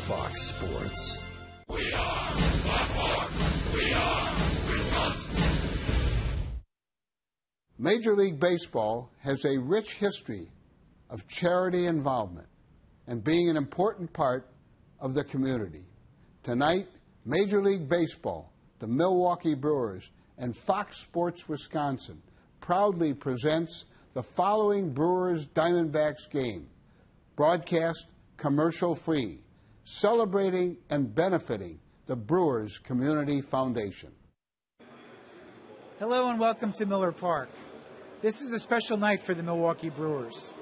Fox Sports. We are Blackmore. We are Wisconsin. Major League Baseball has a rich history of charity involvement and being an important part of the community. Tonight, Major League Baseball, the Milwaukee Brewers, and Fox Sports Wisconsin proudly presents the following Brewers Diamondbacks game, broadcast commercial-free, celebrating and benefiting the Brewers Community Foundation. Hello and welcome to Miller Park. This is a special night for the Milwaukee Brewers.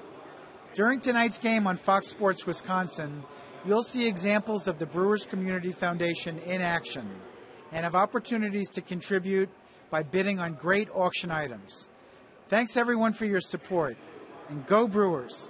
During tonight's game on Fox Sports Wisconsin, you'll see examples of the Brewers Community Foundation in action and have opportunities to contribute by bidding on great auction items. Thanks everyone for your support, and go Brewers!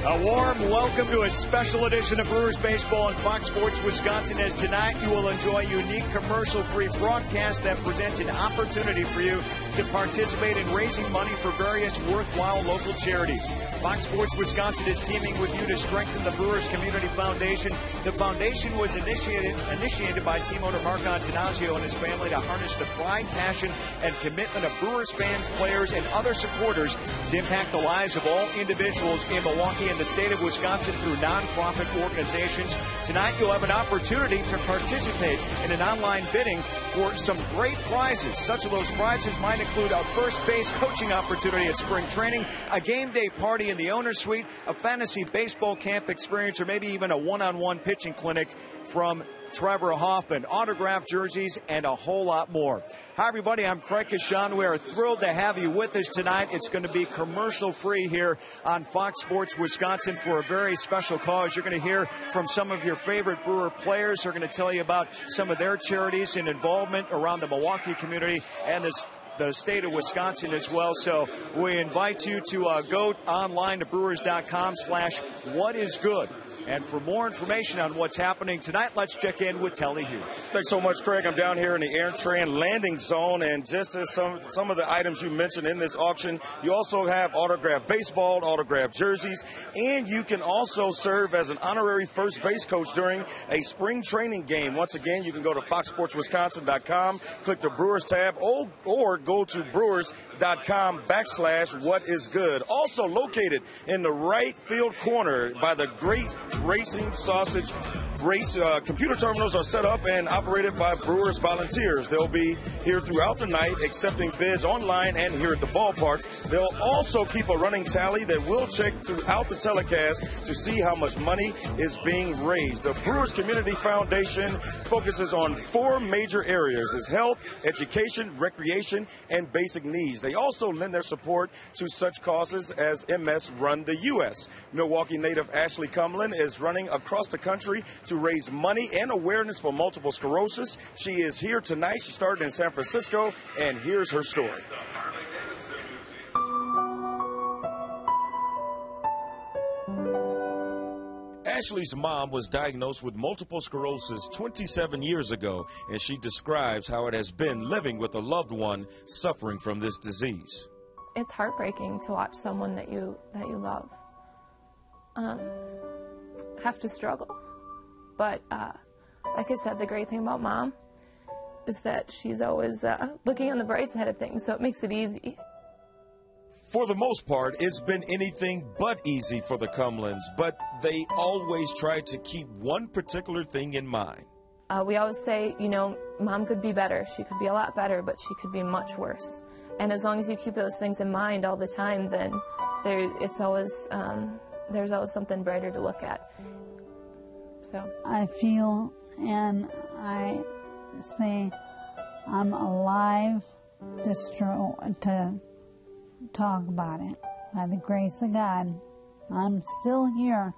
A warm welcome to a special edition of Brewers Baseball on Fox Sports Wisconsin, as tonight you will enjoy a unique commercial-free broadcast that presents an opportunity for you to participate in raising money for various worthwhile local charities. Fox Sports Wisconsin is teaming with you to strengthen the Brewers Community Foundation. The foundation was initiated by team owner Mark Antonazio and his family to harness the pride, passion, and commitment of Brewers fans, players, and other supporters to impact the lives of all individuals in Milwaukee and the state of Wisconsin through nonprofit organizations. Tonight you'll have an opportunity to participate in an online bidding for some great prizes. Such of those prizes might include a first base coaching opportunity at spring training, a game day party in the owner's suite, a fantasy baseball camp experience, or maybe even a one-on-one pitching clinic from Trevor Hoffman, autographed jerseys, and a whole lot more. Hi, everybody. I'm Craig Kashan. We are thrilled to have you with us tonight. It's going to be commercial-free here on Fox Sports Wisconsin for a very special cause. You're going to hear from some of your favorite Brewer players. They're going to tell you about some of their charities and involvement around the Milwaukee community and the state of Wisconsin as well. So we invite you to go online to brewers.com/whatisgood. And for more information on what's happening tonight, let's check in with Telly Hughes. Thanks so much, Craig. I'm down here in the AirTran landing zone, and just as some of the items you mentioned in this auction, you also have autographed baseball, autographed jerseys, and you can also serve as an honorary first base coach during a spring training game. Once again, you can go to foxsportswisconsin.com, click the Brewers tab, or go to brewers.com/whatisgood. Also located in the right field corner by the great Racing Sausage Race. Computer terminals are set up and operated by Brewers volunteers. They'll be here throughout the night accepting bids online and here at the ballpark. They'll also keep a running tally that we'll check throughout the telecast to see how much money is being raised. The Brewers Community Foundation focuses on 4 major areas: is health, education, recreation, and basic needs. They also lend their support to such causes as MS Run the U.S. Milwaukee native Ashley Cumlin is running across the country to raise money and awareness for multiple sclerosis. She is here tonight. She started in San Francisco, and here's her story. Ashley's mom was diagnosed with multiple sclerosis 27 years ago, and she describes how it has been living with a loved one suffering from this disease. It's heartbreaking to watch someone that you love have to struggle. But like I said, the great thing about Mom is that she's always looking on the bright side of things, so it makes it easy. For the most part, it's been anything but easy for the Cumlins, but they always try to keep one particular thing in mind. We always say, you know, Mom could be better. She could be a lot better, but she could be much worse. And as long as you keep those things in mind all the time, then there's always something brighter to look at. So I feel and I say I'm alive to talk about it. By the grace of God, I'm still here.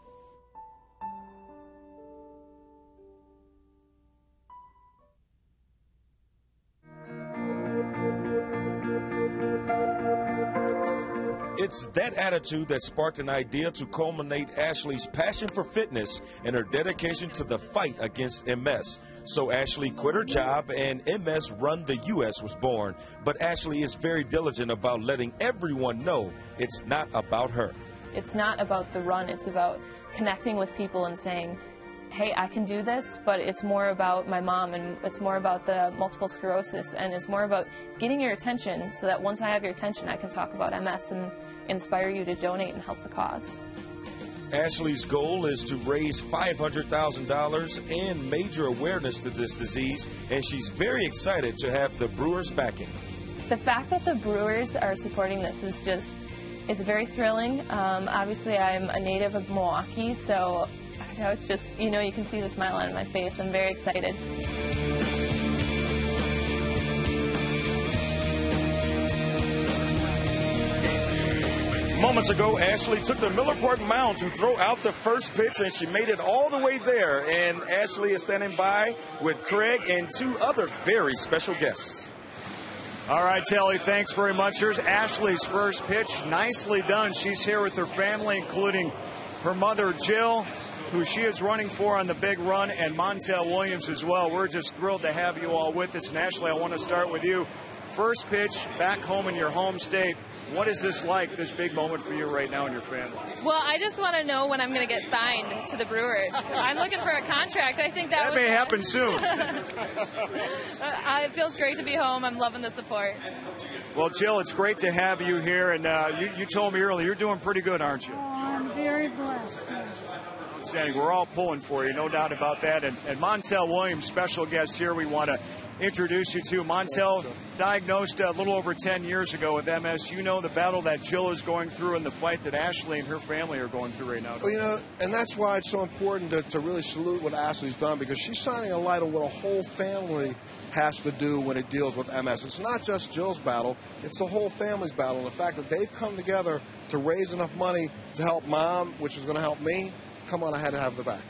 It's that attitude that sparked an idea to culminate Ashley's passion for fitness and her dedication to the fight against MS. So Ashley quit her job and MS Run the U.S. was born. But Ashley is very diligent about letting everyone know it's not about her. It's not about the run, it's about connecting with people and saying, hey, I can do this, but it's more about my mom, and it's more about the multiple sclerosis, and it's more about getting your attention so that once I have your attention, I can talk about MS and inspire you to donate and help the cause. Ashley's goal is to raise $500,000 and major awareness to this disease, and she's very excited to have the Brewers backing. The fact that the Brewers are supporting this is just, it's very thrilling. Obviously, I'm a native of Milwaukee, so it's just, you know, you can see the smile on my face. I'm very excited. Moments ago, Ashley took the Miller Park mound to throw out the first pitch, and she made it all the way there. And Ashley is standing by with Craig and two other very special guests. All right, Telly, thanks very much. Here's Ashley's first pitch. Nicely done. She's here with her family, including her mother, Jill, who she is running for on the big run, and Montel Williams as well. We're just thrilled to have you all with us. And Ashley, I want to start with you. First pitch back home in your home state. What is this like, this big moment for you right now and your family? Well, I just want to know when I'm going to get signed to the Brewers. I'm looking for a contract. I think that may happen soon. It feels great to be home. I'm loving the support. Well, Jill, it's great to have you here. And you told me earlier, you're doing pretty good, aren't you? Oh, I'm very blessed. Outstanding. We're all pulling for you, no doubt about that. And Montel Williams, special guest here, we want to introduce you to. Montel, diagnosed a little over 10 years ago with MS. You know the battle that Jill is going through and the fight that Ashley and her family are going through right now. Well, you know, and that's why it's so important to really salute what Ashley's done, because she's shining a light on what a whole family has to do when it deals with MS. It's not just Jill's battle, it's the whole family's battle. And the fact that they've come together to raise enough money to help Mom, which is going to help me, come on, I had to have the back.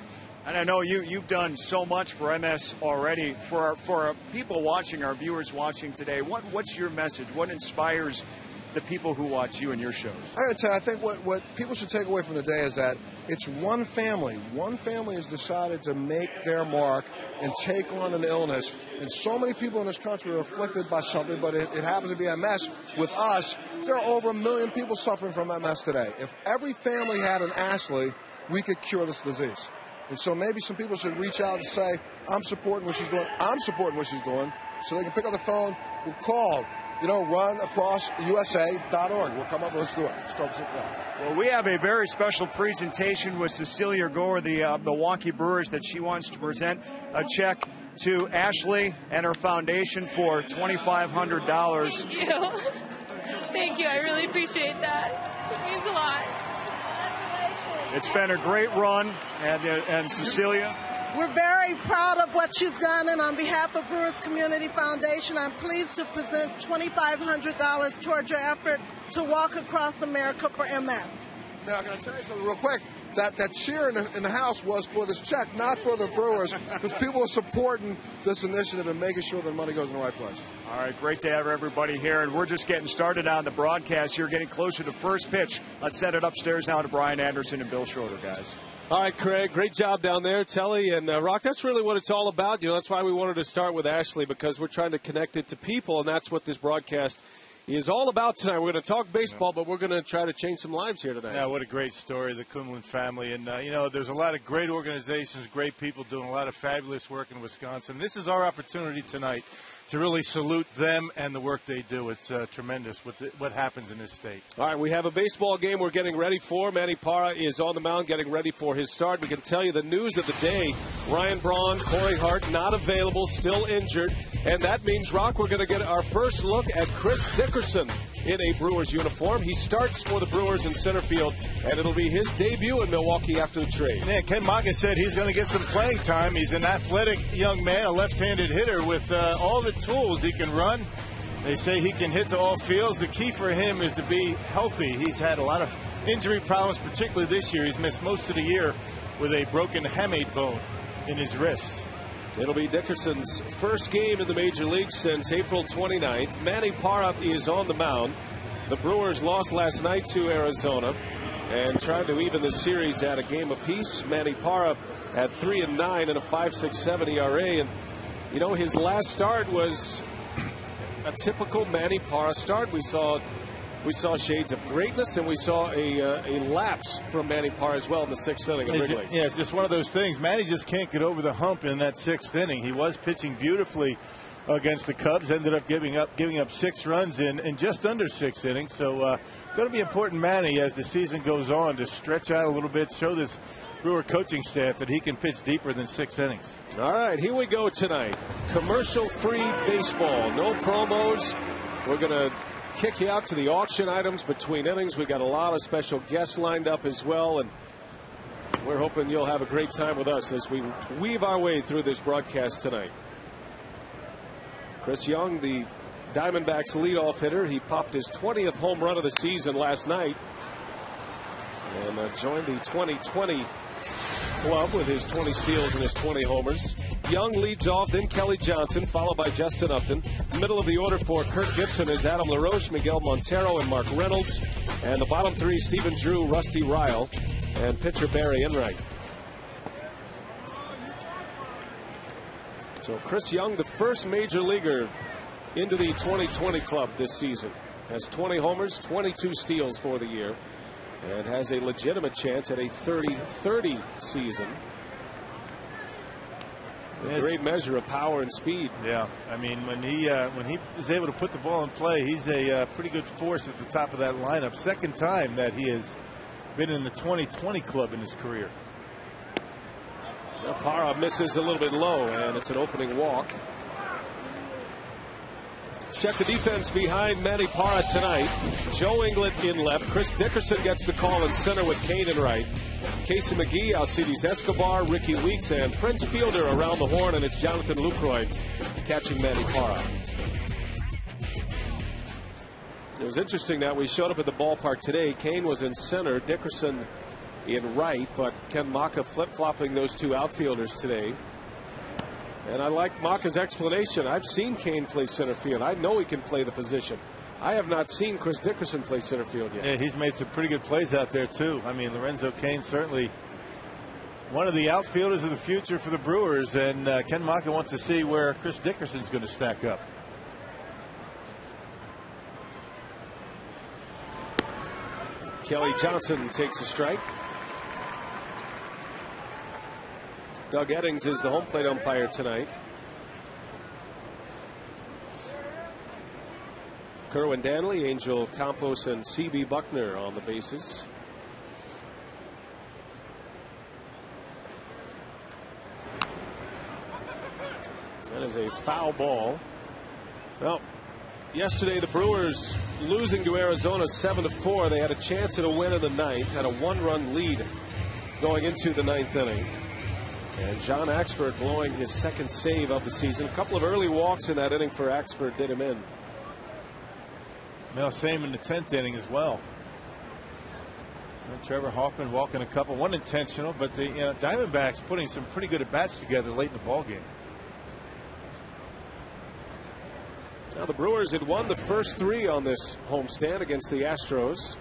And I know you've done so much for MS already. For our people watching, our viewers watching today, what's your message? What inspires the people who watch you and your shows? I got to tell you, I think what people should take away from today is that it's one family. One family has decided to make their mark and take on an illness. And so many people in this country are afflicted by something, but it happens to be MS. With us, there are over 1 million people suffering from MS today. If every family had an Ashley, we could cure this disease. And so maybe some people should reach out and say, I'm supporting what she's doing. I'm supporting what she's doing. So they can pick up the phone, we'll call, runacrossusa.org. We'll come up and let's do it. Well, we have a very special presentation with Cecilia Gore, the Milwaukee Brewers, that she wants to present a check to Ashley and her foundation for $2,500. Thank you. Thank you. I really appreciate that. It means a lot. It's been a great run, and Cecilia? We're very proud of what you've done, and on behalf of Brewers Community Foundation, I'm pleased to present $2,500 towards your effort to walk across America for MS. Now, can I tell you something real quick? That cheer in the house was for this check, not for the Brewers, because people are supporting this initiative and making sure the money goes in the right place. All right, great to have everybody here, and we're just getting started on the broadcast here, getting closer to first pitch. Let's set it upstairs now to Brian Anderson and Bill Schroeder, guys. All right, Craig, great job down there, Telly and Rock. That's really what it's all about. You know, that's why we wanted to start with Ashley, because we're trying to connect it to people, and that's what this broadcast is all about tonight. We're going to talk baseball, but we're going to try to change some lives here tonight. Yeah, what a great story, the Kumlin family. And, there's a lot of great organizations, great people doing a lot of fabulous work in Wisconsin. This is our opportunity tonight to really salute them and the work they do. It's tremendous what happens in this state. All right, we have a baseball game we're getting ready for. Manny Parra is on the mound getting ready for his start. We can tell you the news of the day. Ryan Braun, Corey Hart not available, still injured. And that means, Rock, we're going to get our first look at Chris Dickerson in a Brewers uniform. He starts for the Brewers in center field, and it'll be his debut in Milwaukee after the trade. Yeah, Ken Maga said he's going to get some playing time. He's an athletic young man, a left-handed hitter with all the tools. He can run. They say he can hit to all fields. The key for him is to be healthy. He's had a lot of injury problems, particularly this year. He's missed most of the year with a broken hamate bone in his wrist. It'll be Dickerson's first game in the major leagues since April 29th. Manny Parra is on the mound. The Brewers lost last night to Arizona and tried to even the series at a game apiece. Manny Parra had 3-9 and a 5.67 ERA. And, you know, his last start was a typical Manny Parra start. We saw shades of greatness, and we saw a lapse from Manny Parra as well in the 6th inning of Wrigley. Yeah, it's just one of those things. Manny just can't get over the hump in that 6th inning. He was pitching beautifully against the Cubs, ended up giving up 6 runs in just under 6 innings. So going to be important, Manny, as the season goes on, to stretch out a little bit, show this Brewer coaching staff that he can pitch deeper than 6 innings. All right, here we go tonight. Commercial-free baseball. No promos. We're going to kick you out to the auction items between innings. We got a lot of special guests lined up as well, and we're hoping you'll have a great time with us as we weave our way through this broadcast tonight. Chris Young, the Diamondbacks leadoff hitter, he popped his 20th home run of the season last night and joined the 2020 club with his 20 steals and his 20 homers. Young leads off, then Kelly Johnson, followed by Justin Upton. Middle of the order for Kirk Gibson is Adam LaRoche, Miguel Montero, and Mark Reynolds. And the bottom 3, Stephen Drew, Rusty Ryle, and pitcher Barry Enright. So Chris Young, the first major leaguer into the 2020 club this season, has 20 homers, 22 steals for the year, and has a legitimate chance at a 30-30 season. A great measure of power and speed. Yeah, I mean, when he is able to put the ball in play, he's a pretty good force at the top of that lineup. Second time that he has been in the 2020 club in his career. Parra misses a little bit low, and it's an opening walk. Check the defense behind Manny Parra tonight. Joe Inglet in left. Chris Dickerson gets the call in center with Kane in right. Casey McGee, Alcides Escobar, Ricky Weeks, and Prince Fielder around the horn, and it's Jonathan Lucroy catching Manny Parra. It was interesting that we showed up at the ballpark today. Kane was in center, Dickerson in right, but Ken Maka flip-flopping those two outfielders today. And I like Maka's explanation. I've seen Kane play center field. I know he can play the position. I have not seen Chris Dickerson play center field yet. Yeah, he's made some pretty good plays out there, too. I mean, Lorenzo Cain certainly one of the outfielders of the future for the Brewers, and Ken Maka wants to see where Chris Dickerson's going to stack up. Kelly Johnson takes a strike. Doug Eddings is the home plate umpire tonight. Kerwin Danley, Angel Campos, and C.B. Buckner on the bases. That is a foul ball. Well, yesterday the Brewers losing to Arizona 7-4. They had a chance at a win in the ninth, had a 1-run lead going into the ninth inning. And John Axford blowing his second save of the season. A couple of early walks in that inning for Axford did him in. Well, same in the 10th inning as well. And Trevor Hoffman walking a couple, one intentional, but the Diamondbacks putting some pretty good at-bats together late in the ball game. Now the Brewers had won the first 3 on this homestand against the Astros.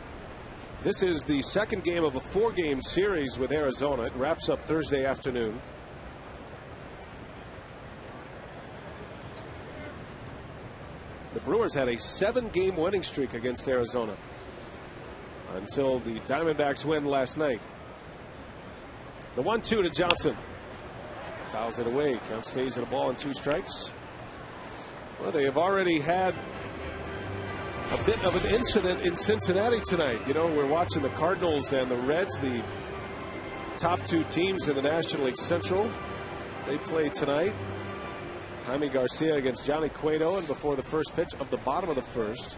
This is the second game of a 4-game series with Arizona. It wraps up Thursday afternoon. The Brewers had a 7-game winning streak against Arizona until the Diamondbacks win last night. The 1-2 to Johnson. Fouls it away. Count stays at a ball and 2 strikes. Well, they have already had a bit of an incident in Cincinnati tonight. You know, we're watching the Cardinals and the Reds, the top 2 teams in the National League Central. They play tonight. Jaime Garcia against Johnny Cueto, and before the first pitch of the bottom of the first,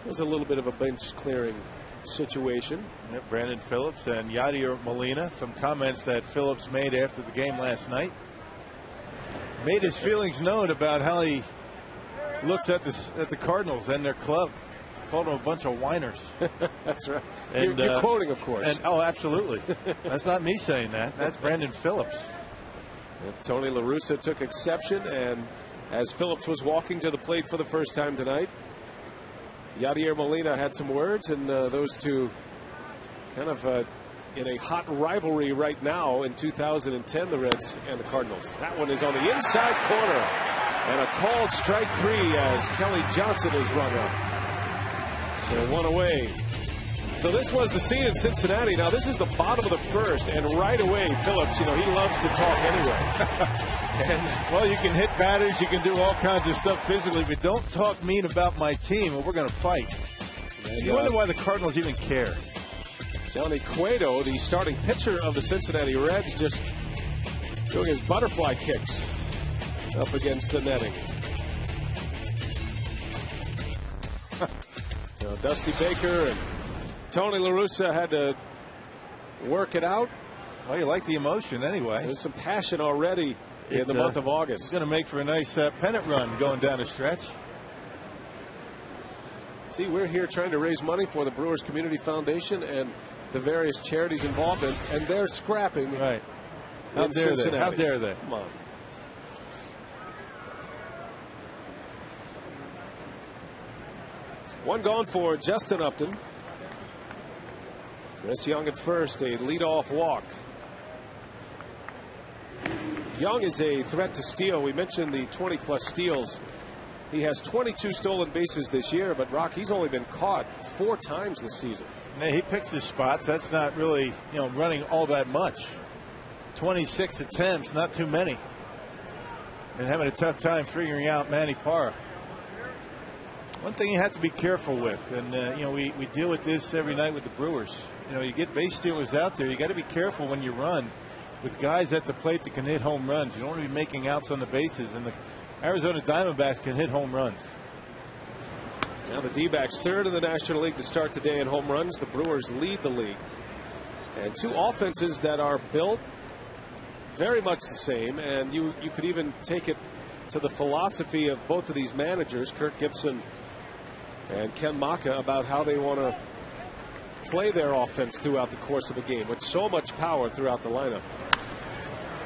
it was a little bit of a bench clearing situation. Yep, Brandon Phillips and Yadier Molina. Some comments that Phillips made after the game last night. Made his feelings known about how he looks at the Cardinals and their club. Called them a bunch of whiners. That's right. And, you're quoting, of course. Oh, absolutely. That's not me saying that. That's Brandon Phillips. And Tony La Russa took exception, and as Phillips was walking to the plate for the first time tonight, Yadier Molina had some words, and those two kind of in a hot rivalry right now in 2010, the Reds and the Cardinals. That one is on the inside corner, and a called strike 3 as Kelly Johnson is run up. So 1 away. So this was the scene in Cincinnati. Now this is the bottom of the first, and right away Phillips, he loves to talk anyway. And well, you can hit batters, you can do all kinds of stuff physically, but don't talk mean about my team, or we're going to fight. And you wonder why the Cardinals even care. Johnny Cueto, the starting pitcher of the Cincinnati Reds, just doing his butterfly kicks up against the netting. Dusty Baker and Tony La Russa had to work it out. Well, you like the emotion anyway. There's some passion already in the month of August. It's going to make for a nice pennant run going down the stretch. See, we're here trying to raise money for the Brewers Community Foundation and the various charities involved, and they're scrapping. Right. How dare they? How dare they? Come on. One gone for Justin Upton. Chris Young at first, a leadoff walk. Young is a threat to steal. We mentioned the 20-plus steals. He has 22 stolen bases this year, but Rock, he's only been caught 4 times this season. Yeah, he picks his spots. That's not really, running all that much. 26 attempts, not too many. And having a tough time figuring out Manny Parra. One thing you have to be careful with, and we deal with this every night with the Brewers. You get base stealers out there. You got to be careful when you run with guys at the plate that can hit home runs. You don't want to be making outs on the bases, and the Arizona Diamondbacks can hit home runs. Now the D-backs third in the National League to start the day in home runs. The Brewers lead the league, and 2 offenses that are built very much the same, and you could even take it to the philosophy of both of these managers, Kirk Gibson and Ken Maka, about how they want to play their offense throughout the course of a game with so much power throughout the lineup.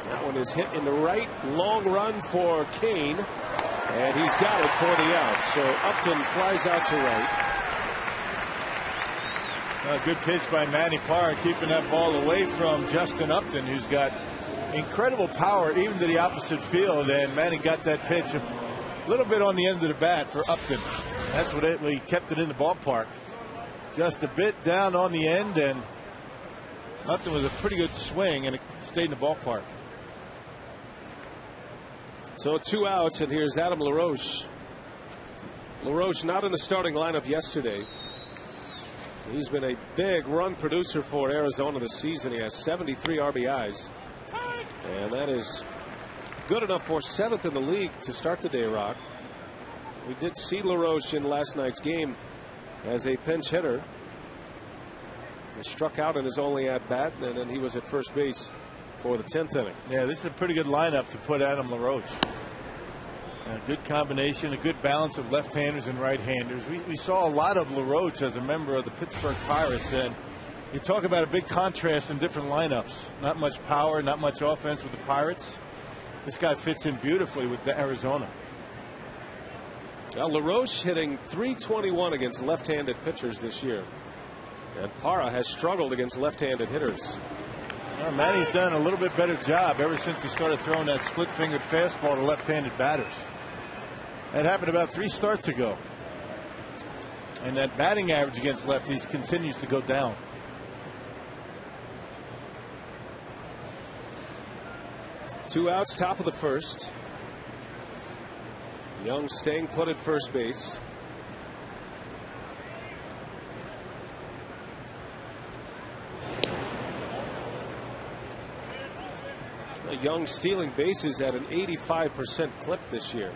That one is hit in the right, long run for Kane, and he's got it for the out. So Upton flies out to right. A good pitch by Manny Parra, keeping that ball away from Justin Upton, who's got incredible power even to the opposite field, and Manny got that pitch a little bit on the end of the bat for Upton. That's what he kept it in the ballpark. Just a bit down on the end, and Upton was a pretty good swing, and it stayed in the ballpark. So 2 outs, and here's Adam LaRoche. LaRoche not in the starting lineup yesterday. He's been a big run producer for Arizona this season. He has 73 RBIs. And that is good enough for 7th in the league to start the day, Rock. We did see LaRoche in last night's game as a pinch hitter. He struck out in his only at-bat, and then he was at first base for the 10th inning. Yeah, this is a pretty good lineup to put Adam LaRoche. A good combination, a good balance of left-handers and right-handers. We saw a lot of LaRoche as a member of the Pittsburgh Pirates, and you talk about a big contrast in different lineups. Not much power, not much offense with the Pirates. This guy fits in beautifully with the Arizona. Now LaRoche hitting .321 against left-handed pitchers this year. And Parra has struggled against left-handed hitters. Well, Manny's done a little bit better job ever since he started throwing that split-fingered fastball to left-handed batters. That happened about 3 starts ago. And that batting average against lefties continues to go down. Two outs, top of the first. Young staying put at first base. Young stealing bases at an 85% clip this year.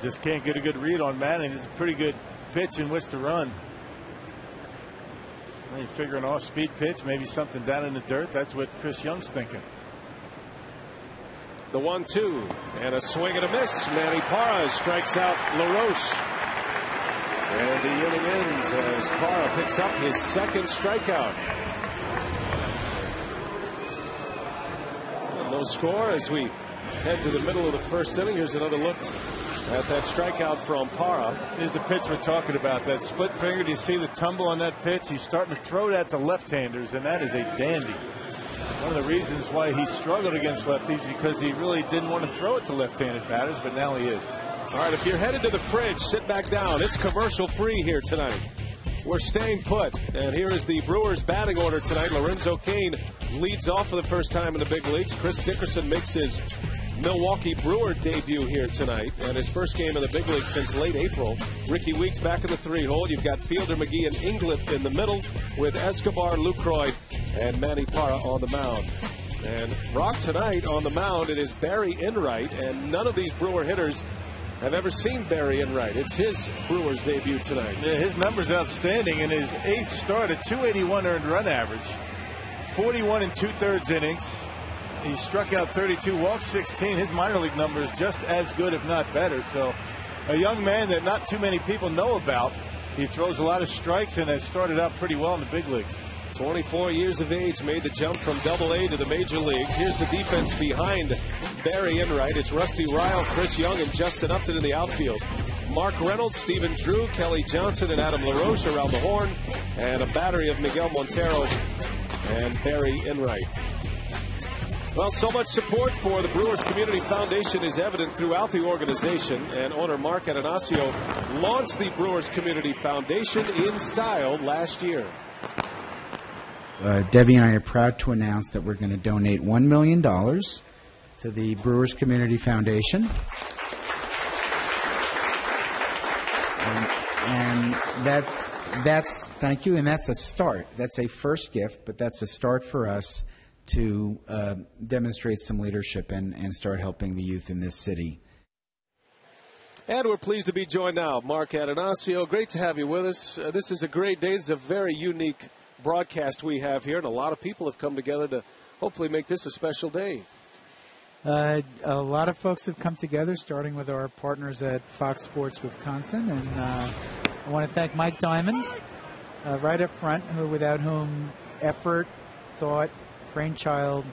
Just can't get a good read on Manning. It's a pretty good pitch in which to run. You figure an off-speed pitch, maybe something down in the dirt. That's what Chris Young's thinking. The 1-2 and a swing and a miss. Manny Parra strikes out LaRoche. And the inning ends as Parra picks up his second strikeout. No score as we head to the middle of the first inning. Here's another look at that strikeout from Parra. Here's the pitch we're talking about. That split finger. Do you see the tumble on that pitch? He's starting to throw that to left-handers, and that is a dandy. One of the reasons why he struggled against lefties because he really didn't want to throw it to left-handed batters, but now he is. All right, if you're headed to the fridge, sit back down. It's commercial free here tonight. We're staying put, and here is the Brewers batting order tonight. Lorenzo Cain leads off for the first time in the big leagues. Chris Dickerson makes his Milwaukee Brewer debut here tonight, and his first game in the big league since late April. Ricky Weeks back in the 3-hole. You've got Fielder, McGee, and Inglett in the middle with Escobar, Lucroy, and Manny Parra on the mound. And Rock tonight on the mound, it is Barry Enright, and none of these Brewer hitters have ever seen Barry Enright. It's his Brewers debut tonight. Yeah, his number's outstanding. In his 8th start, a 281 earned run average, 41 and 2/3 innings. He struck out 32, walked 16. His minor league number is just as good, if not better. So a young man that not too many people know about. He throws a lot of strikes and has started out pretty well in the big leagues. 24 years of age, made the jump from Double-A to the major leagues. Here's the defense behind Barry Enright. It's Rusty Ryle, Chris Young, and Justin Upton in the outfield. Mark Reynolds, Stephen Drew, Kelly Johnson, and Adam LaRoche around the horn. And a battery of Miguel Montero and Barry Enright. Well, so much support for the Brewers Community Foundation is evident throughout the organization, and owner Mark Atanasio launched the Brewers Community Foundation in style last year. Debbie and I are proud to announce that we're going to donate $1 million to the Brewers Community Foundation. And that's thank you, and that's a start. That's a first gift, but that's a start for us to demonstrate some leadership and start helping the youth in this city. And we're pleased to be joined now, Mark Atanasio. Great to have you with us. This is a great day. This is a very unique broadcast we have here, and a lot of people have come together to hopefully make this a special day. A lot of folks have come together, starting with our partners at Fox Sports Wisconsin, and I want to thank Mike Diamond right up front, without whom effort, thought, brainchild,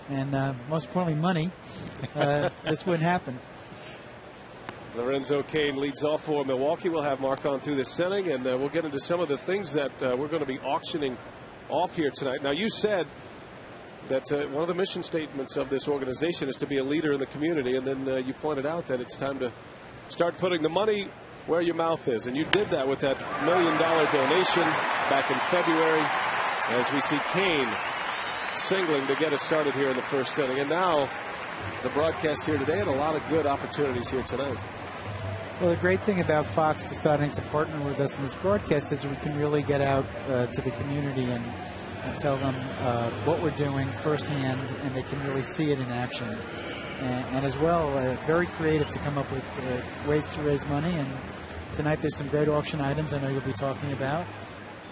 and most importantly money, this wouldn't happen. Lorenzo Cain leads off for Milwaukee. We'll have Mark on through this inning, and we'll get into some of the things that we're going to be auctioning off here tonight. Now, you said that one of the mission statements of this organization is to be a leader in the community, and then you pointed out that it's time to start putting the money where your mouth is, and you did that with that $1 million donation back in February, as we see Cain singling to get us started here in the first inning. And now the broadcast here today, and a lot of good opportunities here tonight. Well, the great thing about Fox deciding to partner with us in this broadcast is we can really get out to the community and tell them what we're doing firsthand, and they can really see it in action. And as well, very creative to come up with ways to raise money. And tonight there's some great auction items I know you'll be talking about.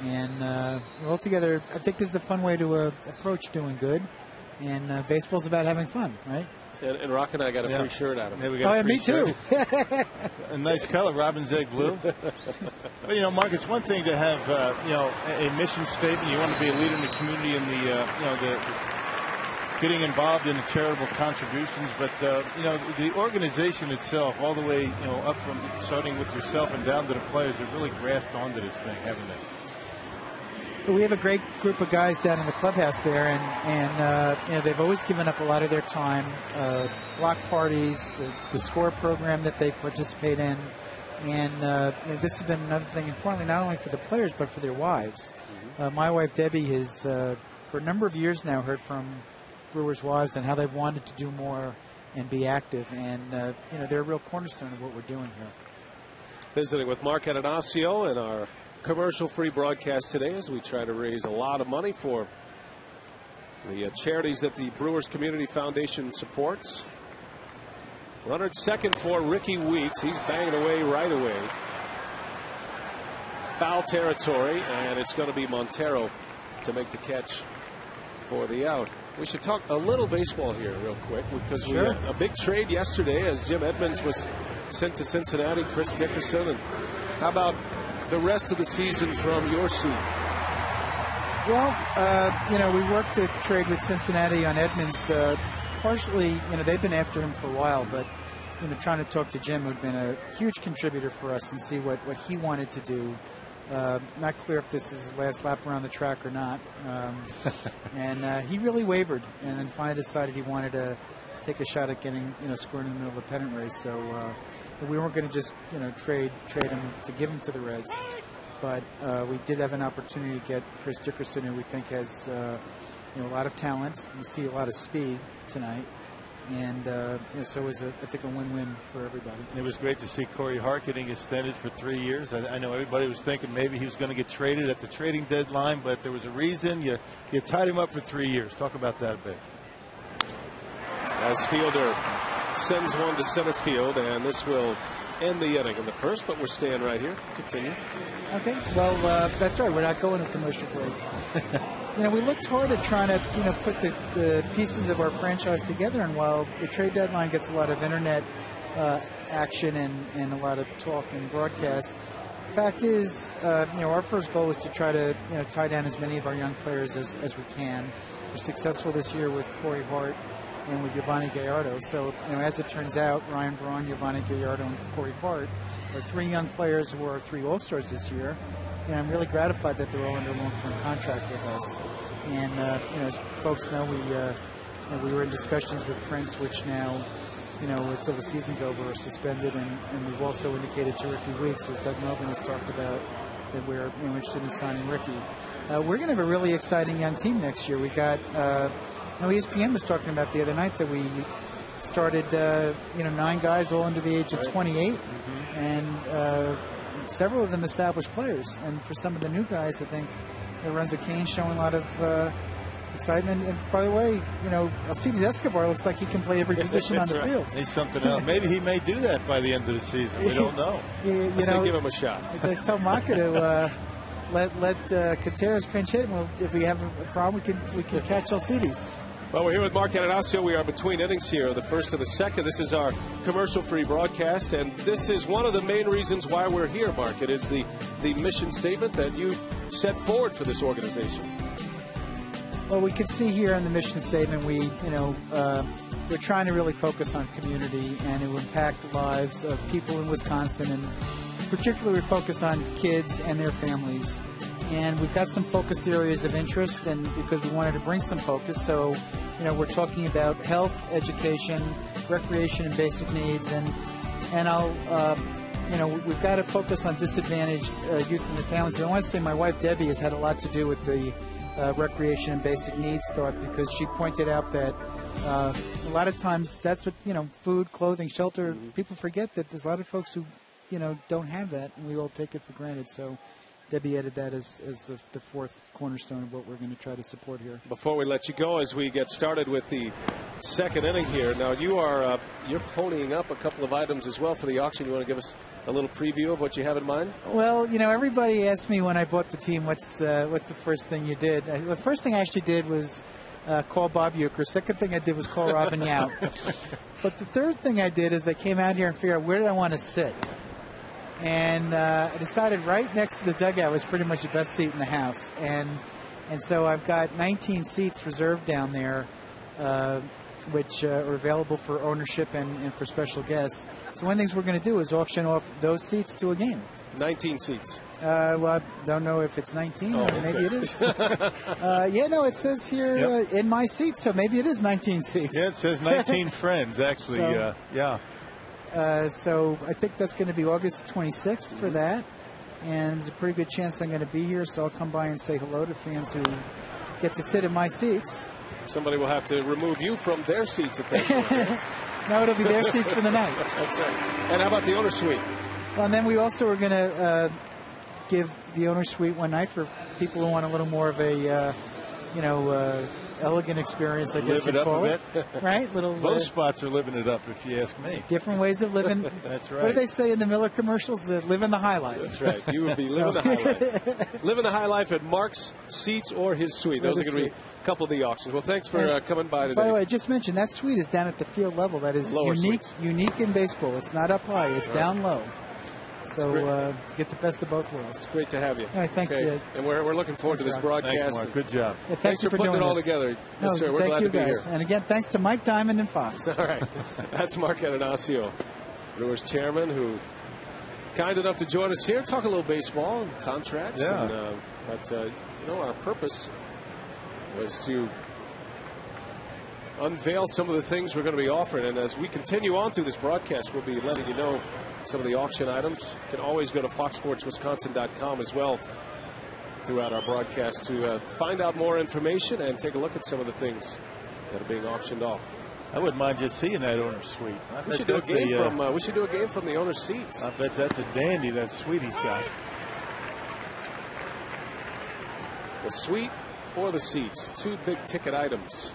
And altogether, I think this is a fun way to approach doing good. And baseball's about having fun, right? And Rock and I got a free shirt out of it. Oh, yeah, me too. A nice color, robin's egg blue. But, you know, Mark, it's one thing to have, a mission statement. You want to be a leader in the community and the getting involved in the charitable contributions. But, the organization itself, all the way, up from starting with yourself and down to the players, have really grasped onto this thing, haven't they? We have a great group of guys down in the clubhouse there, and they've always given up a lot of their time. Block parties, the score program that they participate in, and this has been another thing, importantly, not only for the players but for their wives. My wife Debbie has, for a number of years now, heard from Brewers' wives and how they've wanted to do more and be active, and they're a real cornerstone of what we're doing here. Visiting with Mark Atanasio in our commercial-free broadcast today as we try to raise a lot of money for the charities that the Brewers Community Foundation supports. Runner at second for Ricky Weeks. He's banging away right away. Foul territory, and it's going to be Montero to make the catch for the out. We should talk a little baseball here real quick, because we had a big trade yesterday as Jim Edmonds was sent to Cincinnati, Chris Dickerson. And how about the rest of the season from your seat? Well, we worked the trade with Cincinnati on Edmonds. Partially, they've been after him for a while, but trying to talk to Jim, who'd been a huge contributor for us, and see what he wanted to do. Not clear if this is his last lap around the track or not. And he really wavered, and then finally decided he wanted to take a shot at getting, scoring in the middle of the pennant race. So we weren't going to just, trade him to give him to the Reds. But we did have an opportunity to get Chris Dickerson, who we think has, a lot of talent. We see a lot of speed tonight. And so it was, I think, a win-win for everybody. It was great to see Corey Hart getting extended for 3 years. I know everybody was thinking maybe he was going to get traded at the trading deadline, but there was a reason. You tied him up for 3 years. Talk about that a bit. As Fielder sends one to center field, and this will end the inning in the first, but we're staying right here. Continue. Okay. Well, that's right. We're not going to commercial break. We looked hard at trying to, put the pieces of our franchise together. And while the trade deadline gets a lot of internet action and a lot of talk and broadcast, the fact is, our first goal was to try to, tie down as many of our young players as we can. We're successful this year with Corey Hart and with Giovanni Gallardo. So, as it turns out, Ryan Braun, Giovanni Gallardo, and Corey Hart are 3 young players who are 3 All-Stars this year. And I'm really gratified that they're all under long-term contract with us. And, as folks know, we were in discussions with Prince, which now, until the season's over, are suspended. And we've also indicated to Ricky Weeks, as Doug Melvin has talked about, that we're interested in signing Ricky. We're going to have a really exciting young team next year. We got, ESPN was talking about the other night that we started, 9 guys all under the age of 28. Mm-hmm. And several of them established players. And for some of the new guys, I think Lorenzo Cain's showing a lot of excitement. And by the way, Alcides Escobar looks like he can play every position on the field. He's something else. Maybe he may do that by the end of the season. We don't know. I say give him a shot. I tell Maka to let Contreras pinch hit. Well, if we have a problem, we can catch Alcides. Well, we're here with Mark Ananasio. We are between innings here, the first and the second. This is our commercial-free broadcast, and this is one of the main reasons why we're here, Mark. It is the mission statement that you set forward for this organization. Well, we can see here in the mission statement, we're trying to really focus on community and to impact the lives of people in Wisconsin, and particularly we focus on kids and their families. And we've got some focused areas of interest, and because we wanted to bring some focus, so we're talking about health, education, recreation, and basic needs, and we've got to focus on disadvantaged youth and the families. So I want to say my wife Debbie has had a lot to do with the recreation and basic needs thought, because she pointed out that a lot of times that's what food, clothing, shelter. People forget that there's a lot of folks who don't have that, and we all take it for granted. So Debbie added that as the fourth cornerstone of what we're going to try to support here. Before we let you go, as we get started with the second inning here, now you're ponying up a couple of items as well for the auction. You want to give us a little preview of what you have in mind? Well, everybody asked me when I bought the team, what's the first thing you did? The first thing I actually did was call Bob Uecker. Second thing I did was call Robin Yount. But the third thing I did is I came out here and figured out where did I want to sit. And I decided right next to the dugout was pretty much the best seat in the house. And so I've got 19 seats reserved down there, which are available for ownership and for special guests. So one of the things we're going to do is auction off those seats to a game. 19 seats. Well, I don't know if it's 19 or maybe it is. It says here in my seat, so maybe it is 19 seats. Yeah, it says 19 friends, actually. So I think that's going to be August 26th for that. And there's a pretty good chance I'm going to be here, so I'll come by and say hello to fans who get to sit in my seats. Somebody will have to remove you from their seats at that point. No, it'll be their seats for the night. That's right. And how about the owner suite? Well, and then we also are going to give the owner suite one night for people who want a little more of a, elegant experience, I guess you'd call it. Right? Both spots are living it up, if you ask me. Different ways of living. That's right. What do they say in the Miller commercials? Living the high life. That's right. You would be living the high life. Living the high life at Mark's seats or his suite. Those are going to be a couple of the auctions. Well, thanks for coming by today. By the way, I just mentioned that suite is down at the field level. That is unique in baseball. It's not up high. It's down low. So get the best of both worlds. It's great to have you. All right, thanks, Ed. And we're looking forward to this broadcast. Thanks, Mark. Good job. Yeah, thanks for putting it all together. Yes, sir. We're glad to be here. And again, thanks to Mike Diamond and Fox. All right. That's Mark Ananasio, Brewers chairman, who kind enough to join us here, talk a little baseball and contracts. Yeah. But our purpose was to unveil some of the things we're going to be offering. And as we continue on through this broadcast, we'll be letting you know some of the auction items. You can always go to foxsportswisconsin.com as well throughout our broadcast to find out more information and take a look at some of the things that are being auctioned off. I wouldn't mind just seeing that owner's suite. We should do a game from the owner's seats. I bet that's a dandy, that suite he's got. The suite or the seats, two big ticket items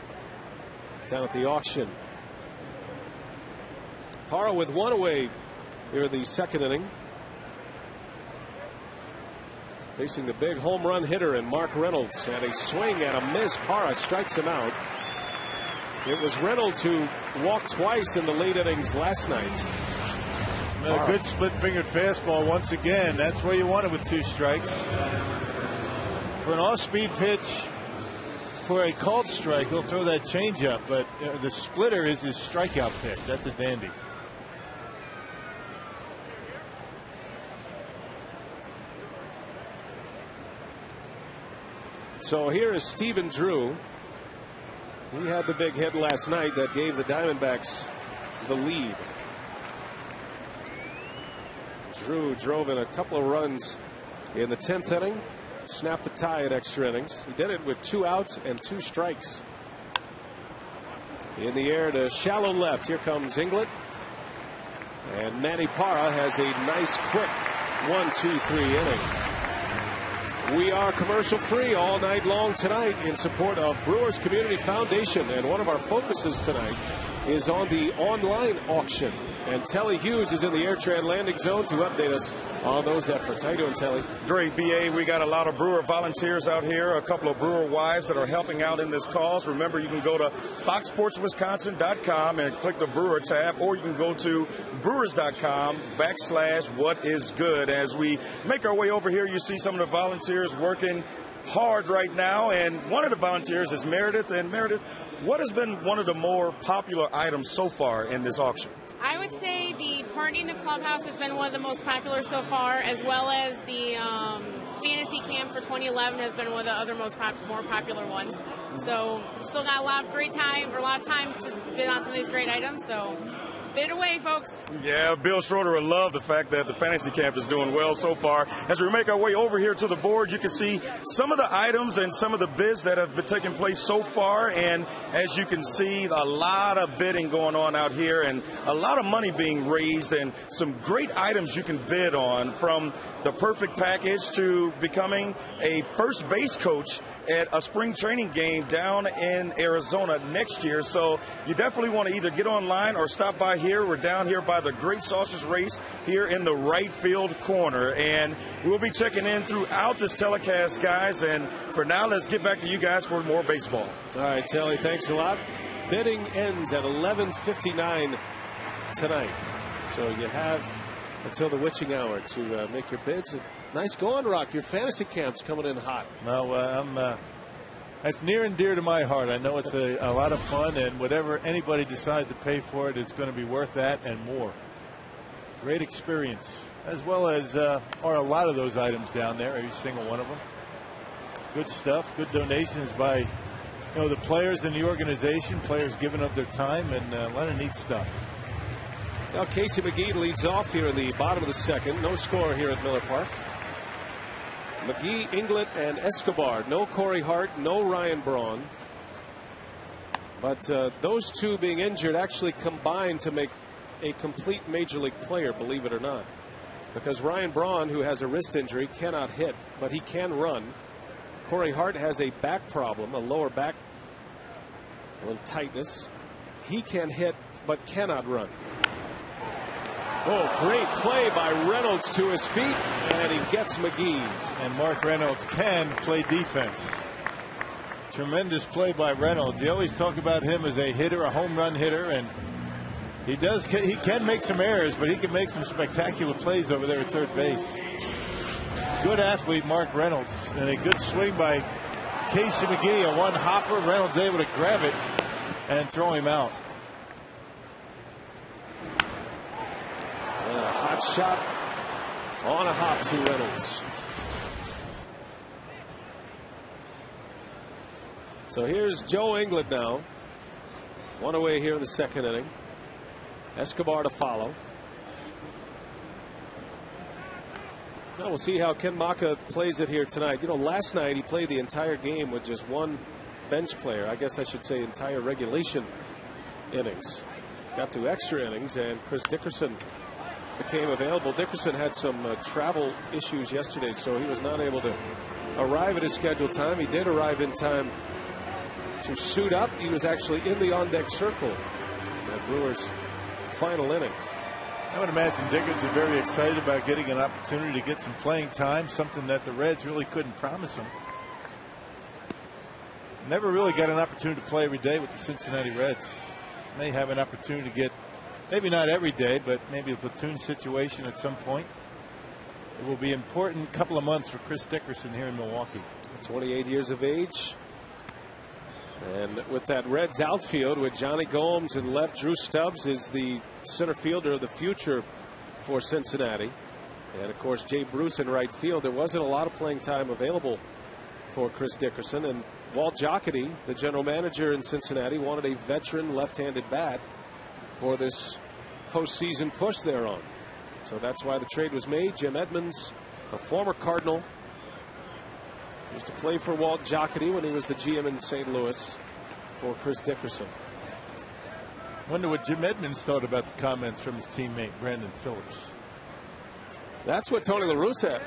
down at the auction. Parra with one away here in the second inning. Facing the big home run hitter and Mark Reynolds, and a swing and a miss. Parra strikes him out. It was Reynolds who walked twice in the late innings last night. A good split-fingered fastball once again. That's where you want it with 2 strikes. For an off-speed pitch, for a called strike, he'll throw that changeup, but the splitter is his strikeout pitch. That's a dandy. So here is Stephen Drew. He had the big hit last night that gave the Diamondbacks the lead. Drew drove in a couple of runs in the 10th inning, snapped the tie in extra innings. He did it with 2 outs and 2 strikes. In the air to shallow left. Here comes Inglet. And Manny Parra has a nice quick 1-2-3 inning. We are commercial free all night long tonight in support of Brewers Community Foundation. And one of our focuses tonight is on the online auction. And Telly Hughes is in the Airtran landing zone to update us on those efforts. How you doing, Telly? Great, BA. We got a lot of Brewer volunteers out here, a couple of Brewer wives that are helping out in this cause. Remember, you can go to foxsportswisconsin.com and click the Brewer tab, or you can go to brewers.com/whatisgood. As we make our way over here, you see some of the volunteers working hard right now, and one of the volunteers is Meredith. And Meredith, what has been one of the more popular items so far in this auction? I would say the Party in the Clubhouse has been one of the most popular so far, as well as the Fantasy Camp for 2011 has been one of the other more popular ones. So we've still got a lot of time to bid on some of these great items. So bid away, folks. Yeah, Bill Schroeder will love the fact that the Fantasy Camp is doing well so far. As we make our way over here to the board, you can see some of the items and some of the bids that have been taking place so far. And as you can see, a lot of bidding going on out here and a lot of money being raised and some great items you can bid on, from the perfect package to becoming a first base coach at a spring training game down in Arizona next year. So you definitely want to either get online or stop by here. We're down here by the Great Sausage Race here in the right field corner, and we'll be checking in throughout this telecast, guys. And for now, let's get back to you guys for more baseball. All right, Telly, thanks a lot. Bidding ends at 11:59 tonight, so you have until the witching hour to make your bids. Nice going, Rock. Your fantasy camp's coming in hot. No, that's near and dear to my heart. I know it's a lot of fun, and whatever anybody decides to pay for it, it's going to be worth that and more. Great experience, as well as are a lot of those items down there, every single one of them. Good stuff, good donations by the players in the organization, players giving up their time, and a lot of neat stuff. Now Casey McGee leads off here in the bottom of the second. No score here at Miller Park. McGee, Inglet, and Escobar. No Corey Hart, no Ryan Braun. But those two being injured actually combined to make a complete major league player, believe it or not. Because Ryan Braun, who has a wrist injury, cannot hit, but he can run. Corey Hart has a back problem, a lower back, a little tightness. He can hit, but cannot run. Oh, great play by Reynolds to his feet, and he gets McGee. And Mark Reynolds can play defense. Tremendous play by Reynolds. You always talk about him as a hitter, a home run hitter, and He does. He can make some errors, but he can make some spectacular plays over there at third base. Good athlete, Mark Reynolds, and a good swing by Casey McGee. A one hopper. Reynolds able to grab it and throw him out. And a hot shot on a hop to Reynolds. So here's Joe England now. One away here in the second inning. Escobar to follow. Now we'll see how Ken Maka plays it here tonight. You know, last night he played the entire game with just one bench player. I guess I should say entire regulation innings. Got to extra innings, and Chris Dickerson became available. Dickerson had some travel issues yesterday, so he was not able to arrive at his scheduled time. He did arrive in time to suit up. He was actually in the on-deck circle. The Brewers' final inning. I would imagine Dickerson is very excited about getting an opportunity to get some playing time, something that the Reds really couldn't promise him. Never really got an opportunity to play every day with the Cincinnati Reds. May have an opportunity to get, maybe not every day, but maybe a platoon situation at some point. It will be an important couple of months for Chris Dickerson here in Milwaukee. 28 years of age. And with that Reds outfield with Johnny Gomes and left, Drew Stubbs is the center fielder of the future for Cincinnati. And of course, Jay Bruce in right field. There wasn't a lot of playing time available for Chris Dickerson. And Walt Jocketty, the general manager in Cincinnati, wanted a veteran left-handed bat for this postseason push they're on. So that's why the trade was made. Jim Edmonds, a former Cardinal, used to play for Walt Jocketty when he was the GM in St. Louis for Chris Dickerson. Wonder what Jim Edmonds thought about the comments from his teammate Brandon Phillips. That's what Tony La Russa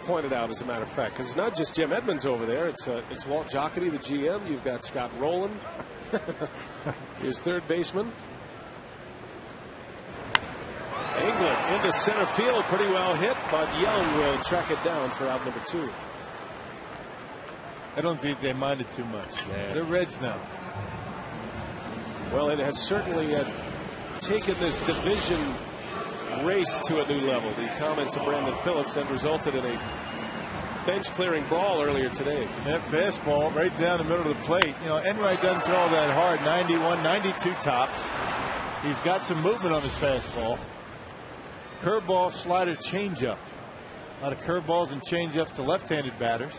pointed out, as a matter of fact, because it's not just Jim Edmonds over there. It's Walt Jocketty, the GM. You've got Scott Rowland, his third baseman. England into center field, pretty well hit, but Young will track it down for out number 2. I don't think they minded too much. Yeah. They're Reds now. Well, it has certainly taken this division race to a new level. The comments of Brandon Phillips had resulted in a bench clearing brawl earlier today. That fastball right down the middle of the plate. You know, Enright doesn't throw that hard. 91, 92 tops. He's got some movement on his fastball. Curveball, slider, changeup. A lot of curveballs and changeups to left-handed batters.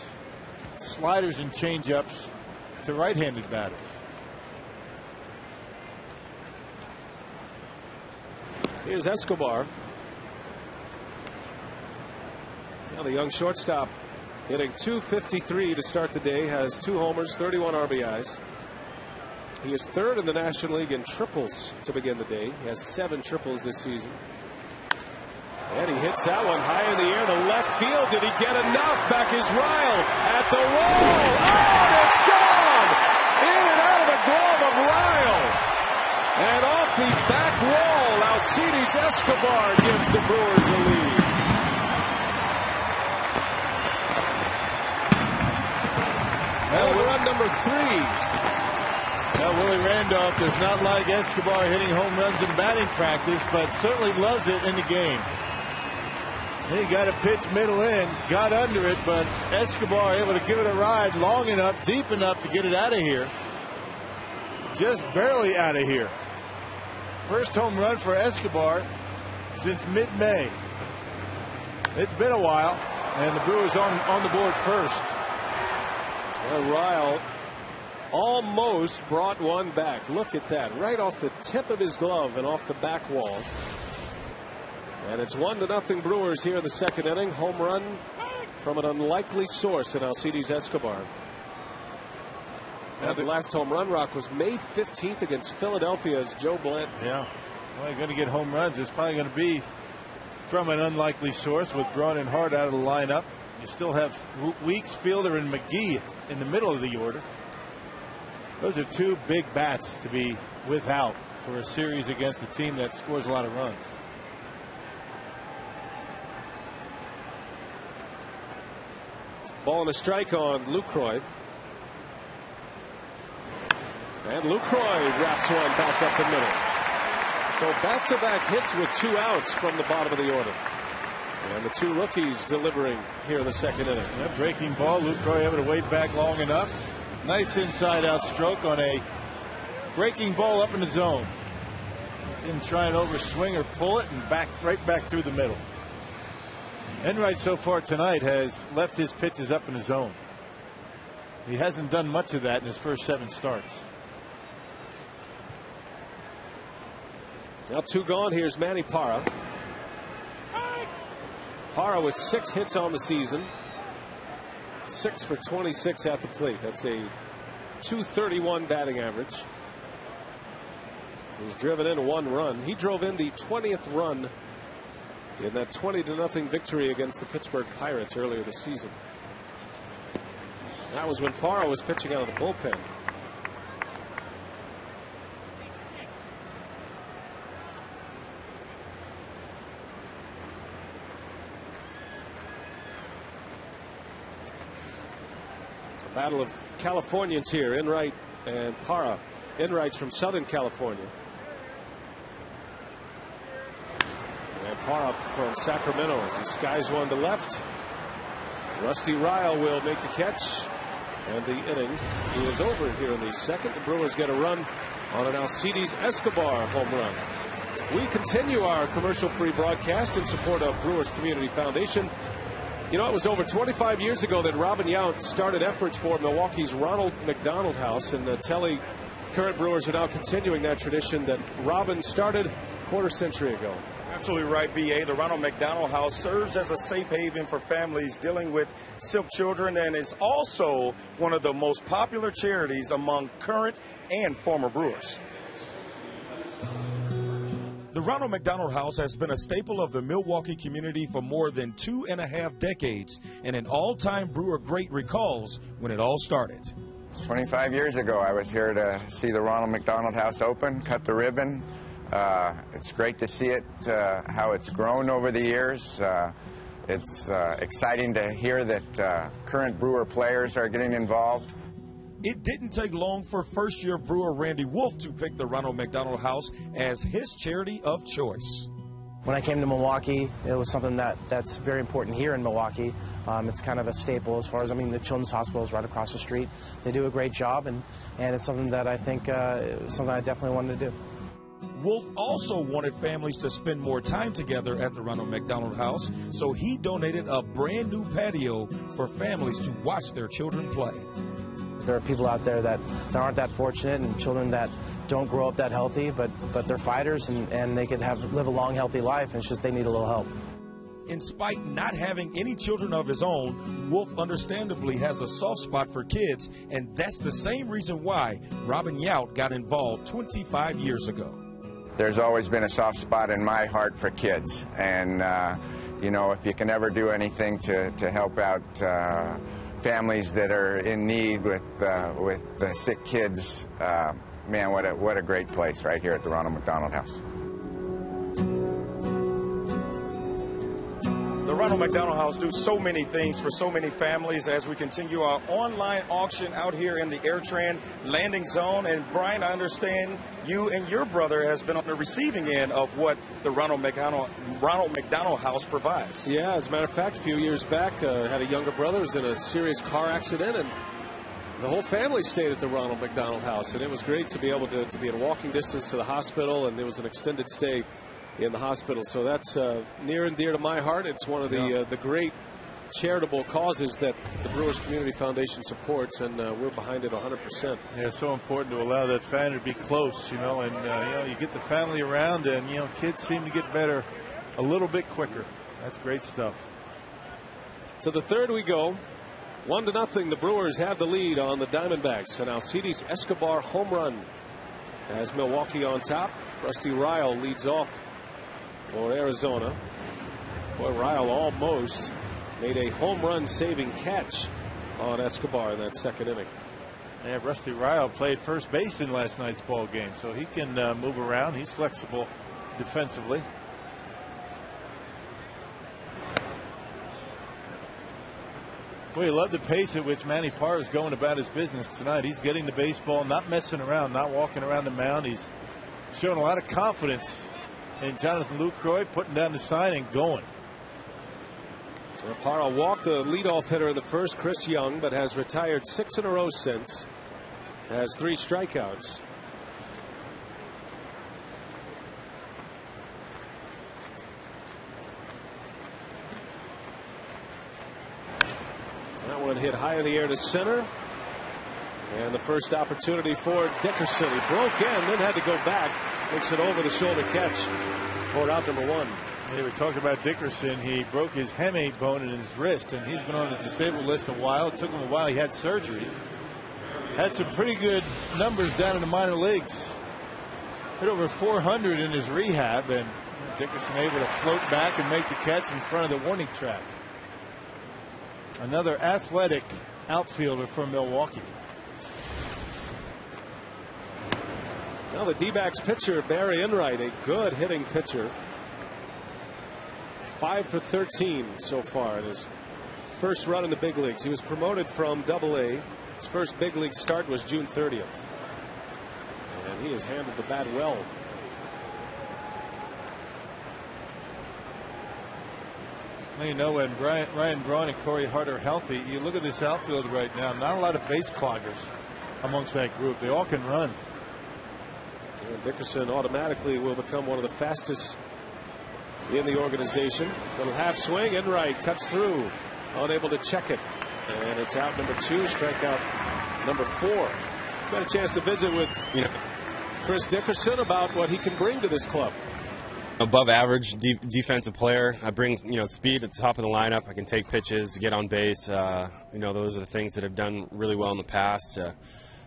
Sliders and changeups to right-handed batters. Here's Escobar. Now the young shortstop hitting .253 to start the day, has 2 homers, 31 RBIs. He is third in the National League in triples to begin the day. He has 7 triples this season. And he hits that one high in the air to left field. Did he get enough? Back is Ryle at the wall. Oh, and it's gone! In and out of the glove of Ryle. And off the back wall, Alcides Escobar gives the Brewers a lead. Home run number 3. Now, Willie Randolph does not like Escobar hitting home runs in batting practice, but certainly loves it in the game. He got a pitch middle in, got under it, but Escobar able to give it a ride long enough, deep enough to get it out of here. Just barely out of here. First home run for Escobar since mid-May. It's been a while, and the Brewers on the board first. Well, Ryle almost brought one back. Look at that, right off the tip of his glove and off the back wall. And it's 1-0 Brewers here in the second inning. Home run from an unlikely source in Alcides Escobar. Now, the last home run, Rock, was May 15th against Philadelphia's Joe Blanton. Yeah. Well, you're going to get home runs. It's probably going to be from an unlikely source with Braun and Hart out of the lineup. You still have Weeks, Fielder, and McGee in the middle of the order. Those are 2 big bats to be without for a series against a team that scores a lot of runs. Ball and a strike on Lucroy. And Lucroy wraps one back up the middle. So back-to-back hits with 2 outs from the bottom of the order. And the 2 rookies delivering here in the second inning. That breaking ball, Luke Roy able to wait back long enough. Nice inside-out stroke on a breaking ball up in the zone. Didn't try and overswing or pull it, and right back through the middle. Enright so far tonight has left his pitches up in the zone. He hasn't done much of that in his first 7 starts. Now 2 gone. Here's Manny Parra. Parra with 6 hits on the season. 6 for 26 at the plate. That's a .231 batting average. He's driven in 1 run. He drove in the 20th run in that 20-0 victory against the Pittsburgh Pirates earlier this season. That was when Parra was pitching out of the bullpen. A battle of Californians here, Enright and Parra. Enright's from Southern California. And Parra from Sacramento as he skies one to left. Rusty Ryle will make the catch. And the inning is over here in the second. The Brewers get a run on an Alcides Escobar home run. We continue our commercial-free broadcast in support of Brewers Community Foundation. You know, it was over 25 years ago that Robin Yount started efforts for Milwaukee's Ronald McDonald House. And Telly, current Brewers are now continuing that tradition that Robin started a quarter-century ago. Absolutely right, B.A. The Ronald McDonald House serves as a safe haven for families dealing with sick children and is also one of the most popular charities among current and former Brewers. The Ronald McDonald House has been a staple of the Milwaukee community for more than 2.5 decades, and an all-time Brewer great recalls when it all started. 25 years ago, I was here to see the Ronald McDonald House open, cut the ribbon. It's great to see it, how it's grown over the years. It's exciting to hear that current Brewer players are getting involved. It didn't take long for first-year Brewer Randy Wolf to pick the Ronald McDonald House as his charity of choice. When I came to Milwaukee, it was something that's very important here in Milwaukee. It's kind of a staple as far as, the Children's Hospital is right across the street. They do a great job, and it's something that I think, something I definitely wanted to do. Wolf also wanted families to spend more time together at the Ronald McDonald House, so he donated a brand new patio for families to watch their children play. There are people out there that aren't that fortunate, and children that don't grow up that healthy, but they're fighters, and they could live a long, healthy life, and it's just they need a little help. In spite not having any children of his own, Wolf understandably has a soft spot for kids, and that's the same reason why Robin Yount got involved 25 years ago. There's always been a soft spot in my heart for kids, and if you can ever do anything to help out families that are in need with sick kids, man, what a great place right here at the Ronald McDonald House. The Ronald McDonald House do so many things for so many families as we continue our online auction out here in the AirTran landing zone. And Brian, I understand you and your brother has been on the receiving end of what the Ronald McDonald House provides. Yeah, as a matter of fact, a few years back, had a younger brother who was in a serious car accident, and the whole family stayed at the Ronald McDonald House, and it was great to be able to be at walking distance to the hospital, and there was an extended stay in the hospital. So that's near and dear to my heart. It's one of the great charitable causes that the Brewers Community Foundation supports, and we're behind it 100%. Yeah, it's so important to allow that family to be close, and you get the family around, and kids seem to get better a little bit quicker. That's great stuff. To the third we go. 1-0. The Brewers have the lead on the Diamondbacks. An Alcides Escobar home run has Milwaukee on top. Rusty Ryle leads off for Arizona. Boy, Ryle almost made a home run saving catch on Escobar in that second inning. Yeah, Rusty Ryle played first base in last night's ball game, so he can move around. He's flexible defensively. Well, you love the pace at which Manny Parra is going about his business tonight. He's getting the baseball, not messing around, not walking around the mound. He's showing a lot of confidence And Jonathan Lucroy putting down the sign and going. Parra walked the leadoff hitter in the first, Chris Young, but has retired 6 in a row since. Has 3 strikeouts. That one hit high in the air to center. And the first opportunity for Dickerson. He broke in, then had to go back. Makes it over the shoulder catch for out number 1. They were talking about Dickerson. He broke his hemi bone in his wrist, and he's been on the disabled list a while. It took him a while. He had surgery. Had some pretty good numbers down in the minor leagues. Hit over 400 in his rehab, and Dickerson able to float back and make the catch in front of the warning track. Another athletic outfielder from Milwaukee. Now the D-backs pitcher, Barry Enright, a good hitting pitcher. 5 for 13 so far in his first run in the big leagues. He was promoted from Double-A. His first big league start was June 30th. And he has handled the bat well. Well, you know, when Ryan Braun and Corey Hart are healthy, you look at this outfield right now, not a lot of base cloggers amongst that group. They all can run. And Dickerson automatically will become one of the fastest in the organization. Little half swing, Enright cuts through, unable to check it. And it's out number 2, strikeout number 4. Got a chance to visit with Chris Dickerson about what he can bring to this club. Above average defensive player. I bring speed at the top of the lineup. I can take pitches, get on base. Those are the things that have done really well in the past.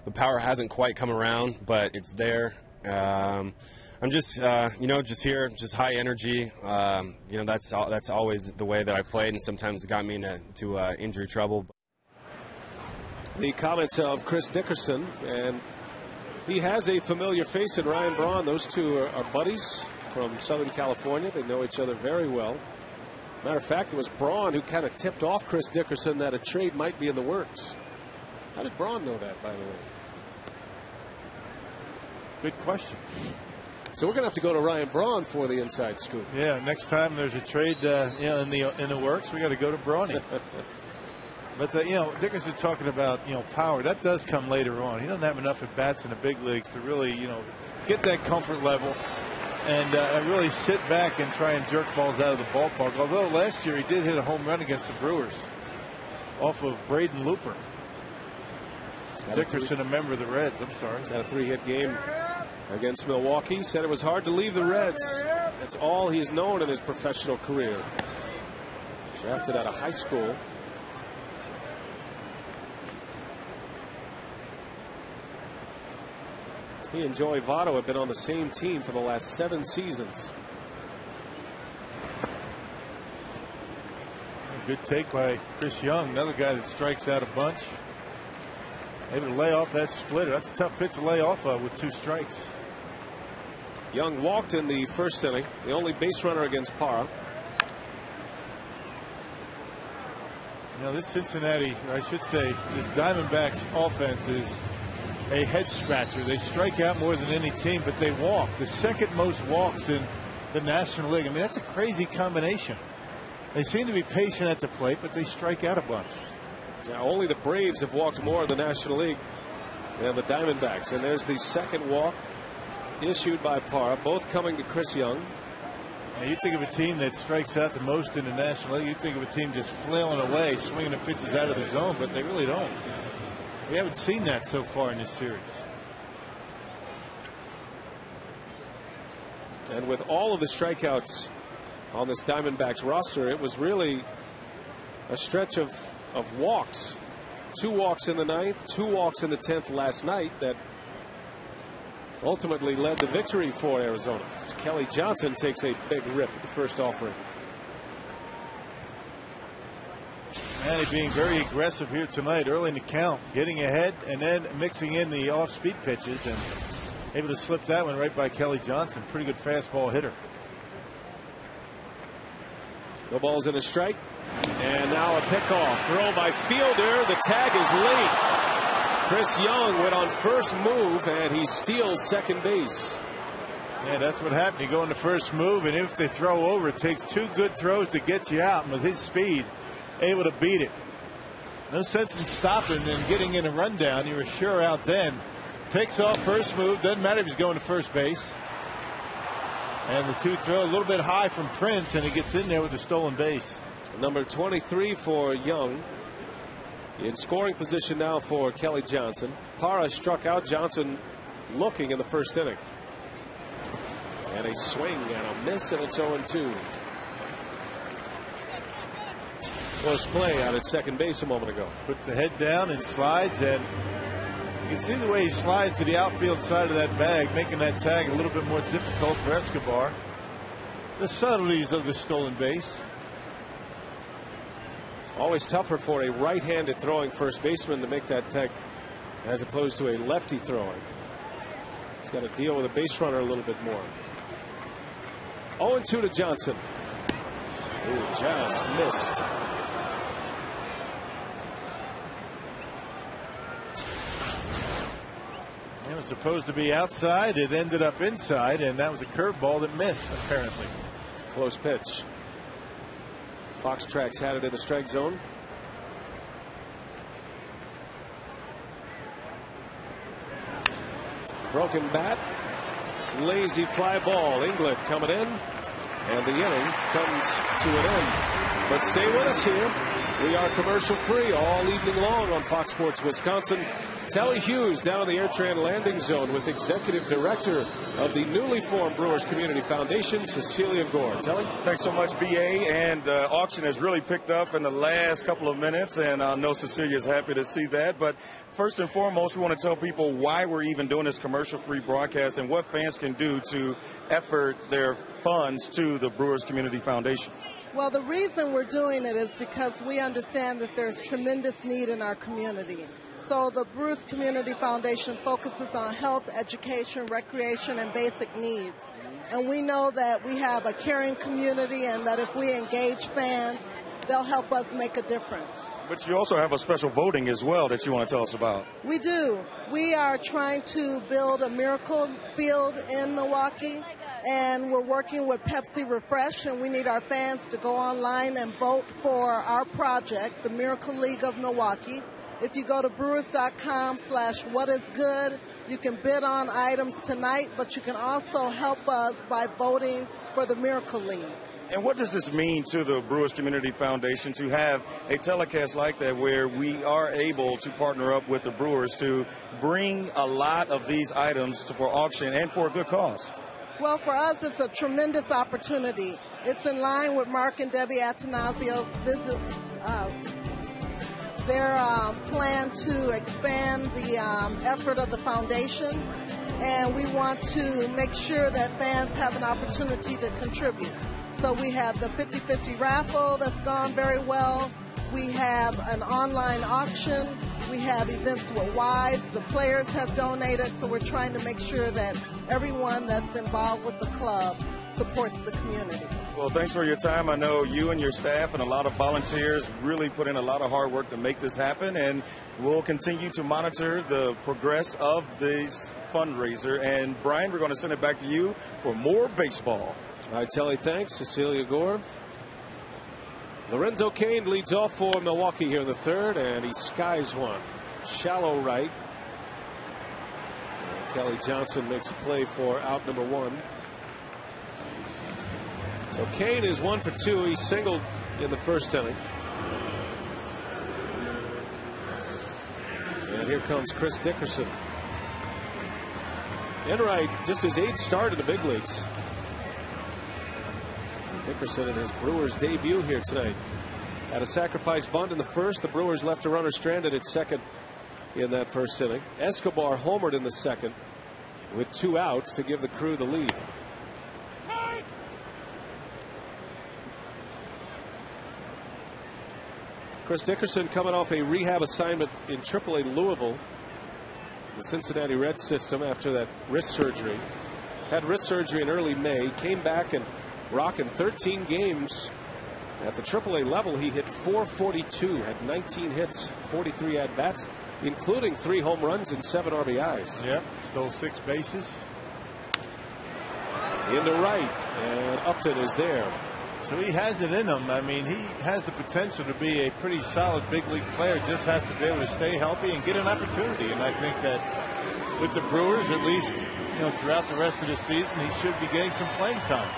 The power hasn't quite come around, but it's there. I'm just just here, just high energy. That's always the way that I played, and sometimes it got me into injury trouble. The comments of Chris Dickerson, and he has a familiar face in Ryan Braun. Those two are buddies from Southern California. They know each other very well. Matter of fact, it was Braun who kind of tipped off Chris Dickerson that a trade might be in the works. How did Braun know that, by the way? Good question. So we're going to have to go to Ryan Braun for the inside scoop. Yeah, next time there's a trade in the works, we got to go to Brawny. But Dickerson talking about power, that does come later on. He doesn't have enough at bats in the big leagues to really get that comfort level and really sit back and try and jerk balls out of the ballpark. Although last year he did hit a home run against the Brewers off of Braden Looper. Dickerson, a member of the Reds. I'm sorry. He's had a 3-hit game against Milwaukee. Said it was hard to leave the Reds. That's all he's known in his professional career. Drafted out of high school. He and Joey Votto have been on the same team for the last 7 seasons. Good take by Chris Young, another guy that strikes out a bunch. Able to lay off that splitter. That's a tough pitch to lay off with 2 strikes. Young walked in the first inning, the only base runner against Parra. This Cincinnati, or I should say, this Diamondbacks offense is a head scratcher. They strike out more than any team, but they walk. The second most walks in the National League. I mean, that's a crazy combination. They seem to be patient at the plate, but they strike out a bunch. Now, only the Braves have walked more in the National League than the Diamondbacks. And there's the second walk issued by Parra, both coming to Chris Young. Now, you think of a team that strikes out the most in the National League, you think of a team just flailing away, swinging the pitches out of the zone, but they really don't. We haven't seen that so far in this series. And with all of the strikeouts on this Diamondbacks roster, it was really a stretch of walks. 2 walks in the 9th, 2 walks in the 10th last night that ultimately led the victory for Arizona. Kelly Johnson takes a big rip at the first offering. Manny being very aggressive here tonight early in the count, getting ahead and then mixing in the off-speed pitches and able to slip that one right by Kelly Johnson. Pretty good fastball hitter. No balls and a strike. And now a pickoff. Throw by Fielder. The tag is late. Chris Young went on first move and he steals second base. Yeah, that's what happened. You go in the first move, and if they throw over, it takes 2 good throws to get you out. And with his speed, able to beat it. No sense in stopping and getting in a rundown. You were sure out then. Takes off first move. Doesn't matter if he's going to first base. And the 2 throw a little bit high from Prince, and he gets in there with the stolen base. Number 23 for Young. In scoring position now for Kelly Johnson. Parra struck out Johnson looking in the first inning. And a swing and a miss, and it's 0-2. Close play out at second base a moment ago. Puts the head down and slides, and you can see the way he slides to the outfield side of that bag, making that tag a little bit more difficult for Escobar. The subtleties of the stolen base. Always tougher for a right-handed throwing first baseman to make that tag as opposed to a lefty throwing. He's got to deal with a base runner a little bit more. 0-2 to Johnson. Ooh, just missed. It was supposed to be outside. It ended up inside, and that was a curveball that missed, apparently. Close pitch. Fox Tracks had it in the strike zone. Broken bat. Lazy fly ball. England coming in. And the inning comes to an end. But stay with us here. We are commercial free all evening long on Fox Sports Wisconsin. Telly Hughes down in the AirTran landing zone with Executive Director of the newly formed Brewers Community Foundation, Cecilia Gore. Telly? Thanks so much, B.A. And the auction has really picked up in the last couple of minutes, and I know Cecilia's happy to see that. But first and foremost, we want to tell people why we're even doing this commercial-free broadcast and what fans can do to effort their funds to the Brewers Community Foundation. Well, the reason we're doing it is because we understand that there's tremendous need in our community. So the Brewers Community Foundation focuses on health, education, recreation, and basic needs. And we know that we have a caring community and that if we engage fans, they'll help us make a difference. But you also have a special voting as well that you want to tell us about. We do. We are trying to build a miracle field in Milwaukee, and we're working with Pepsi Refresh, and we need our fans to go online and vote for our project, the Miracle League of Milwaukee. If you go to brewers.com/whatisgood, you can bid on items tonight, but you can also help us by voting for the Miracle League. And what does this mean to the Brewers Community Foundation to have a telecast like that where we are able to partner up with the Brewers to bring a lot of these items for auction and for a good cause? Well, for us, it's a tremendous opportunity. It's in line with Mark and Debbie Atanasio's visit. Their plan to expand the effort of the foundation, and we want to make sure that fans have an opportunity to contribute. So we have the 50-50 raffle that's gone very well. We have an online auction. We have events with wives. The players have donated, so we're trying to make sure that everyone that's involved with the club supports the community. Well, thanks for your time. I know you and your staff and a lot of volunteers really put in a lot of hard work to make this happen, and we'll continue to monitor the progress of this fundraiser. And Brian, we're going to send it back to you for more baseball. All right, Telly, thanks. Cecilia Gore. Lorenzo Cain leads off for Milwaukee here in the third, and he skies one. Shallow right. And Kelly Johnson makes a play for out number one. So Cain is 1 for 2. He singled in the first inning. And here comes Chris Dickerson. Enright, just his 8th start in the big leagues. Dickerson in his Brewers debut here tonight. Had a sacrifice bunt in the first. The Brewers left a runner stranded at second in that first inning. Escobar homered in the second with 2 outs to give the Crew the lead. Chris Dickerson coming off a rehab assignment in AAA Louisville, the Cincinnati Reds system, after that wrist surgery. Had wrist surgery in early May, came back and rocking 13 games at the AAA level. He hit .442, had 19 hits, 43 at-bats, including 3 home runs and 7 RBIs. Yep, stole 6 bases. into right, and Upton is there. So he has it in him. I mean, he has the potential to be a pretty solid big league player. Just has to be able to stay healthy and get an opportunity. And I think that with the Brewers, at least, you know, throughout the rest of the season, he should be getting some playing time.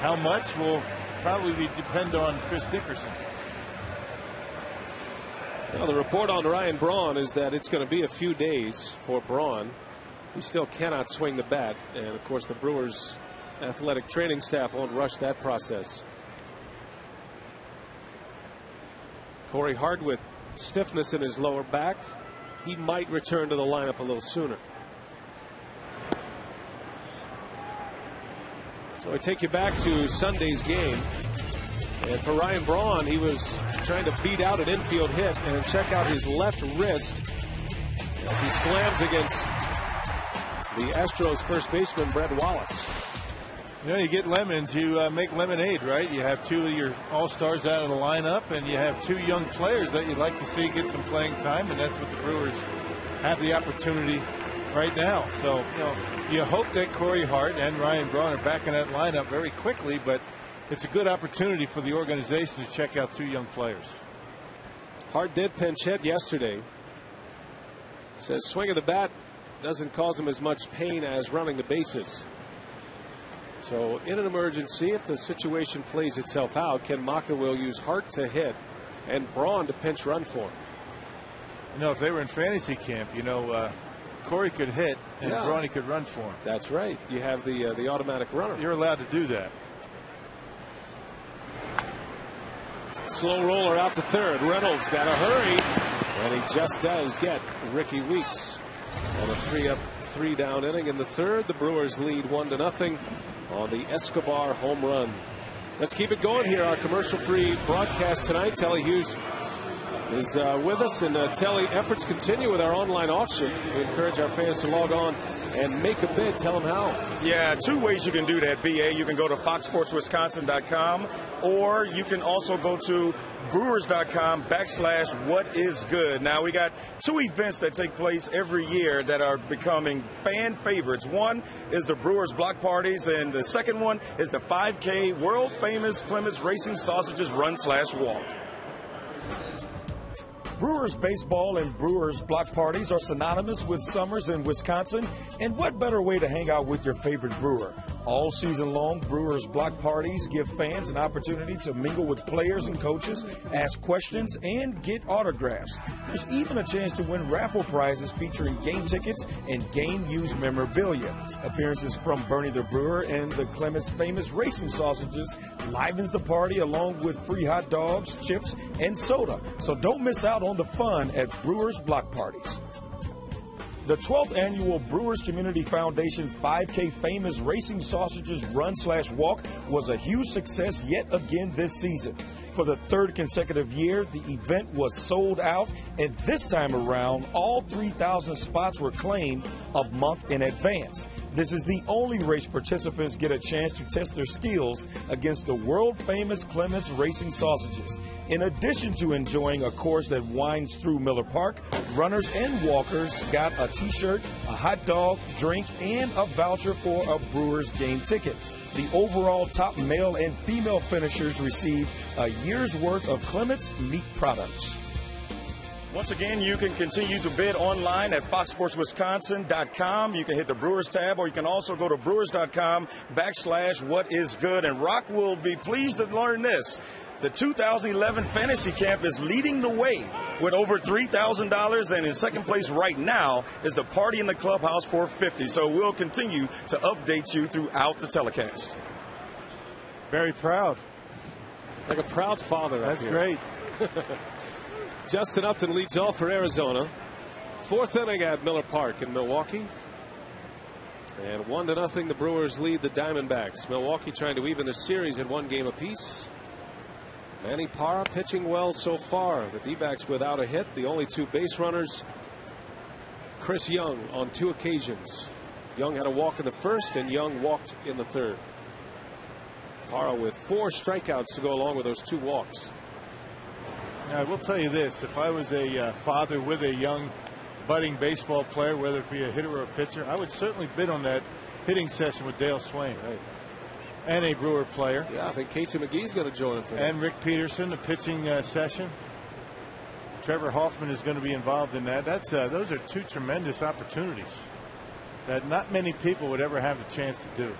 How much will probably depend on Chris Dickerson. Well, the report on Ryan Braun is that it's going to be a few days for Braun. He still cannot swing the bat, and of course the Brewers athletic training staff won't rush that process. Corey Hart with stiffness in his lower back. He might return to the lineup a little sooner. So I take you back to Sunday's game. And for Ryan Braun, he was trying to beat out an infield hit, and check out his left wrist as he slams against the Astros first baseman Brett Wallace. You know, you get lemons, you make lemonade, right? You have two of your all-stars out of the lineup, and you have two young players that you'd like to see get some playing time, and that's what the Brewers have the opportunity right now. So, you know, you hope that Corey Hart and Ryan Braun are back in that lineup very quickly, but it's a good opportunity for the organization to check out two young players. Hart did pinch hit yesterday. Says swing of the bat doesn't cause him as much pain as running the bases. So in an emergency, if the situation plays itself out, Ken Maka will use Hart to hit and Braun to pinch run for him. You know, if they were in fantasy camp, you know, Corey could hit and Braun could run for him. That's right. You have the automatic runner. You're allowed to do that. Slow roller out to third. Reynolds got to hurry, and he just does get Ricky Weeks on a 3-up, 3-down inning in the third. The Brewers lead 1-0 on the Escobar home run. Let's keep it going here. Our commercial-free broadcast tonight. Telly Hughes is with us, and Telly, efforts continue with our online auction. We encourage our fans to log on and make a bid. Tell them how. Yeah, two ways you can do that, BA. You can go to foxsportswisconsin.com, or you can also go to brewers.com/whatisgood. Now, we got two events that take place every year that are becoming fan favorites. One is the Brewers block parties, and the second one is the 5K world famous Clements Racing Sausages Run/Walk. Brewers baseball and Brewers block parties are synonymous with summers in Wisconsin, and what better way to hang out with your favorite brewer? All season long, Brewers block parties give fans an opportunity to mingle with players and coaches, ask questions, and get autographs. There's even a chance to win raffle prizes featuring game tickets and game-used memorabilia. Appearances from Bernie the Brewer and the Clements famous racing sausages livens the party along with free hot dogs, chips, and soda. So don't miss out on the fun at Brewers block parties. The 12th annual Brewers Community Foundation 5K Famous Racing Sausages Run/Walk was a huge success yet again this season. For the third consecutive year, the event was sold out, and this time around, all 3,000 spots were claimed a month in advance. This is the only race participants get a chance to test their skills against the world-famous Clements Racing Sausages. In addition to enjoying a course that winds through Miller Park, runners and walkers got a T-shirt, a hot dog, drink, and a voucher for a Brewers game ticket. The overall top male and female finishers received a year's worth of Clements meat products. Once again, you can continue to bid online at foxsportswisconsin.com. You can hit the Brewers tab, or you can also go to brewers.com/whatisgood. And Rock will be pleased to learn this. The 2011 Fantasy Camp is leading the way with over $3,000, and in second place right now is the Party in the Clubhouse for $50. So we'll continue to update you throughout the telecast. Very proud. Like a proud father. That's great. Justin Upton leads off for Arizona. Fourth inning at Miller Park in Milwaukee. And 1-0, the Brewers lead the Diamondbacks. Milwaukee trying to even the series in one game apiece. Manny Parra pitching well so far. The D-backs without a hit. The only two base runners, Chris Young on two occasions. Young had a walk in the first, and Young walked in the third. Parra with 4 strikeouts to go along with those 2 walks. I will tell you this. If I was a father with a young budding baseball player, whether it be a hitter or a pitcher, I would certainly bid on that hitting session with Dale Swain. Right. And a Brewer player. Yeah, I think Casey McGee's going to join him for that. And Rick Peterson, the pitching session. Trevor Hoffman is going to be involved in that. Those are two tremendous opportunities that not many people would ever have a chance to do.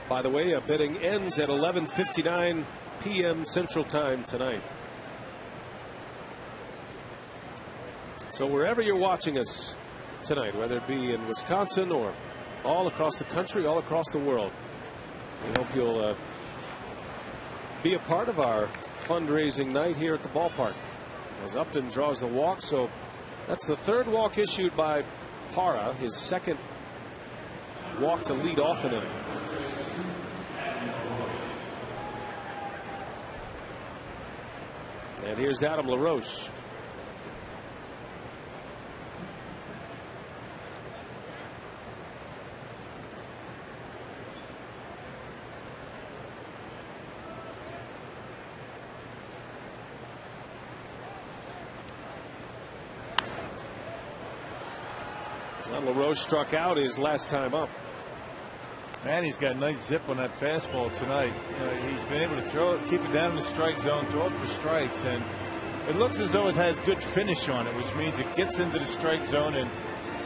By the way, bidding ends at 11:59 p.m. Central Time tonight. So wherever you're watching us tonight, whether it be in Wisconsin or all across the country, all across the world, we hope you'll be a part of our fundraising night here at the ballpark as Upton draws the walk. So that's the third walk issued by Parra, his second walk to lead off an inning. And here's Adam LaRoche. LaRoche struck out his last time up. Man, he's got a nice zip on that fastball tonight. He's been able to throw it, keep it down in the strike zone, throw it for strikes, and it looks as though it has good finish on it, which means it gets into the strike zone and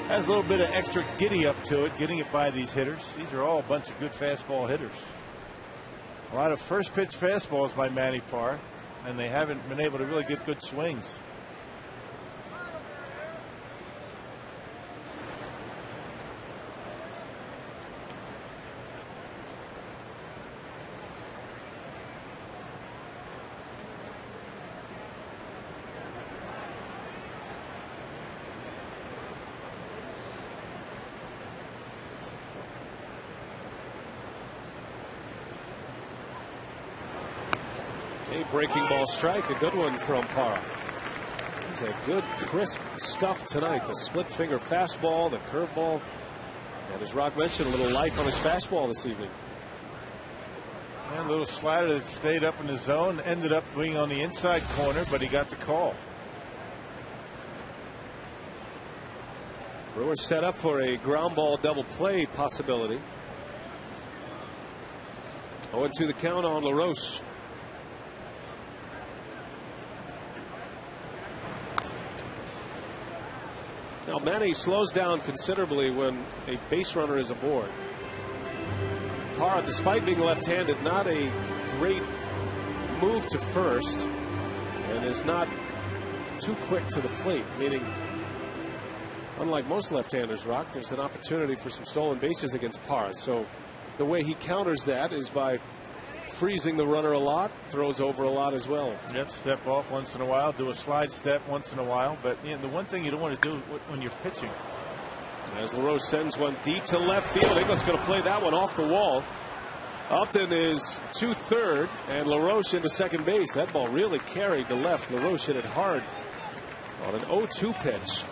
has a little bit of extra giddy up to it, getting it by these hitters. These are all a bunch of good fastball hitters. A lot of first pitch fastballs by Manny Parra, and they haven't been able to really get good swings. A breaking ball strike, a good one from Parra. He's a good crisp stuff tonight. The split finger fastball, the curveball, and as Rock mentioned, a little life on his fastball this evening. And a little slider that stayed up in the zone, ended up being on the inside corner, but he got the call. Brewers set up for a ground ball double play possibility. 0-2 the count on LaRoche. Now Manny slows down considerably when a base runner is aboard. Parra, despite being left-handed, not a great move to first and is not too quick to the plate, meaning unlike most left-handers, Rock, there's an opportunity for some stolen bases against Parra. So the way he counters that is by freezing the runner a lot, throws over a lot as well. Yep, step off once in a while, do a slide step once in a while. But the one thing you don't want to do when you're pitching. As LaRoche sends one deep to left field, Inglett's going to play that one off the wall. Upton is to third, and LaRoche into second base. That ball really carried to left. LaRoche hit it hard on an 0-2 pitch.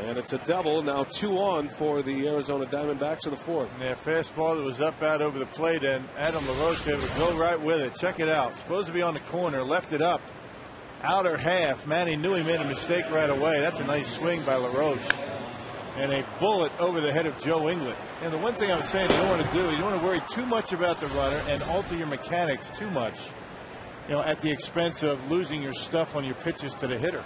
And it's a double, now 2 on for the Arizona Diamondbacks in the fourth. Yeah, fastball that was up out over the plate, and Adam LaRoche able to go right with it. Check it out. Supposed to be on the corner, left it up. Outer half. Manny knew he made a mistake right away. That's a nice swing by LaRoche. And a bullet over the head of Joe Inglet. And the one thing I was saying you don't want to do, you don't want to worry too much about the runner and alter your mechanics too much, at the expense of losing your stuff on your pitches to the hitter.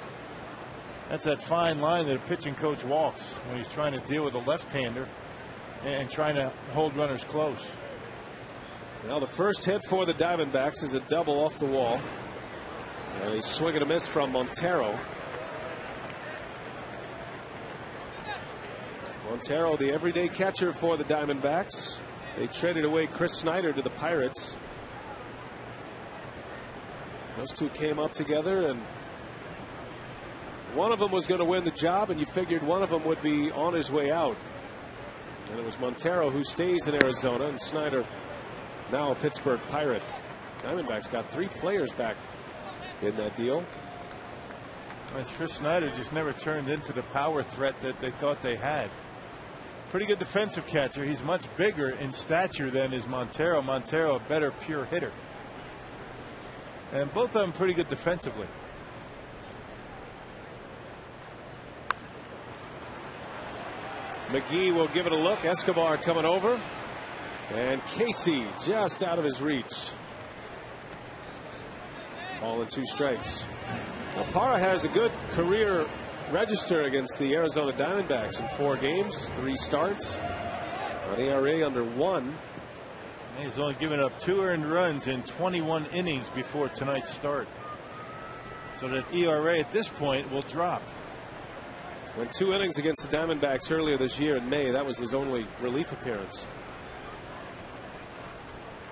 That's that fine line that a pitching coach walks when he's trying to deal with a left-hander and trying to hold runners close. Well, the first hit for the Diamondbacks is a double off the wall. And a swing and a miss from Montero. Montero, the everyday catcher for the Diamondbacks. They traded away Chris Snyder to the Pirates. Those two came up together, and one of them was going to win the job, and you figured one of them would be on his way out. And it was Montero who stays in Arizona, and Snyder now a Pittsburgh Pirate. Diamondbacks got 3 players back in that deal. As Chris Snyder just never turned into the power threat that they thought they had. Pretty good defensive catcher. He's much bigger in stature than is Montero. Montero a better pure hitter. And both of them pretty good defensively. McGee will give it a look. Escobar coming over. And Casey just out of his reach. Ball and 2 strikes. Now, Parra has a good career register against the Arizona Diamondbacks in 4 games, 3 starts. An ERA under 1. He's only given up 2 earned runs in 21 innings before tonight's start. So that ERA at this point will drop. Went 2 innings against the Diamondbacks earlier this year in May. That was his only relief appearance.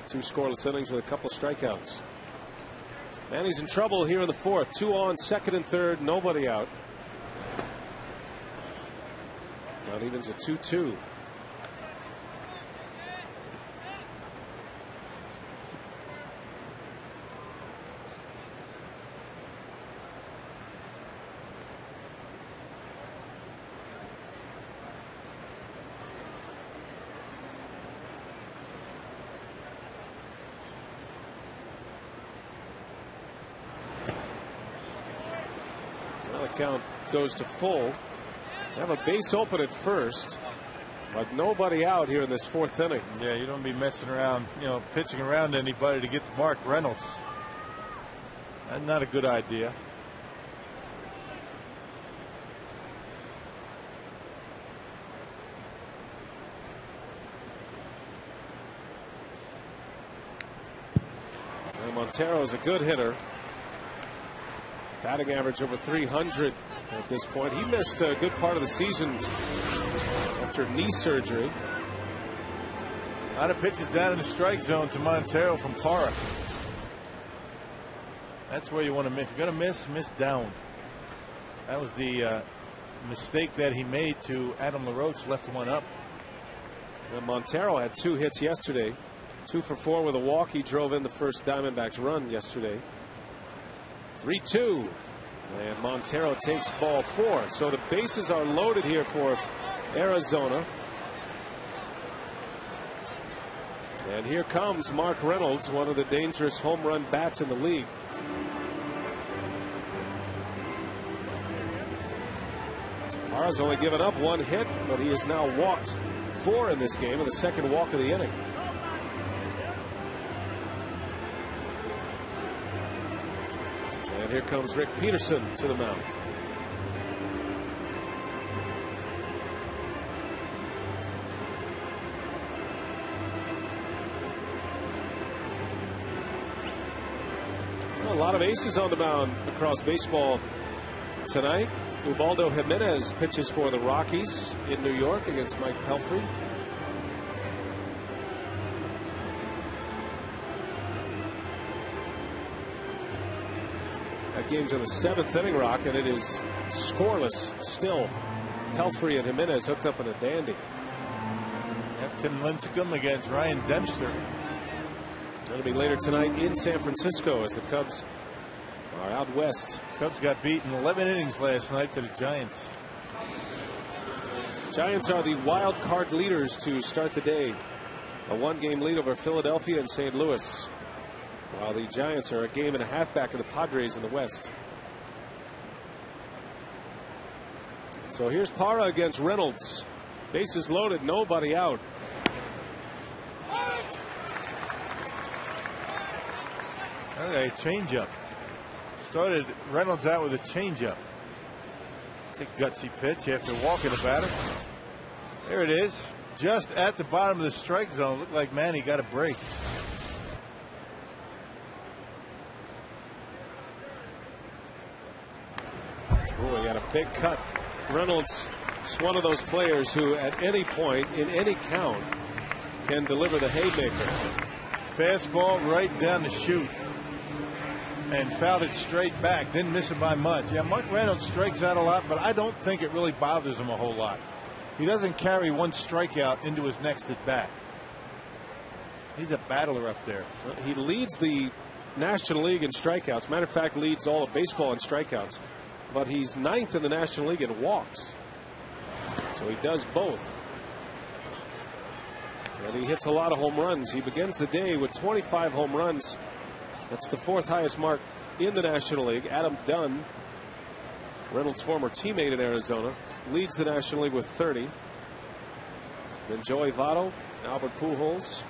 2 scoreless innings with a couple of strikeouts. And he's in trouble here in the 4th. 2 on, 2nd and 3rd, nobody out. Not even's a 2-2. Count goes to full. They have a base open at first, but nobody out here in this 4th inning. Yeah, you don't be messing around, pitching around anybody to get to Mark Reynolds. That's not a good idea. And Montero is a good hitter. Batting average over 300 at this point. He missed a good part of the season after knee surgery. A lot of pitches down in the strike zone to Montero from Parra. That's where you want to miss. If you're going to miss down. That was the mistake that he made to Adam LaRoche, left one up. And Montero had 2 hits yesterday. 2 for 4 with a walk. He drove in the first Diamondbacks run yesterday. 3-2. And Montero takes ball 4. So the bases are loaded here for Arizona. And here comes Mark Reynolds, one of the dangerous home run bats in the league. Parra's only given up 1 hit, but he has now walked 4 in this game, and the 2nd walk of the inning. And here comes Rick Peterson to the mound. A lot of aces on the mound across baseball tonight. Ubaldo Jimenez pitches for the Rockies in New York against Mike Pelfrey. That game's in the 7th inning, Rock, and it is scoreless still. Pelfrey and Jimenez hooked up in a dandy. Tim Lincecum against Ryan Dempster. That'll be later tonight in San Francisco as the Cubs are out west. Cubs got beaten 11 innings last night to the Giants. Giants are the wild card leaders to start the day. A 1-game lead over Philadelphia and St. Louis, while the Giants are a game and a half back of the Padres in the West. So here's Parra against Reynolds. Bases loaded, nobody out. Okay, changeup. Started Reynolds out with a changeup. It's a gutsy pitch after walking the batter. There it is, just at the bottom of the strike zone. Looked like Manny got a break. Oh, he got a big cut. Reynolds is one of those players who, at any point in any count, can deliver the haymaker. Fastball right down the chute. And fouled it straight back. Didn't miss it by much. Yeah, Mark Reynolds strikes out a lot, but I don't think it really bothers him a whole lot. He doesn't carry 1 strikeout into his next at bat. He's a battler up there. He leads the National League in strikeouts. Matter of fact, leads all of baseball in strikeouts. But he's 9th in the National League in walks. So he does both. And he hits a lot of home runs. He begins the day with 25 home runs. That's the 4th highest mark in the National League. Adam Dunn, Reynolds' former teammate in Arizona, leads the National League with 30. then Joey Votto, Albert Pujols,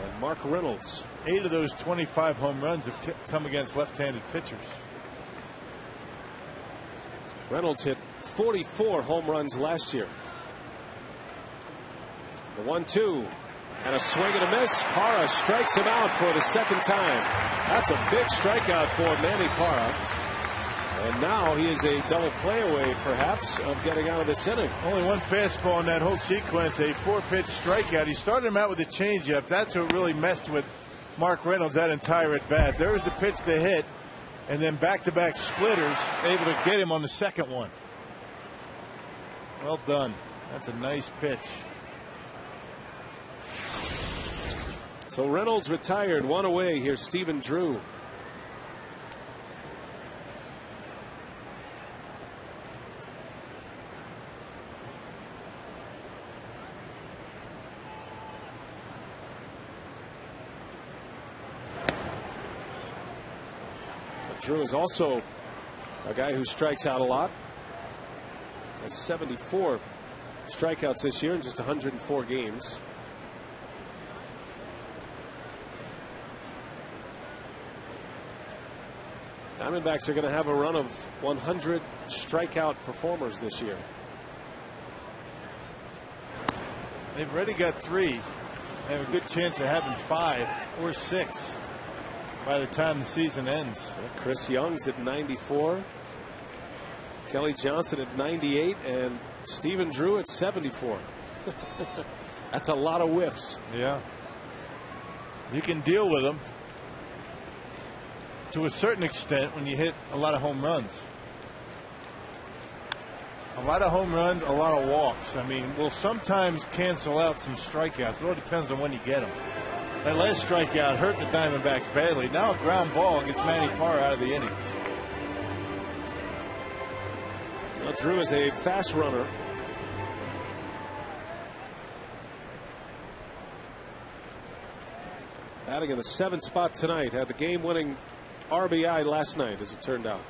and Mark Reynolds. 8 of those 25 home runs have come against left-handed pitchers. Reynolds hit 44 home runs last year. The 1-2 and a swing and a miss. Parra strikes him out for the second time. That's a big strikeout for Manny Parra. And now he is a double play away, perhaps, of getting out of this inning. Only one fastball in that whole sequence, a 4-pitch strikeout. He started him out with a changeup. That's what really messed with Mark Reynolds that entire at bat. There was the pitch to hit, and then back-to-back splitters, able to get him on the second one. Well done. That's a nice pitch. So Reynolds retired, 1 away. Here's Stephen Drew. Drew is also a guy who strikes out a lot. Has 74 strikeouts this year in just 104 games. Diamondbacks are going to have a run of 100 strikeout performers this year. They've already got 3. They have a good chance of having 5 or 6 by the time the season ends. Chris Young's at 94. Kelly Johnson at 98, and Stephen Drew at 74. That's a lot of whiffs. Yeah. You can deal with them to a certain extent when you hit a lot of home runs. A lot of home runs, a lot of walks. I mean, will sometimes cancel out some strikeouts. It all depends on when you get them. That last strikeout hurt the Diamondbacks badly. Now a ground ball gets Manny Parra out of the inning. Well, Drew is a fast runner. Batting in the 7th spot tonight. Had the game-winning RBI last night, as it turned out.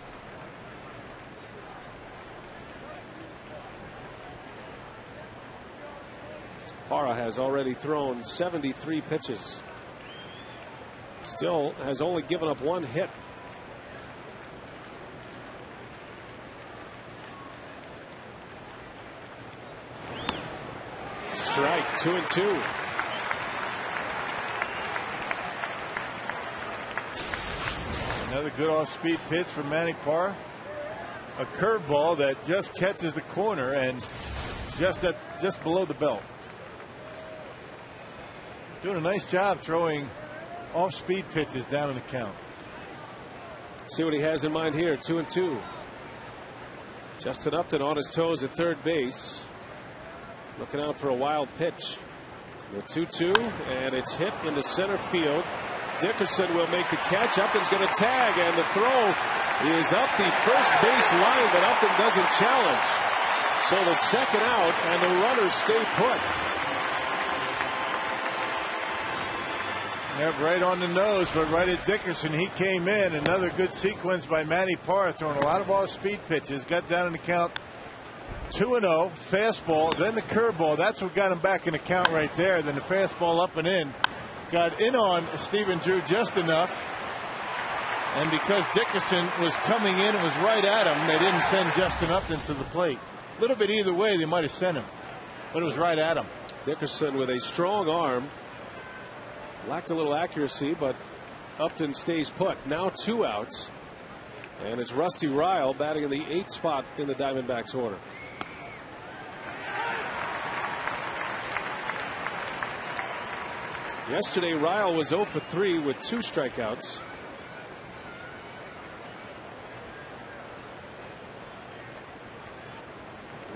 Parra has already thrown 73 pitches. Still has only given up 1 hit. Strike, 2-2. Another good off-speed pitch from Manny Parra. A curveball that just catches the corner and just below the belt. Doing a nice job throwing off-speed pitches down in the count. See what he has in mind here. 2-2. Justin Upton on his toes at third base. Looking out for a wild pitch. The 2-2, and it's hit into center field. Dickerson will make the catch. Upton's going to tag, and the throw is up the first base line, but Upton doesn't challenge. So the second out, and the runners stay put. Yep, right on the nose, but right at Dickerson. He came in. Another good sequence by Manny Parra, throwing a lot of off-speed pitches. Got down in the count 2-0. Fastball, then the curveball. That's what got him back in the count right there. Then the fastball up and in. Got in on Stephen Drew just enough. And because Dickerson was coming in and was right at him, they didn't send Justin Upton to the plate. A little bit either way, they might have sent him. But it was right at him. Dickerson with a strong arm. Lacked a little accuracy, but Upton stays put. Now 2 outs. And it's Rusty Ryle batting in the 8th spot in the Diamondbacks order. Yesterday, Ryle was 0 for 3 with 2 strikeouts.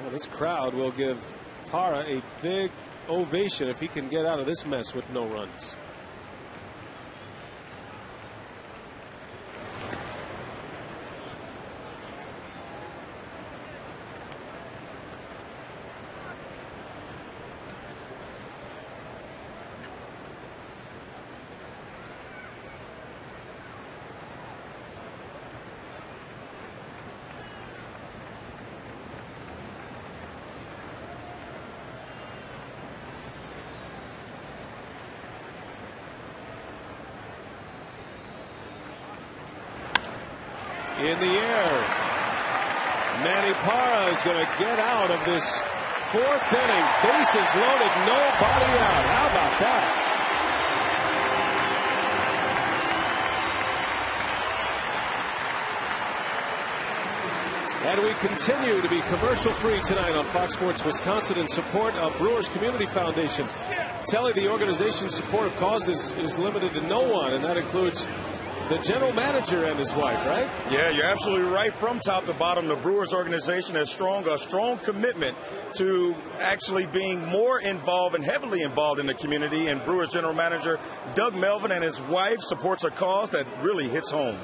Well, this crowd will give Parra a big ovation if he can get out of this mess with no runs. in the air. Manny Parra is going to get out of this fourth inning. Bases loaded, nobody out. How about that? And we continue to be commercial-free tonight on Fox Sports Wisconsin in support of Brewers Community Foundation. Telly, the organization's support of causes is limited to no one, and that includes the general manager and his wife, right? Yeah, you're absolutely right. From top to bottom, the Brewers organization has a strong commitment to actually being more involved and heavily involved in the community. And Brewers general manager Doug Melvin and his wife supports a cause that really hits home.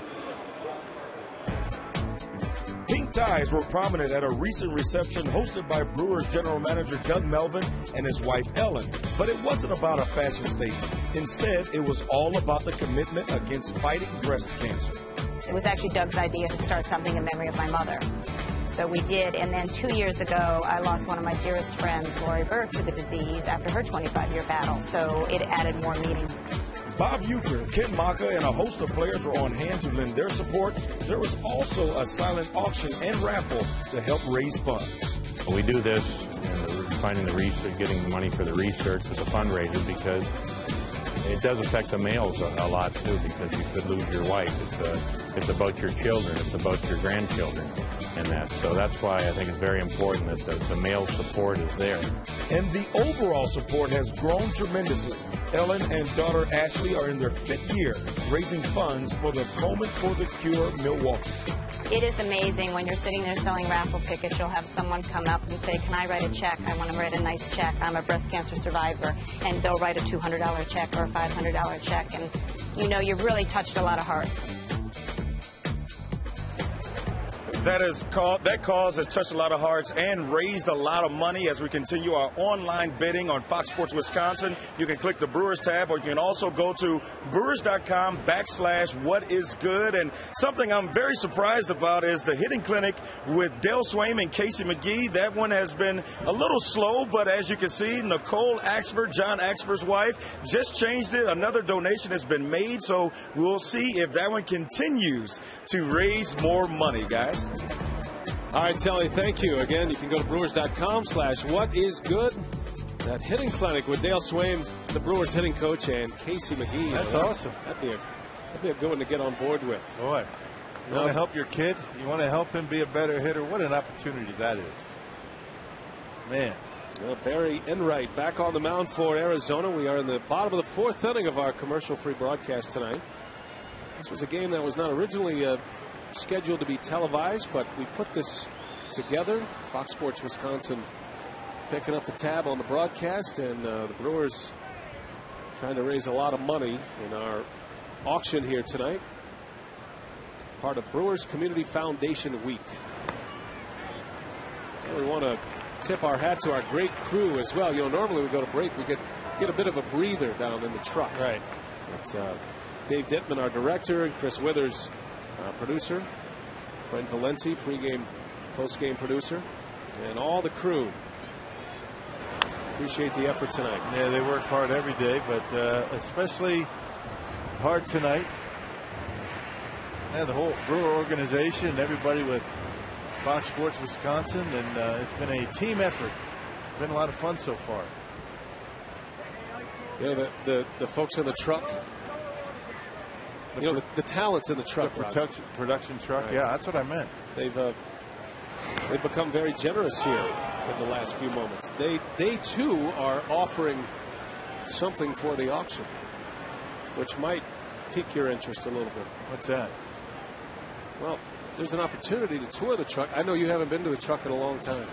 Pink ties were prominent at a recent reception hosted by Brewers general manager Doug Melvin and his wife Ellen. But it wasn't about a fashion statement. Instead, it was all about the commitment against fighting breast cancer. It was actually Doug's idea to start something in memory of my mother. So we did, and then 2 years ago, I lost one of my dearest friends, Lori Burke, to the disease after her 25-year battle. So it added more meaning. Bob Euchre, Ken Maka, and a host of players were on hand to lend their support. There was also a silent auction and raffle to help raise funds. We do this, and finding the research, getting money for the research as a fundraiser, because it does affect the males a lot too, because you could lose your wife. It's about your children, it's about your grandchildren, and that. So that's why I think it's very important that the male support is there. And the overall support has grown tremendously. Ellen and daughter Ashley are in their 5th year raising funds for the Komen for the Cure Milwaukee. It is amazing when you're sitting there selling raffle tickets, you'll have someone come up and say, can I write a check? I want to write a nice check. I'm a breast cancer survivor. And they'll write a $200 check or a $500 check. And, you know, you've really touched a lot of hearts. That cause has touched a lot of hearts and raised a lot of money as we continue our online bidding on Fox Sports Wisconsin. You can click the Brewers tab, or you can also go to brewers.com/whatisgood. And something I'm very surprised about is the hitting clinic with Dale Swaim and Casey McGee. That one has been a little slow, but as you can see, Nicole Axford, John Axford's wife, just changed it. Another donation has been made, so we'll see if that one continues to raise more money, guys. All right, Telly, thank you. Again, you can go to brewers.com/whatisgood. That hitting clinic with Dale Swaim, the Brewers hitting coach, and Casey McGee. That's awesome. That'd be a good one to get on board with. Boy, you want to help your kid? You want to help him be a better hitter? What an opportunity that is. Man. Well, Barry Enright back on the mound for Arizona. We are in the bottom of the 4th inning of our commercial-free broadcast tonight. This was a game that was not originally scheduled to be televised, but we put this together. Fox Sports Wisconsin picking up the tab on the broadcast, and the Brewers trying to raise a lot of money in our auction here tonight. Part of Brewers Community Foundation Week. And we want to tip our hat to our great crew as well. You know, normally we go to break, we get a bit of a breather down in the truck. Right. But Dave Dittman, our director, and Chris Withers, producer, Brent Valenti, pregame, postgame producer, and all the crew. Appreciate the effort tonight. Yeah, they work hard every day, but especially hard tonight. Yeah, the whole Brewer organization, everybody with Fox Sports Wisconsin, and it's been a team effort. It's been a lot of fun so far. Yeah, the folks in the truck. You know, the talents in the truck. The production truck. Right. Yeah, that's what I meant. They've become very generous here in the last few moments. They too are offering something for the auction, which might pique your interest a little bit. What's that? Well, there's an opportunity to tour the truck. I know you haven't been to the truck in a long time,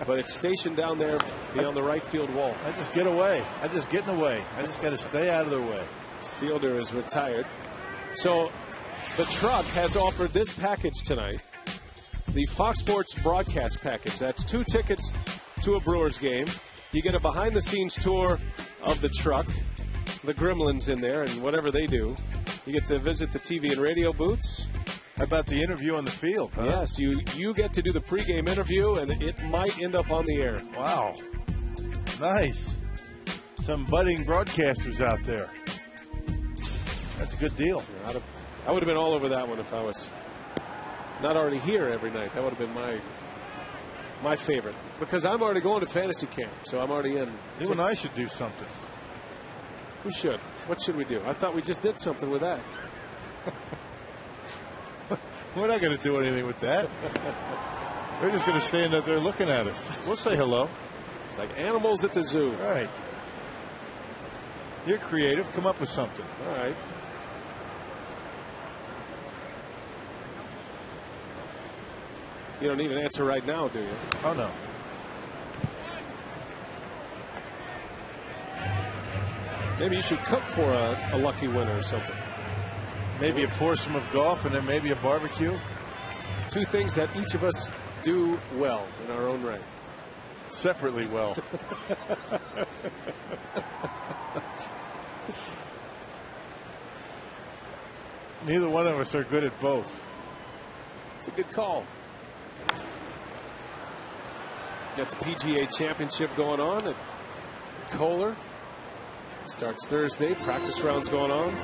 but it's stationed down there beyond the right field wall. I just get away. I just get in the way. I just got to stay out of their way. Fielder is retired. So the truck has offered this package tonight, the Fox Sports broadcast package. That's 2 tickets to a Brewers game. You get a behind-the-scenes tour of the truck, the gremlins in there, and whatever they do. You get to visit the TV and radio booths. How about the interview on the field? Huh? Yes, you get to do the pregame interview, and it might end up on the air. Wow. Nice. Some budding broadcasters out there. That's a good deal. I would have been all over that one if I was not already here every night. That would have been my favorite, because I'm already going to fantasy camp, so I'm already in. You and I should do something. We should. What should we do? I thought we just did something with that. We're not going to do anything with that. We're just going to stand up there looking at us. We'll say hello. It's like animals at the zoo. Right. You're creative. Come up with something. All right. You don't need an answer right now, do you? Oh, no. Maybe you should cook for a lucky winner or something. Maybe a foursome of golf and then maybe a barbecue. Two things that each of us do well in our own right. Separately well. Neither one of us are good at both. It's a good call. Got the PGA Championship going on at Kohler. Starts Thursday. Practice rounds going on.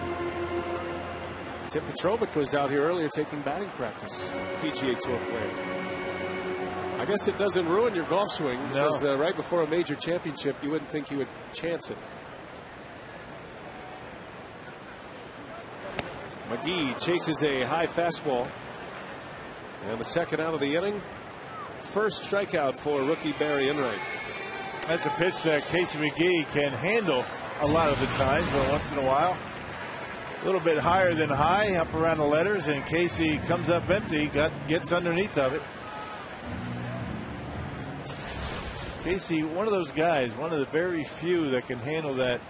Tim Petrovic was out here earlier taking batting practice. PGA Tour player. I guess it doesn't ruin your golf swing, because right before a major championship, you wouldn't think you would chance it. McGee chases a high fastball. And the second out of the inning. First strikeout for rookie Barry Enright. That's a pitch that Casey McGee can handle a lot of the time, but once in a while. A little bit higher than high, up around the letters, and Casey comes up empty, gets underneath of it. Casey, one of those guys, one of the very few that can handle that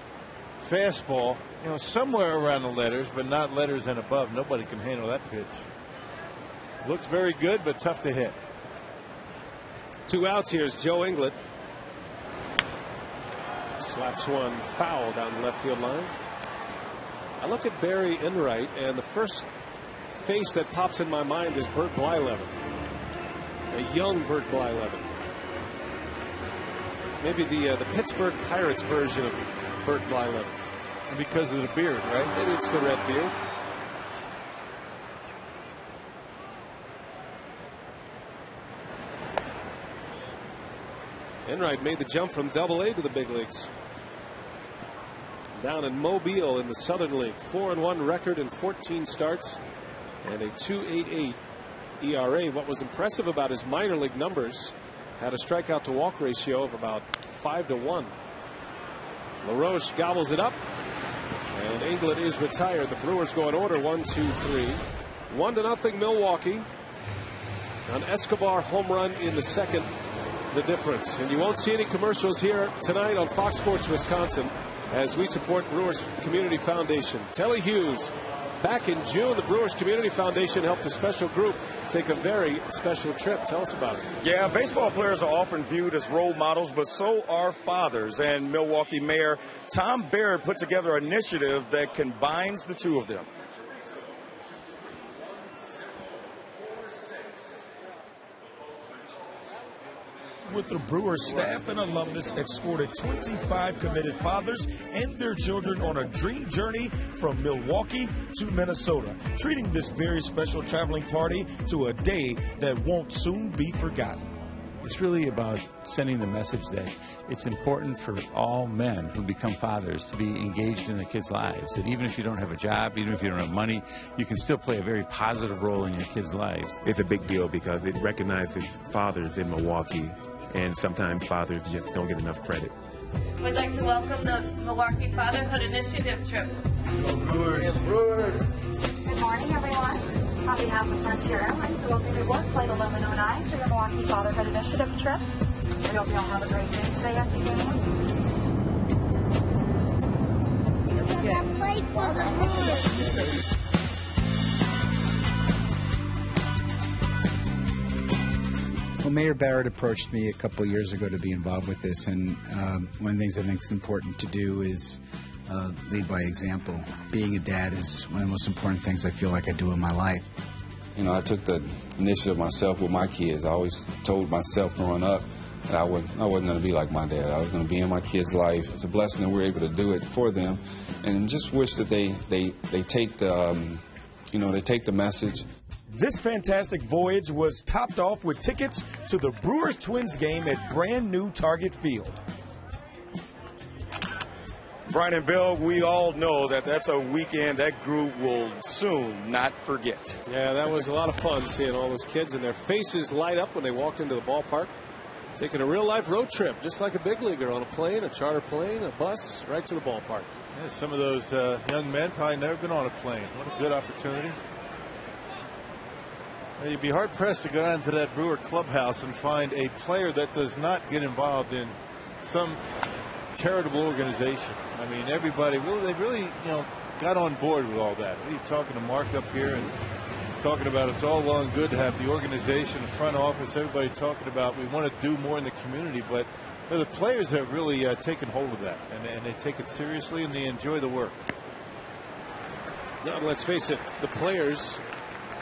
fastball, you know, somewhere around the letters, but not letters and above. Nobody can handle that pitch. Looks very good, but tough to hit. 2 outs. Here's Joe Inglet. Slaps one foul down the left field line. I look at Barry Enright, and the first face that pops in my mind is Bert Blyleven. A young Bert Blyleven. Maybe the Pittsburgh Pirates version of Bert Blyleven. Because of the beard, right? Maybe it's the red beard. Enright made the jump from Double-A to the big leagues. Down in Mobile in the Southern League. 4-1 record in 14 starts and a 2.88 ERA. What was impressive about his minor league numbers, had a strikeout to walk ratio of about 5-1. LaRoche gobbles it up, and Inglet is retired. The Brewers go in order 1, 2, 3. 1-0 Milwaukee. An Escobar home run in the second, the difference. And you won't see any commercials here tonight on Fox Sports Wisconsin as we support Brewers Community Foundation. Telly Hughes. Back in June, the Brewers Community Foundation helped a special group take a very special trip. Tell us about it. Yeah, baseball players are often viewed as role models, but so are fathers. And Milwaukee Mayor Tom Baird put together an initiative that combines the two of them. With the Brewers staff and alumnus escorted 25 committed fathers and their children on a dream journey from Milwaukee to Minnesota, treating this very special traveling party to a day that won't soon be forgotten. It's really about sending the message that it's important for all men who become fathers to be engaged in their kids' lives. That even if you don't have a job, even if you don't have money, you can still play a very positive role in your kids' lives. It's a big deal because it recognizes fathers in Milwaukee, and sometimes fathers just don't get enough credit. We'd like to welcome the Milwaukee Fatherhood Initiative trip. Brewers. Brewers. Good morning, everyone. On behalf of Frontier Airlines, we welcome you aboard Flight 1109 for the Milwaukee Fatherhood Initiative trip. We hope you all have a great day today at the game. Play for the Brewers. Well, Mayor Barrett approached me a couple of years ago to be involved with this, and one of the things I think is important to do is lead by example. Being a dad is one of the most important things I feel like I do in my life. You know, I took the initiative myself with my kids. I always told myself growing up that I wasn't going to be like my dad. I was going to be in my kids' life. It's a blessing that we're able to do it for them, and just wish that they take the they take the message. This fantastic voyage was topped off with tickets to the Brewers-Twins game at brand new Target Field. Brian and Bill, we all know that that's a weekend that group will soon not forget. Yeah, that was a lot of fun seeing all those kids and their faces light up when they walked into the ballpark. Taking a real-life road trip, just like a big leaguer, on a plane, a charter plane, a bus, right to the ballpark. Yeah, some of those young men probably never been on a plane. What a good opportunity. Now, you'd be hard-pressed to go down to that Brewer clubhouse and find a player that does not get involved in some charitable organization. I mean, everybody, well, they really, got on board with all that. You're talking to Mark up here and talking about it's all well and good to have the organization, the front office, everybody talking about we want to do more in the community, but the players have really taken hold of that, and they take it seriously and they enjoy the work. Now, let's face it, the players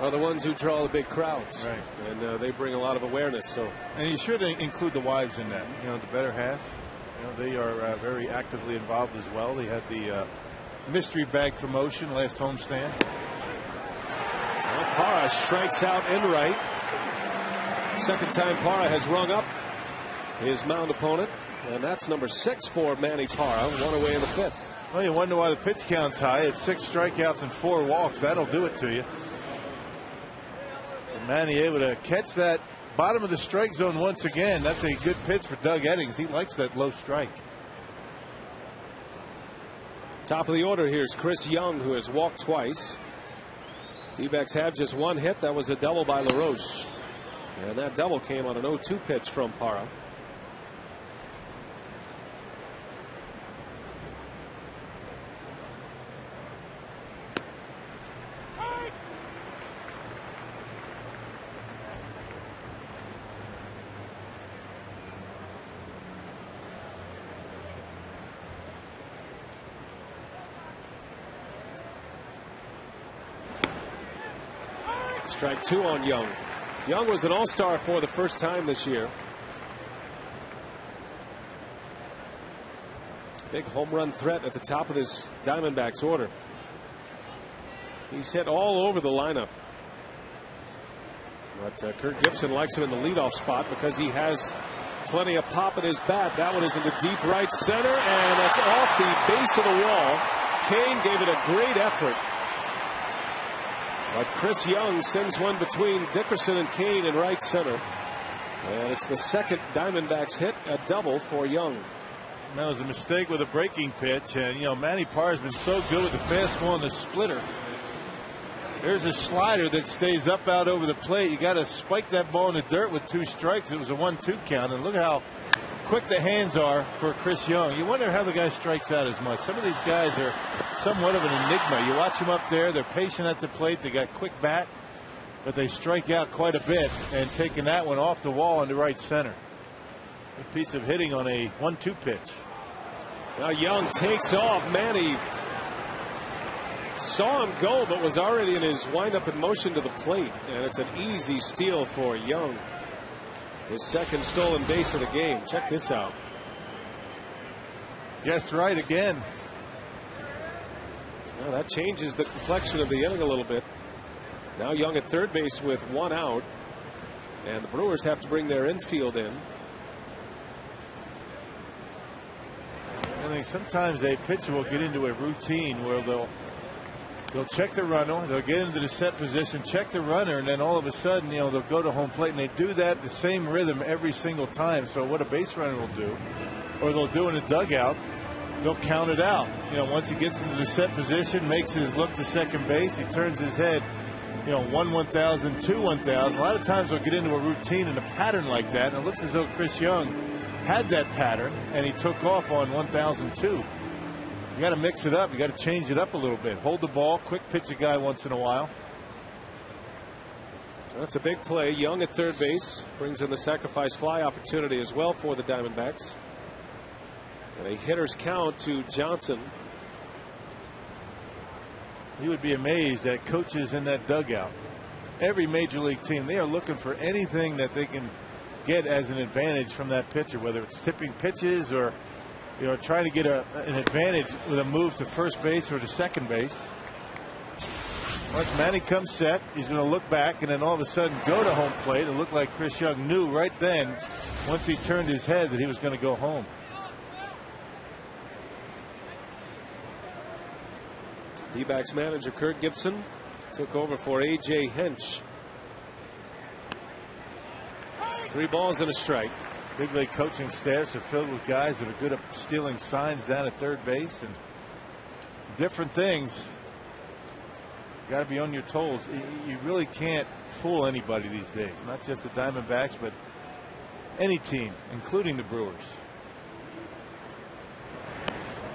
are the ones who draw the big crowds, right? And they bring a lot of awareness. So, and you should include the wives in that. The better half. They are very actively involved as well. They had the mystery bag promotion last homestand. Well, Parra strikes out in right. Second time Parra has rung up his mound opponent, and that's number 6 for Manny Parra. One away in the 5th. Well, you wonder why the pitch count's high. It's 6 strikeouts and 4 walks. That'll do it to you. And Manny able to catch that bottom of the strike zone once again. That's a good pitch for Doug Eddings. He likes that low strike. Top of the order, here's Chris Young, who has walked twice. D-backs have just 1 hit. That was a double by LaRoche. And that double came on an 0-2 pitch from Parra. Strike 2 on Young. Young was an all-star for the first time this year. Big home run threat at the top of this Diamondbacks order. He's hit all over the lineup. But Kirk Gibson likes him in the leadoff spot because he has plenty of pop in his bat. That one is into deep right center, and that's off the base of the wall. Kane gave it a great effort. But Chris Young sends one between Dickerson and Kane in right center. And it's the second Diamondbacks hit, a double for Young. That was a mistake with a breaking pitch. And, Manny Parra's been so good with the fastball and the splitter. There's a slider that stays up out over the plate. You got to spike that ball in the dirt with 2 strikes. It was a 1-2 count. And look how quick the hands are for Chris Young. You wonder how the guy strikes out as much. Some of these guys are somewhat of an enigma. You watch them up there. They're patient at the plate. They got quick bat, but they strike out quite a bit. And taking that one off the wall into right center. A piece of hitting on a 1-2 pitch. Now Young takes off. Manny saw him go, but was already in his windup in motion to the plate. And it's an easy steal for Young. His second stolen base of the game. Check this out. Guessed right again. Well, that changes the complexion of the inning a little bit. Now Young at third base with 1 out. And the Brewers have to bring their infield in. I think sometimes a pitcher will get into a routine where they'll check the runner, they'll get into the set position, check the runner, and then all of a sudden, they'll go to home plate, and they do that the same rhythm every single time. So what a base runner will do, or they'll do in a dugout, they'll count it out. Once he gets into the set position, makes his look to second base, he turns his head, 1/1000, 2/1000. A lot of times they'll get into a routine and a pattern like that, and it looks as though Chris Young had that pattern, and he took off on 1002. You got to mix it up. You got to change it up a little bit. Hold the ball, quick pitch a guy once in a while. That's a big play. Young at third base brings in the sacrifice fly opportunity as well for the Diamondbacks. And a hitter's count to Johnson. You would be amazed at coaches in that dugout. Every major league team, they are looking for anything that they can get as an advantage from that pitcher, whether it's tipping pitches or trying to get an advantage with a move to first base or to second base. Once Manny comes set, he's going to look back and then all of a sudden go to home plate. It looked like Chris Young knew right then, once he turned his head, that he was going to go home. D-backs manager Kurt Gibson took over for A.J. Hench. 3 balls and a strike. Big league coaching staffs are filled with guys that are good at stealing signs down at third base and different things. Got to be on your toes. You really can't fool anybody these days. Not just the Diamondbacks, but any team, including the Brewers.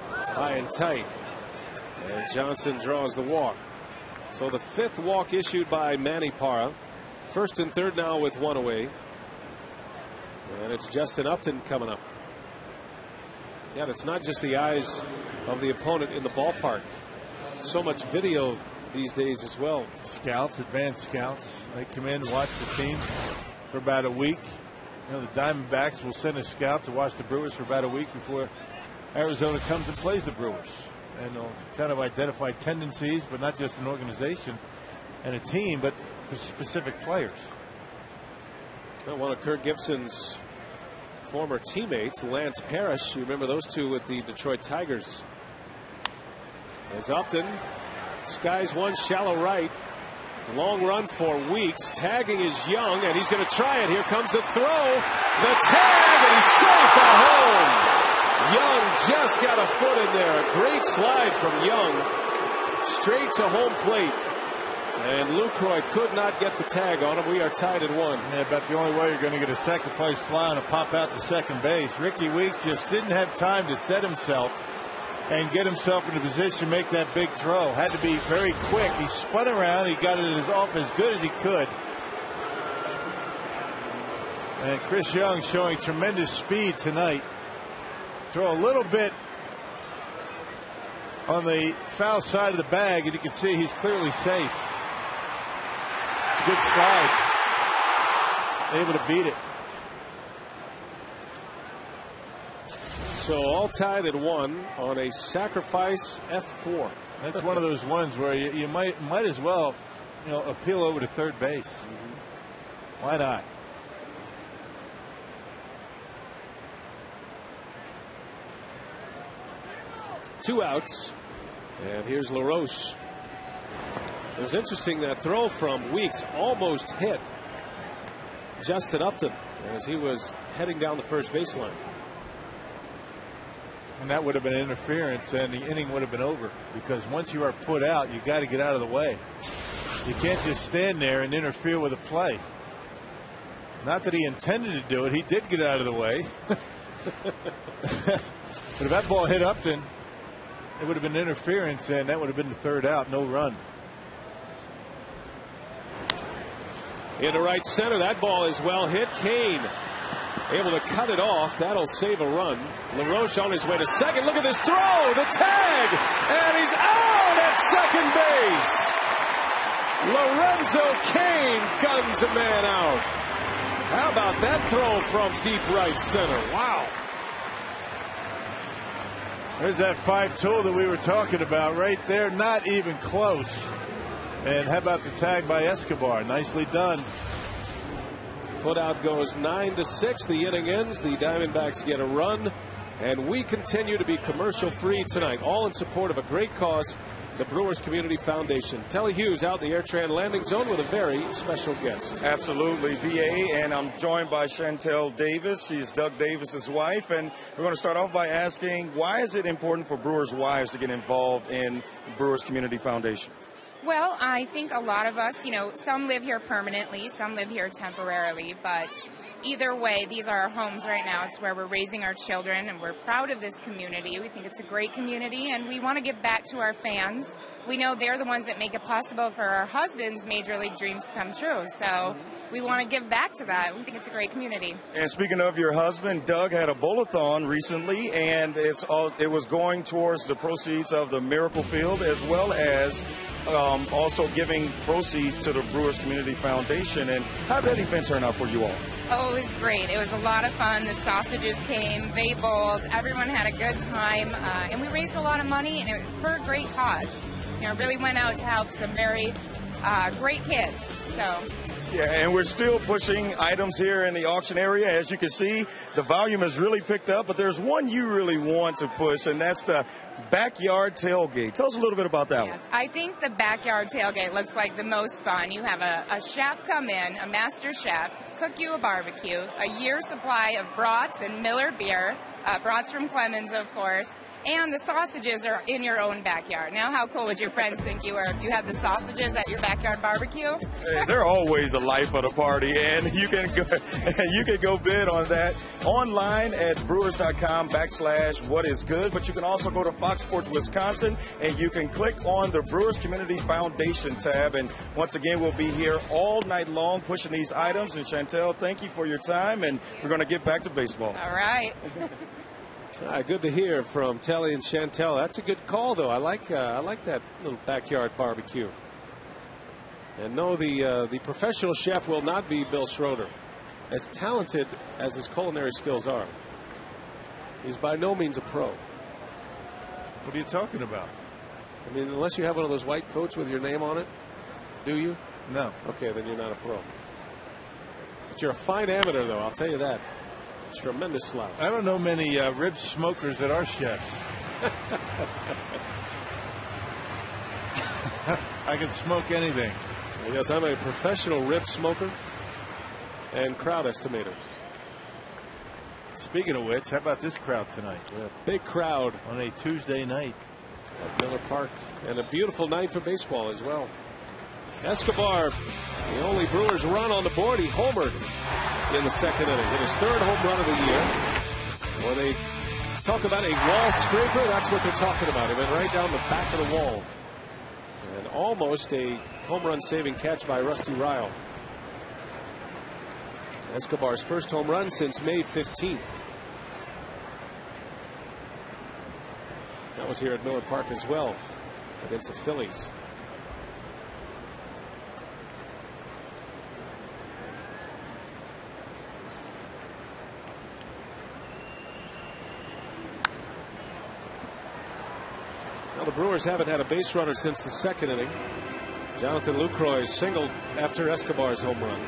High and tight. And Johnson draws the walk. So the 5th walk issued by Manny Parra. 1st and 3rd now with 1 away. And it's Justin Upton coming up. Yeah, it's not just the eyes of the opponent in the ballpark. So much video these days as well. Scouts, advanced scouts, they come in, watch the team for about a week. You know, the Diamondbacks will send a scout to watch the Brewers for about a week before Arizona comes and plays the Brewers. And they'll kind of identify tendencies, but not just an organization and a team, but specific players. One of Kurt Gibson's former teammates, Lance Parrish. You remember those two with the Detroit Tigers. As Upton skies one, shallow right. Long run for Weeks. Tagging is Young, and he's going to try it. Here comes a throw. The tag, and he's safe at home. Young just got a foot in there. A great slide from Young. Straight to home plate. And Lucroy could not get the tag on him. We are tied at 1. Yeah, about the only way you're going to get a sacrifice fly and a pop out to second base. Ricky Weeks just didn't have time to set himself and get himself in a position to make that big throw. Had to be very quick. He spun around. He got it off as good as he could. And Chris Young showing tremendous speed tonight. Throw a little bit on the foul side of the bag, and you can see he's clearly safe. It's a good slide. Able to beat it. So all tied at 1 on a sacrifice F4. That's one of those ones where you might as well, you know, appeal over to third base. Why not? Two outs. And here's LaRoche. It was interesting that throw from Weeks almost hit Justin Upton as he was heading down the first baseline. And that would have been interference, and the inning would have been over, because once you are put out, you got to get out of the way. You can't just stand there and interfere with a play. Not that he intended to do it. He did get out of the way. But if that ball hit Upton, it would have been interference, and that would have been the third out, no run. Into right center, that ball is well hit. Kane able to cut it off. That'll save a run. LaRoche on his way to second. Look at this throw, the tag, and he's out at second base. Lorenzo Kane guns a man out. How about that throw from deep right center? Wow. There's that 5-tool that we were talking about right there. Not even close. And how about the tag by Escobar? Nicely done. Put out goes 9-6. The inning ends. The Diamondbacks get a run. And we continue to be commercial free tonight. All in support of a great cause, the Brewers Community Foundation. Telly Hughes out in the AirTran landing zone with a very special guest. Absolutely, BA, and I'm joined by Chantel Davis. She's Doug Davis's wife, and we're going to start off by asking, why is it important for Brewers' wives to get involved in Brewers Community Foundation? Well, I think a lot of us, some live here permanently, some live here temporarily, but either way, these are our homes right now. It's where we're raising our children, and we're proud of this community. We think it's a great community, and we want to give back to our fans. We know they're the ones that make it possible for our husbands' major league dreams to come true, so we want to give back to that. We think it's a great community. And speaking of your husband, Doug had a bowl-a-thon recently, and it was going towards the proceeds of the Miracle Field, as well as also giving proceeds to the Brewers Community Foundation. And how did that event turn out for you all? Oh, it was great. It was a lot of fun. The sausages came, they bowled, everyone had a good time, and we raised a lot of money, and it was for a great cause. really went out to help some very great kids. So. Yeah, and we're still pushing items here in the auction area. As you can see, the volume has really picked up, but there's one you really want to push, and that's the backyard tailgate. Tell us a little bit about that one. I think the backyard tailgate looks like the most fun. You have a chef come in, a master chef, cook you a barbecue, a year's supply of brats and Miller beer, brats from Clemens, of course, and the sausages are in your own backyard. Now, how cool would your friends think you were if you had the sausages at your backyard barbecue? Hey, they're always the life of the party, and you can go bid on that online at brewers.com/whatisgood. But you can also go to Fox Sports Wisconsin, and you can click on the Brewers Community Foundation tab. And once again, we'll be here all night long pushing these items. And Chantel, thank you for your time, and we're going to get back to baseball. All right. Good to hear from Telly and Chantel. That's a good call, though. I like that little backyard barbecue. And no, the professional chef will not be Bill Schroeder. As talented as his culinary skills are, he's by no means a pro. What are you talking about? I mean, unless you have one of those white coats with your name on it, do you? No. Okay, then you're not a pro. But you're a fine amateur, though. I'll tell you that. Tremendous slouch. I don't know many rib smokers that are chefs. I can smoke anything. Yes, I'm a professional rib smoker and crowd estimator. Speaking of which, how about this crowd tonight? Yeah, big crowd on a Tuesday night at Miller Park, and a beautiful night for baseball as well. Escobar, the only Brewers run on the board, he homered in the second inning. Hit his third home run of the year. When they talk about a wall scraper, that's what they're talking about. It went right down the back of the wall. And almost a home run saving catch by Rusty Ryle. Escobar's first home run since May 15th. That was here at Miller Park as well against the Phillies. Well, the Brewers haven't had a base runner since the second inning. Jonathan Lucroy singled after Escobar's home run.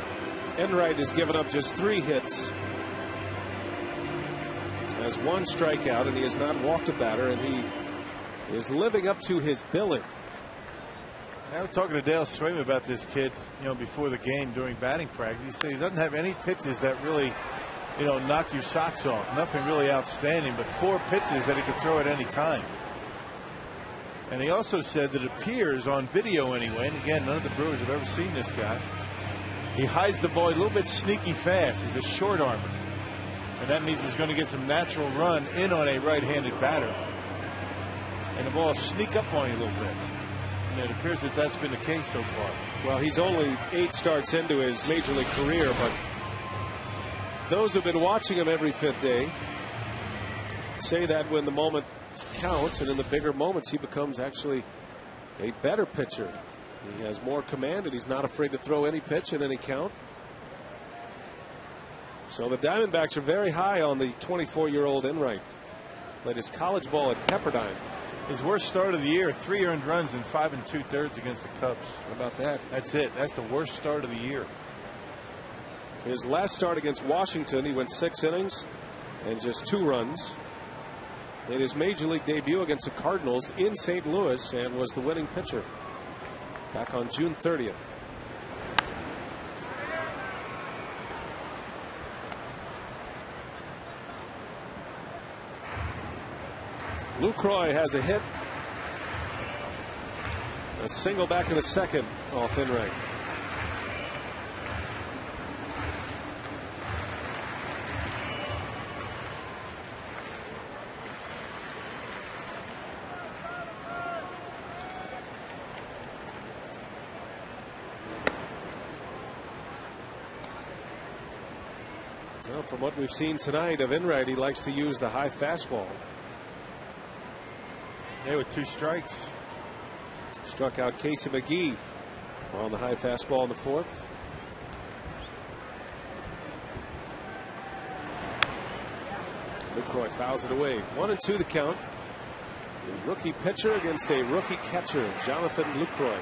Enright has given up just 3 hits. Has 1 strikeout, and he has not walked a batter, and he is living up to his billing. I was talking to Dale Swayman about this kid, before the game during batting practice. He said he doesn't have any pitches that really, knock your socks off. Nothing really outstanding, but 4 pitches that he could throw at any time. And he also said that it appears on video anyway, and again, none of the Brewers have ever seen this guy. He hides the ball a little bit sneaky fast. He's a short armor. And that means he's going to get some natural run in on a right-handed batter. And the ball will sneak up on you a little bit. And it appears that that's been the case so far. Well, he's only 8 starts into his major league career, but those who've been watching him every 5th day say that when the moment counts, and in the bigger moments, he becomes actually a better pitcher. He has more command, and he's not afraid to throw any pitch in any count. So the Diamondbacks are very high on the 24-year-old Enright. Played his college ball at Pepperdine. His worst start of the year, 3 earned runs in 5 2/3 against the Cubs. How about that? That's it. That's the worst start of the year. His last start against Washington, he went 6 innings and just 2 runs. Made his major league debut against the Cardinals in St. Louis and was the winning pitcher back on June 30th. Lucroy has a hit. A single back in the second off Enright. Well, from what we've seen tonight of Enright, he likes to use the high fastball. Yeah, with 2 strikes. Struck out Casey McGee on the high fastball in the 4th. Lucroy fouls it away. 1-2 the count. A rookie pitcher against a rookie catcher, Jonathan Lucroy.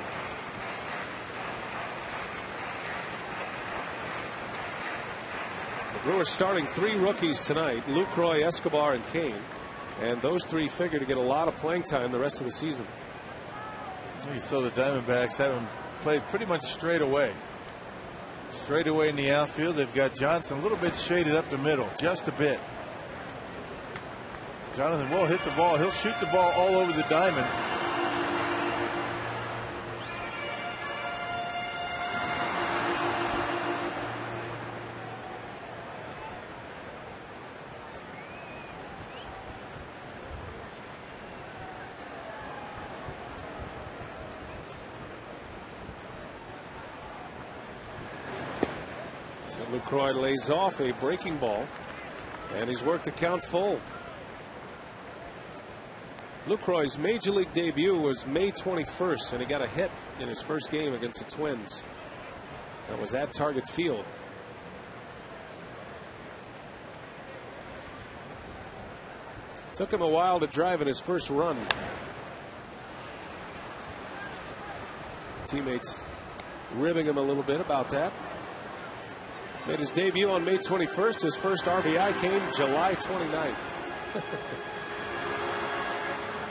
The Brewers starting 3 rookies tonight: Lucroy, Escobar, and Kane. And those 3 figure to get a lot of playing time the rest of the season. You saw the Diamondbacks having played pretty much straight away. Straight away in the outfield. They've got Johnson a little bit shaded up the middle, just a bit. Jonathan will hit the ball. He'll shoot the ball all over the diamond. Lucroy lays off a breaking ball, and he's worked the count full. Lucroy's major league debut was May 21st, and he got a hit in his first game against the Twins. That was at Target Field. Took him a while to drive in his first run. Teammates ribbing him a little bit about that. Made his debut on May 21st. His first RBI came July 29th.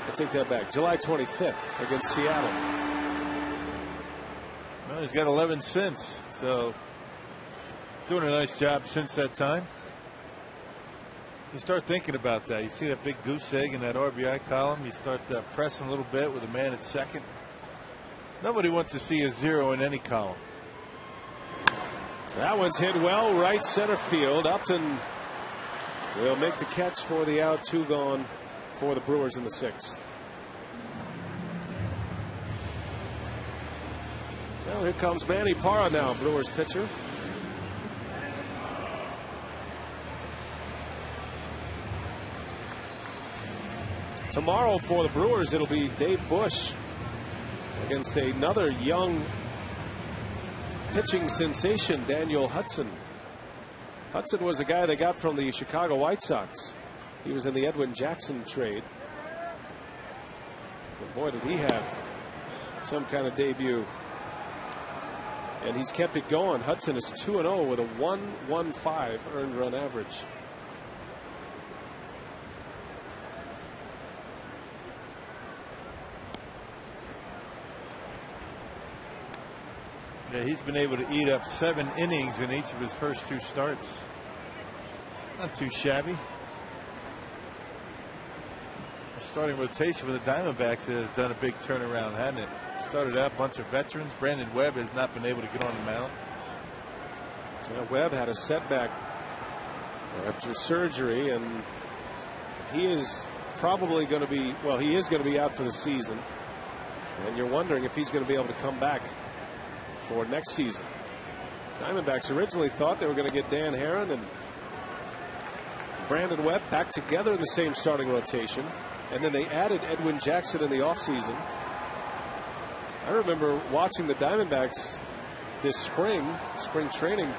I take that back. July 25th against Seattle. Well, he's got 11 since, so doing a nice job since that time. You start thinking about that. You see that big goose egg in that RBI column. You start pressing a little bit with a man at second. Nobody wants to see a 0 in any column. That one's hit well, right center field. Upton will make the catch for the out. 2 gone for the Brewers in the 6th. Well, here comes Manny Parra now, Brewers pitcher. Tomorrow for the Brewers, it'll be Dave Bush against another young pitching sensation, Daniel Hudson. Hudson was a guy they got from the Chicago White Sox. He was in the Edwin Jackson trade. But boy, did he have some kind of debut. And he's kept it going. Hudson is 2-0 with a 1.15 earned run average. Yeah, he's been able to eat up 7 innings in each of his first 2 starts. Not too shabby. The starting rotation for the Diamondbacks has done a big turnaround, hasn't it? Started out a bunch of veterans. Brandon Webb has not been able to get on the mound. Well, Webb had a setback after surgery, and he is probably going to be, well, he is going to be out for the season. And you're wondering if he's going to be able to come back for next season. Diamondbacks originally thought they were going to get Dan Herron and Brandon Webb back together in the same starting rotation, and then they added Edwin Jackson in the offseason. I remember watching the Diamondbacks this spring training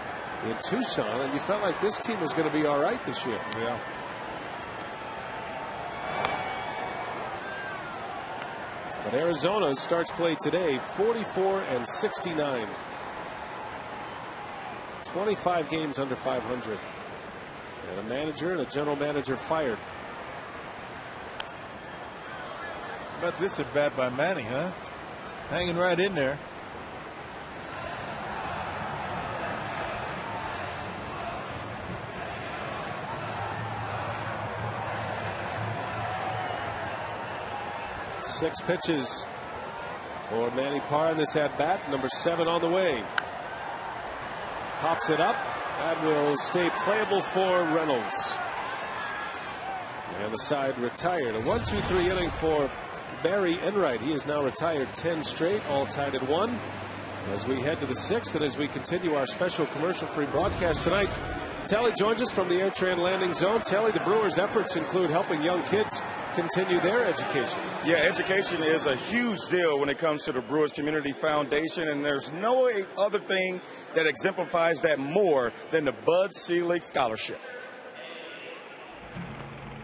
in Tucson, and you felt like this team was going to be all right this year. Yeah. But Arizona starts play today 44-69. 25 games under 500. And a manager and a general manager fired. How about this at bat by Manny, huh? Hanging right in there. Six pitches for Manny Parra in this at bat. Number 7 on the way. Pops it up. That will stay playable for Reynolds. And the side retired. A 1-2-3 inning for Barry Enright. He is now retired 10 straight, all tied at 1. As we head to the 6th, and as we continue our special commercial-free broadcast tonight, Telly joins us from the AirTran landing zone. Telly, the Brewers' efforts include helping young kids continue their education. Yeah, education is a huge deal when it comes to the Brewers Community Foundation, and there's no other thing that exemplifies that more than the Bud Selig Scholarship.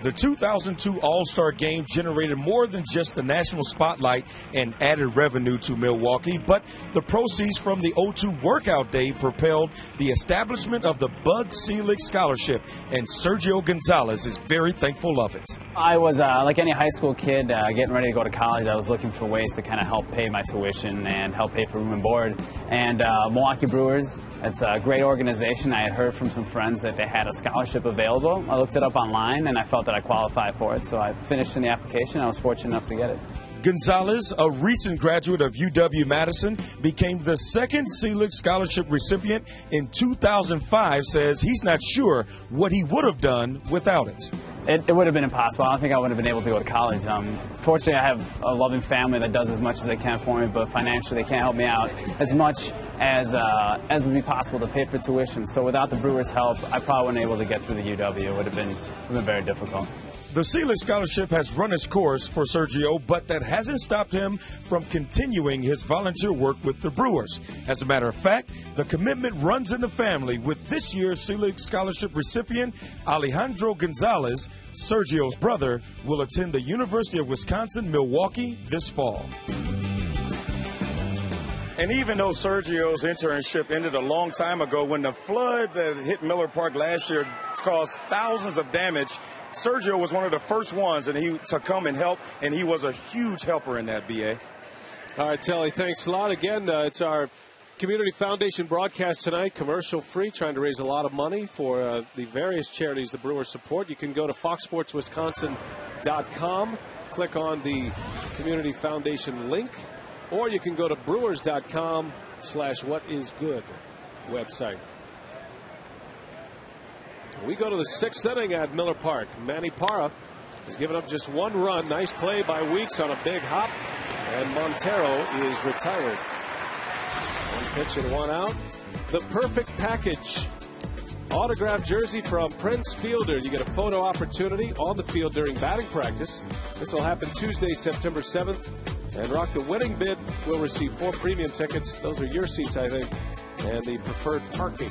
The 2002 All-Star Game generated more than just the national spotlight and added revenue to Milwaukee, but the proceeds from the 02 Workout Day propelled the establishment of the Bud Selig Scholarship, and Sergio Gonzalez is very thankful of it. I was, like any high school kid, getting ready to go to college. I was looking for ways to kind of help pay my tuition and help pay for room and board. And Milwaukee Brewers, it's a great organization. I had heard from some friends that they had a scholarship available. I looked it up online, and I felt that I qualified for it. So I finished in the application. I was fortunate enough to get it. Gonzalez, a recent graduate of UW-Madison, became the second Selig Scholarship recipient in 2005, says he's not sure what he would have done without it. It would have been impossible. I don't think I would have been able to go to college. Fortunately, I have a loving family that does as much as they can for me, but financially they can't help me out as much as would be possible to pay for tuition. So without the Brewers' help, I probably wouldn't able to get through the UW. It would have been very difficult. The Selig Scholarship has run its course for Sergio, but that hasn't stopped him from continuing his volunteer work with the Brewers. As a matter of fact, the commitment runs in the family, with this year's Selig Scholarship recipient, Alejandro Gonzalez. Sergio's brother will attend the University of Wisconsin-Milwaukee this fall. And even though Sergio's internship ended a long time ago, when the flood that hit Miller Park last year caused thousands of damage, Sergio was one of the first ones to come and help, and he was a huge helper in that, BA. All right, Telly, thanks a lot. Again, it's our Community Foundation broadcast tonight, commercial-free, trying to raise a lot of money for the various charities the Brewers support. You can go to foxsportswisconsin.com, click on the Community Foundation link, or you can go to brewers.com/whatisgood website. We go to the sixth inning at Miller Park. Manny Parra has given up just one run. Nice play by Weeks on a big hop, and Montero is retired. One pitch and one out. The perfect package. Autographed jersey from Prince Fielder. You get a photo opportunity on the field during batting practice. This will happen Tuesday, September 7th. And Rock, the winning bid will receive 4 premium tickets. Those are your seats, I think, and the preferred parking.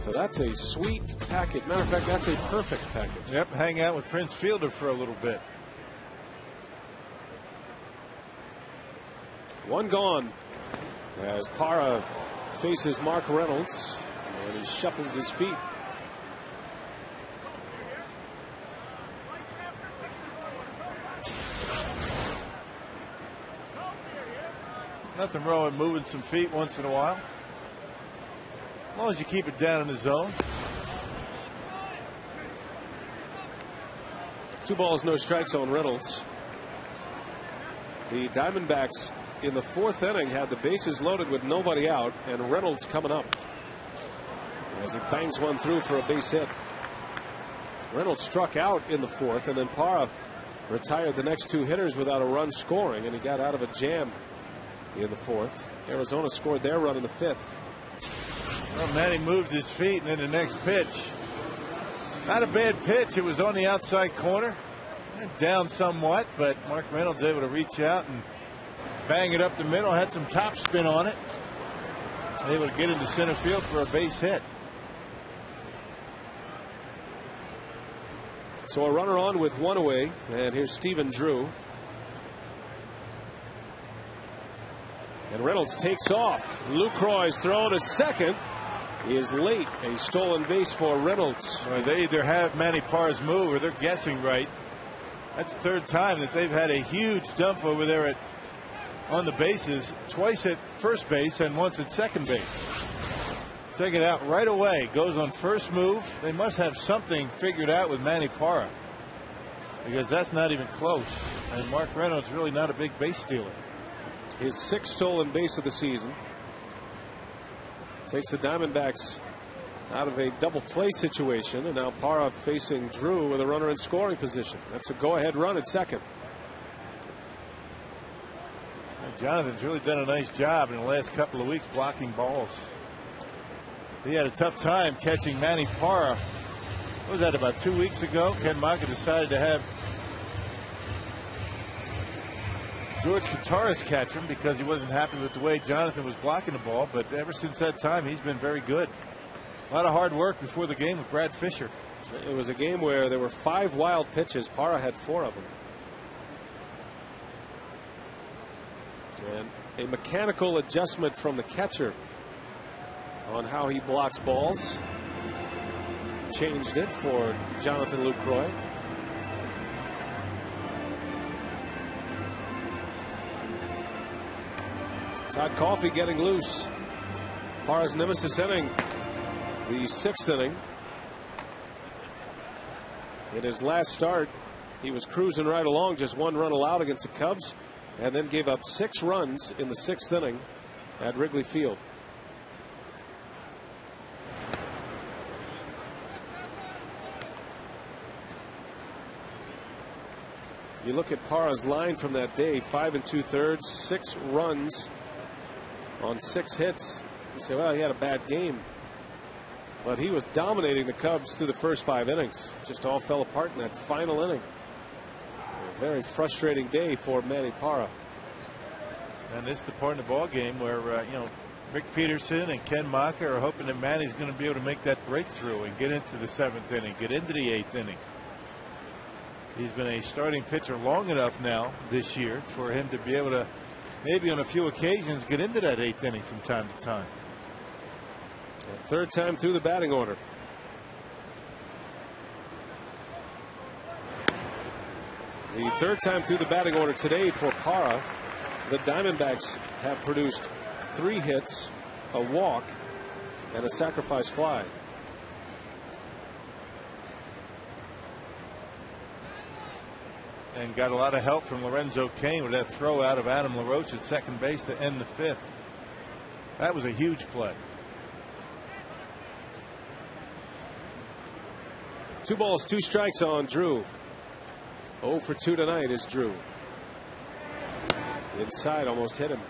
So that's a sweet package. Matter of fact, that's a perfect package. Yep, hang out with Prince Fielder for a little bit. One gone as Parra faces Mark Reynolds, and he shuffles his feet. Nothing wrong with moving some feet once in a while, as long as you keep it down in the zone. 2 balls, no strikes on Reynolds. The Diamondbacks in the 4th inning had the bases loaded with nobody out, and Reynolds coming up as he bangs one through for a base hit. Reynolds struck out in the 4th, and then Parra retired the next 2 hitters without a run scoring, and he got out of a jam in the 4th. Arizona scored their run in the 5th. Well, Manny moved his feet, and then the next pitch. Not a bad pitch. It was on the outside corner. Down somewhat, but Mark Reynolds able to reach out and bang it up the middle. Had some top spin on it. Able to get into center field for a base hit. So a runner on with 1 away, and here's Stephen Drew. And Reynolds takes off. Lucroy's throw to second is late. A stolen base for Reynolds. Well, they either have Manny Parra's move or they're guessing right. That's the 3rd time that they've had a huge dump over there on the bases, twice at first base and once at second base. Take it out right away. Goes on first move. They must have something figured out with Manny Parra, because that's not even close. And Mark Reynolds really not a big base stealer. His 6th stolen base of the season. Takes the Diamondbacks out of a double play situation, and now Parra facing Drew with a runner in scoring position. That's a go-ahead run at second. And Jonathan's really done a nice job in the last couple of weeks blocking balls. He had a tough time catching Manny Parra. What was that, about 2 weeks ago? Ken Maka decided to have George Kataris catch him because he wasn't happy with the way Jonathan was blocking the ball, but ever since that time he's been very good. A lot of hard work before the game with Brad Fisher. It was a game where there were 5 wild pitches. Parra had 4 of them. And a mechanical adjustment from the catcher on how he blocks balls changed it for Jonathan Lucroy. Todd Coffey getting loose. Parra's nemesis inning, the 6th inning. In his last start, he was cruising right along, just 1 run allowed against the Cubs, and then gave up 6 runs in the 6th inning at Wrigley Field. You look at Parra's line from that day, 5 2/3, 6 runs on 6 hits. You say, well, he had a bad game. But he was dominating the Cubs through the first 5 innings. Just all fell apart in that final inning. A very frustrating day for Manny Parra. And this is the part of the ball game where Rick Peterson and Ken Maka are hoping that Manny's going to be able to make that breakthrough and get into the 7th inning, get into the 8th inning. He's been a starting pitcher long enough now this year for him to be able to maybe on a few occasions get into that 8th inning from time to time. 3rd time through the batting order. The 3rd time through the batting order today for Parra. The Diamondbacks have produced 3 hits, a walk, and a sacrifice fly. And got a lot of help from Lorenzo Cain with that throw out of Adam LaRoche at second base to end the 5th. That was a huge play. 2 balls, 2 strikes on Drew. 0 for 2 tonight is Drew. Inside, almost hit him.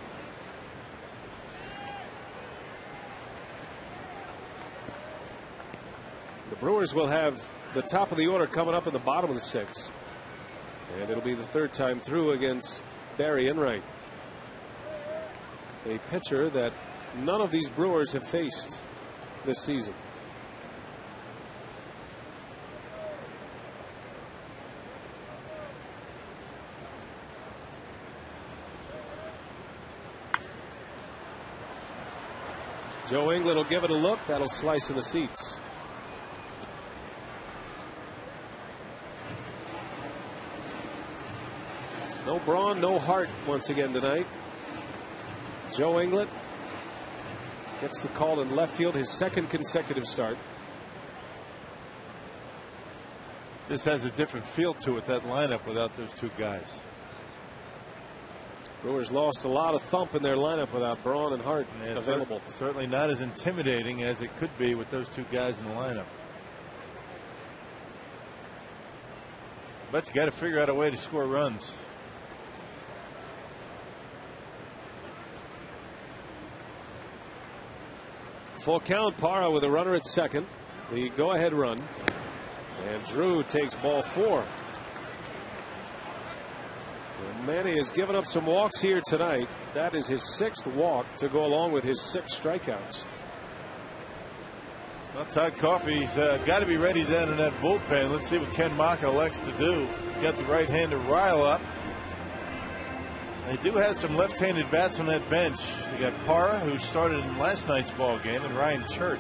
The Brewers will have the top of the order coming up in the bottom of the 6th. And it'll be the 3rd time through against Barry Enright. A pitcher that none of these Brewers have faced this season. Joe England will give it a look. That'll slice in the seats. No Braun, no Hart once again tonight. Joe England gets the call in left field, his 2nd consecutive start. This has a different feel to it, that lineup, without those 2 guys. Brewers lost a lot of thump in their lineup without Braun and Hart available. Certainly not as intimidating as it could be with those 2 guys in the lineup. But you got to figure out a way to score runs. Full count, Parra with a runner at 2nd. The go-ahead run. And Drew takes ball 4. And Manny has given up some walks here tonight. That is his 6th walk to go along with his 6 strikeouts. Well, Todd Coffey's got to be ready then in that bullpen. Let's see what Ken Maka elects to do. He's got the right-hander Ryle up. They do have some left-handed bats on that bench. You got Parra, who started in last night's ball game, and Ryan Church.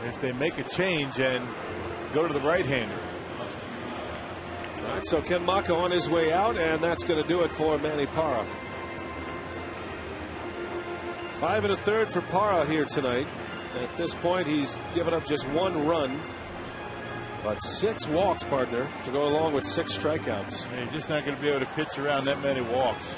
If they make a change and go to the right-hander. All right, so Ken Maka on his way out, and that's going to do it for Manny Parra. 5 1/3 for Parra here tonight. At this point, he's given up just 1 run, but 6 walks, partner, to go along with 6 strikeouts. You're just not going to be able to pitch around that many walks.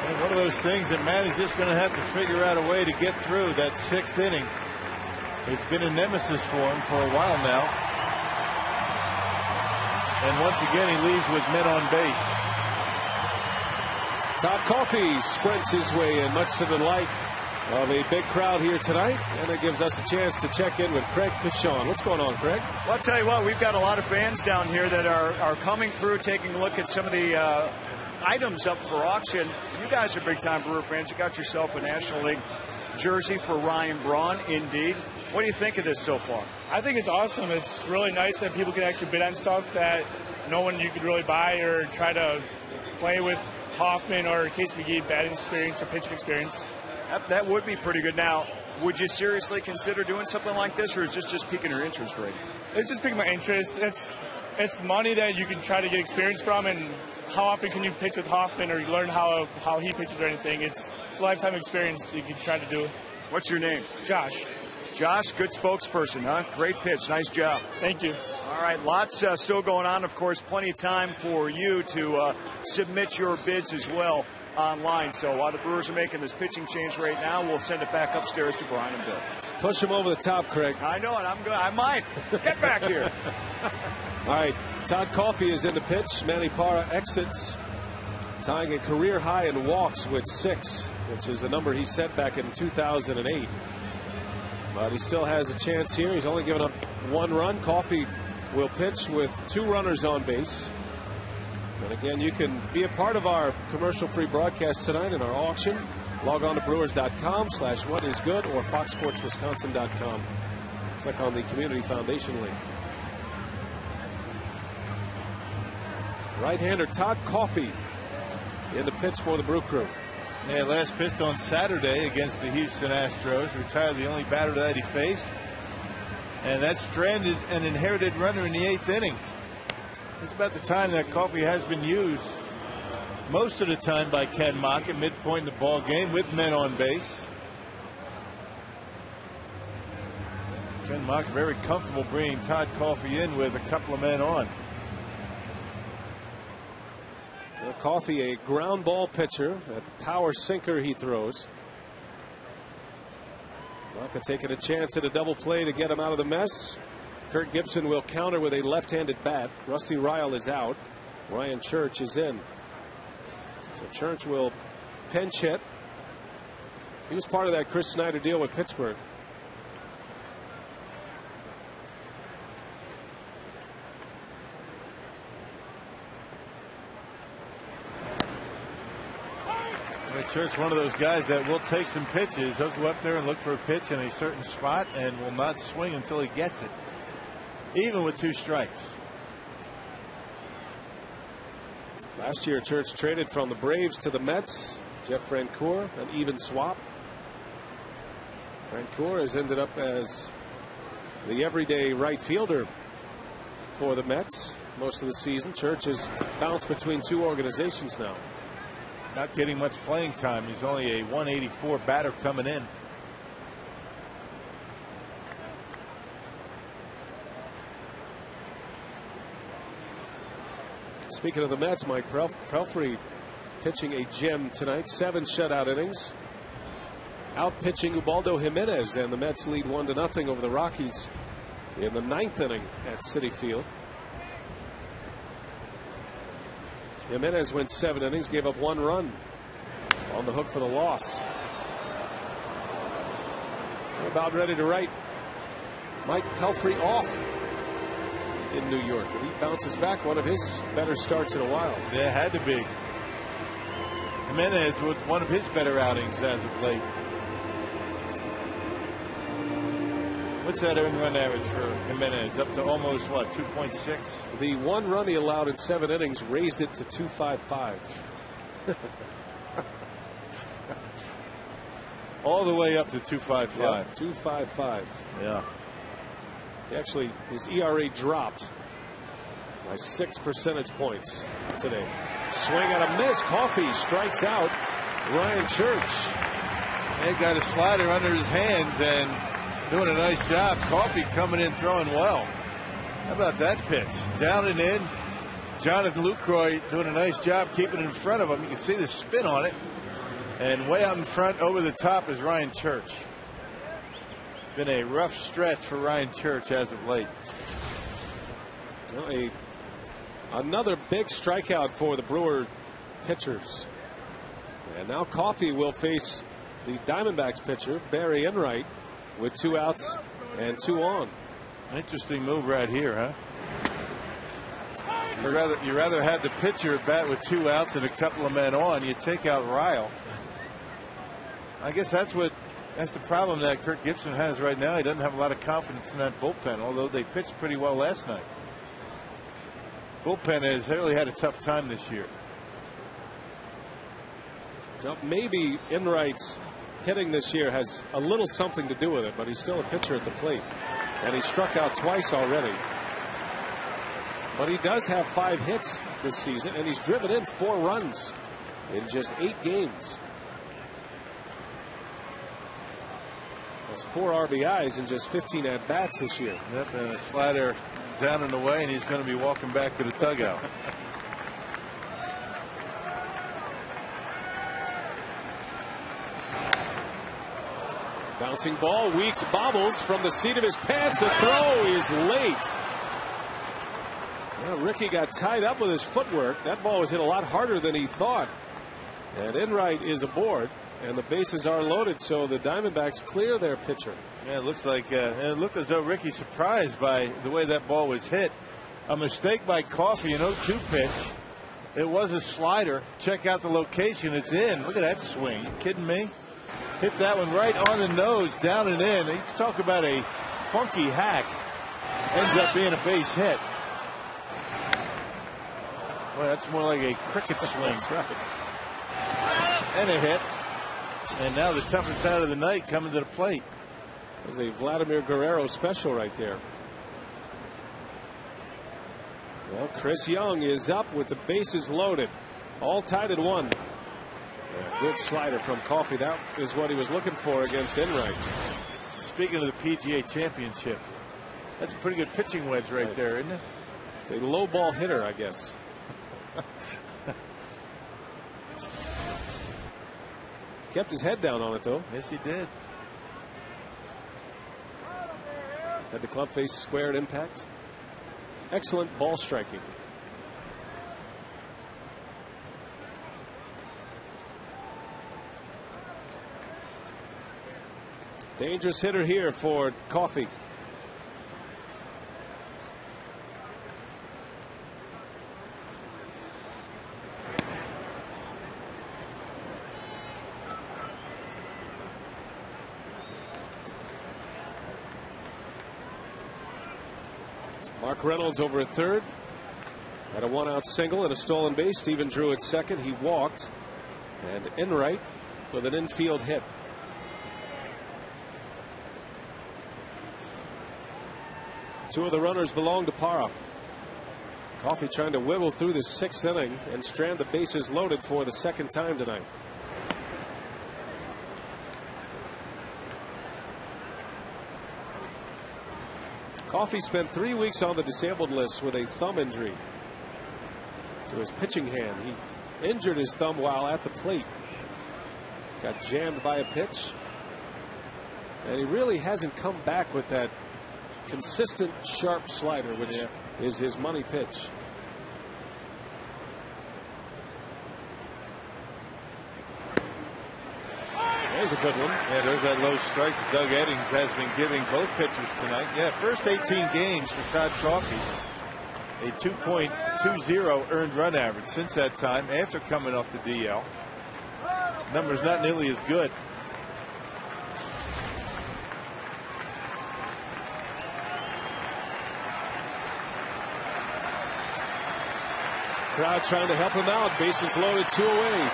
And one of those things that Manny's just going to have to figure out a way to get through that 6th inning. It's been a nemesis for him for a while now. And once again, he leaves with men on base. Todd Coffey sprints his way in, much to the delight of a big crowd here tonight, and it gives us a chance to check in with Craig Pichon. What's going on, Craig? Well, I'll tell you what, we've got a lot of fans down here that are coming through, taking a look at some of the items up for auction. You guys are big-time Brewer fans. You got yourself a National League jersey for Ryan Braun, indeed. What do you think of this so far? I think it's awesome. It's really nice that people can actually bid on stuff that no one you could really buy or try to play with Hoffman or Case McGee batting experience or pitching experience. That would be pretty good. Now, would you seriously consider doing something like this, or is this just piquing your interest rate? It's just piquing my interest. It's money that you can try to get experience from, and how often can you pitch with Hoffman or learn how he pitches or anything. It's a lifetime experience you can try to do. What's your name? Josh. Josh, good spokesperson, huh? Great pitch. Nice job. Thank you. All right, lots still going on. Of course, plenty of time for you to submit your bids as well online. So while the Brewers are making this pitching change right now, we'll send it back upstairs to Brian and Bill. Push him over the top, Craig. I know it. I might. Get back here. All right, Todd Coffey is in the pitch. Manny Parra exits, tying a career high in walks with 6, which is a number he set back in 2008. But he still has a chance here. He's only given up 1 run. Coffey will pitch with 2 runners on base. And again, you can be a part of our commercial-free broadcast tonight in our auction. Log on to brewers.com/whatisgood or foxsportswisconsin.com. Click on the Community Foundation link. Right-hander Todd Coffey in the pitch for the Brew Crew. Yeah, last pitched on Saturday against the Houston Astros. Retired the only batter that he faced. And that stranded an inherited runner in the 8th inning. It's about the time that Coffey has been used most of the time by Ken Mock at midpoint in the ball game with men on base. Ken Mock very comfortable bringing Todd Coffey in with a couple of men on. Coffey, a ground ball pitcher, a power sinker he throws. Maka taking a chance at a double play to get him out of the mess. Kurt Gibson will counter with a left-handed bat. Rusty Ryle is out. Ryan Church is in. So Church will pinch hit. He was part of that Chris Snyder deal with Pittsburgh. Church, one of those guys that will take some pitches. He'll go up there and look for a pitch in a certain spot and will not swing until he gets it, even with 2 strikes. Last year, Church traded from the Braves to the Mets. Jeff Francoeur, an even swap. Francoeur has ended up as the everyday right fielder for the Mets most of the season. Church has bounced between 2 organizations now. Not getting much playing time. He's only a 184 batter coming in. Speaking of the Mets, Mike Pelfrey pitching a gem tonight. 7 shutout innings. Out pitching Ubaldo Jimenez, and the Mets lead 1-0 over the Rockies in the 9th inning at Citi Field. Jimenez went 7 innings, gave up 1 run, on the hook for the loss. We're about ready to write Mike Pelfrey off in New York. He bounces back, one of his better starts in a while. There had to be. Jimenez with one of his better outings as of late. What's that earned run average for Jimenez? Up to almost, what, 2.6? The 1 run he allowed in 7 innings raised it to 2.55. All the way up to 2.55. Yeah, 2.55. Yeah. Actually, his ERA dropped by 6 percentage points today. Swing and a miss. Coffey strikes out Ryan Church. They got a slider under his hands and doing a nice job. Coffey coming in throwing well. How about that pitch? Down and in. Jonathan Lucroy doing a nice job keeping it in front of him. You can see the spin on it. And way out in front over the top is Ryan Church. Been a rough stretch for Ryan Church as of late. Well, another big strikeout for the Brewer pitchers. And now Coffey will face the Diamondbacks pitcher, Barry Enright, with 2 outs and 2 on. Interesting move right here, huh? You rather have the pitcher bat with 2 outs and a couple of men on. You take out Ryle. I guess that's the problem that Kirk Gibson has right now. He doesn't have a lot of confidence in that bullpen, although they pitched pretty well last night. Bullpen has really had a tough time this year. Now, maybe Enright's hitting this year has a little something to do with it, but he's still a pitcher at the plate. And he struck out twice already. But he does have 5 hits this season, and he's driven in 4 runs in just 8 games. That's 4 RBIs in just 15 at-bats this year. Yep, and a slider down and away, and he's going to be walking back to the dugout. Bouncing ball, Weeks bobbles from the seat of his pants. The throw is late. Well, Ricky got tied up with his footwork. That ball was hit a lot harder than he thought. And Enright is aboard, and the bases are loaded, so the Diamondbacks clear their pitcher. Yeah, it looks like it looked as though Ricky's surprised by the way that ball was hit. A mistake by Coffey, an 0-2 pitch. It was a slider. Check out the location. It's in. Look at that swing. You kidding me? Hit that one right on the nose, down and in. You talk about a funky hack. Ends up being a base hit. Well, that's more like a cricket swing. That's right. And a hit. And now the toughest out of the night coming to the plate. It was a Vladimir Guerrero special right there. Well, Chris Young is up with the bases loaded. All tied at 1. A good slider from Coffey. That is what he was looking for against Enright. Speaking of the PGA Championship, that's a pretty good pitching wedge right there, isn't it? It's a low ball hitter, I guess. Kept his head down on it, though. Yes, he did. Had the club face square at impact. Excellent ball striking. Dangerous hitter here for Coffey. Mark Reynolds over at third. Had a 1-out single and a stolen base. Stephen Drew at second. He walked. And Enright with an infield hit. Two of the runners belong to Parra. Coffey trying to wiggle through the 6th inning and strand the bases loaded for the 2nd time tonight. Coffey spent 3 weeks on the disabled list with a thumb injury to his pitching hand. He injured his thumb while at the plate. Got jammed by a pitch. And he really hasn't come back with that consistent sharp slider, which is his money pitch. There's a good one. Yeah, there's that low strike that Doug Eddings has been giving both pitchers tonight. Yeah, first 18 games for Todd Coffey. A 2.20 earned run average since that time after coming off the DL. Numbers not nearly as good. Crowd trying to help him out. Bases loaded, 2 away.